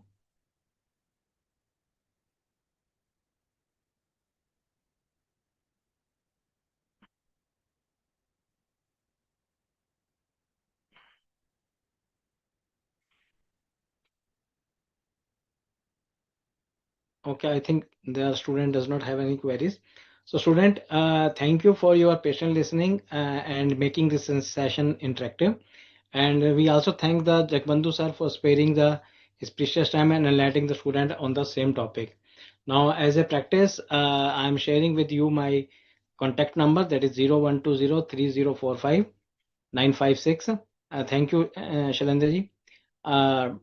Speaker 2: Okay, I think the student does not have any queries. So student, thank you for your patient listening and making this session interactive. And we also thank the Jagbandhu sir for sparing his precious time and enlightening the student on the same topic. Now, as a practice, I am sharing with you my contact number, that is 01203045 956. Thank you, Shailendra ji. Uh,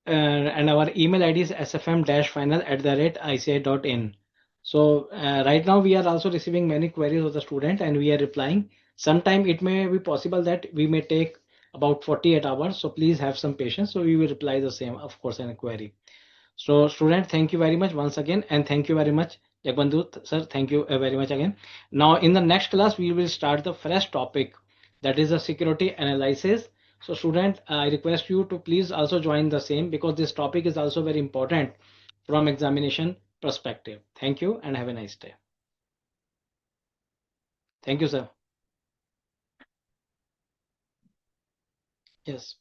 Speaker 2: and our email ID is sfm-final@ici.in. So right now we are also receiving many queries of the student and we are replying. Sometime it may be possible that we may take about 48 hours. So please have some patience. So we will reply the same, of course, in a query. So student, thank you very much once again, and thank you very much, Jagbandhu sir. Thank you very much again. Now in the next class, we will start the fresh topic, that is the security analysis. So student, I request you to please also join the same because this topic is also very important from examination perspective. Thank you and have a nice day. Thank you, sir. Yes.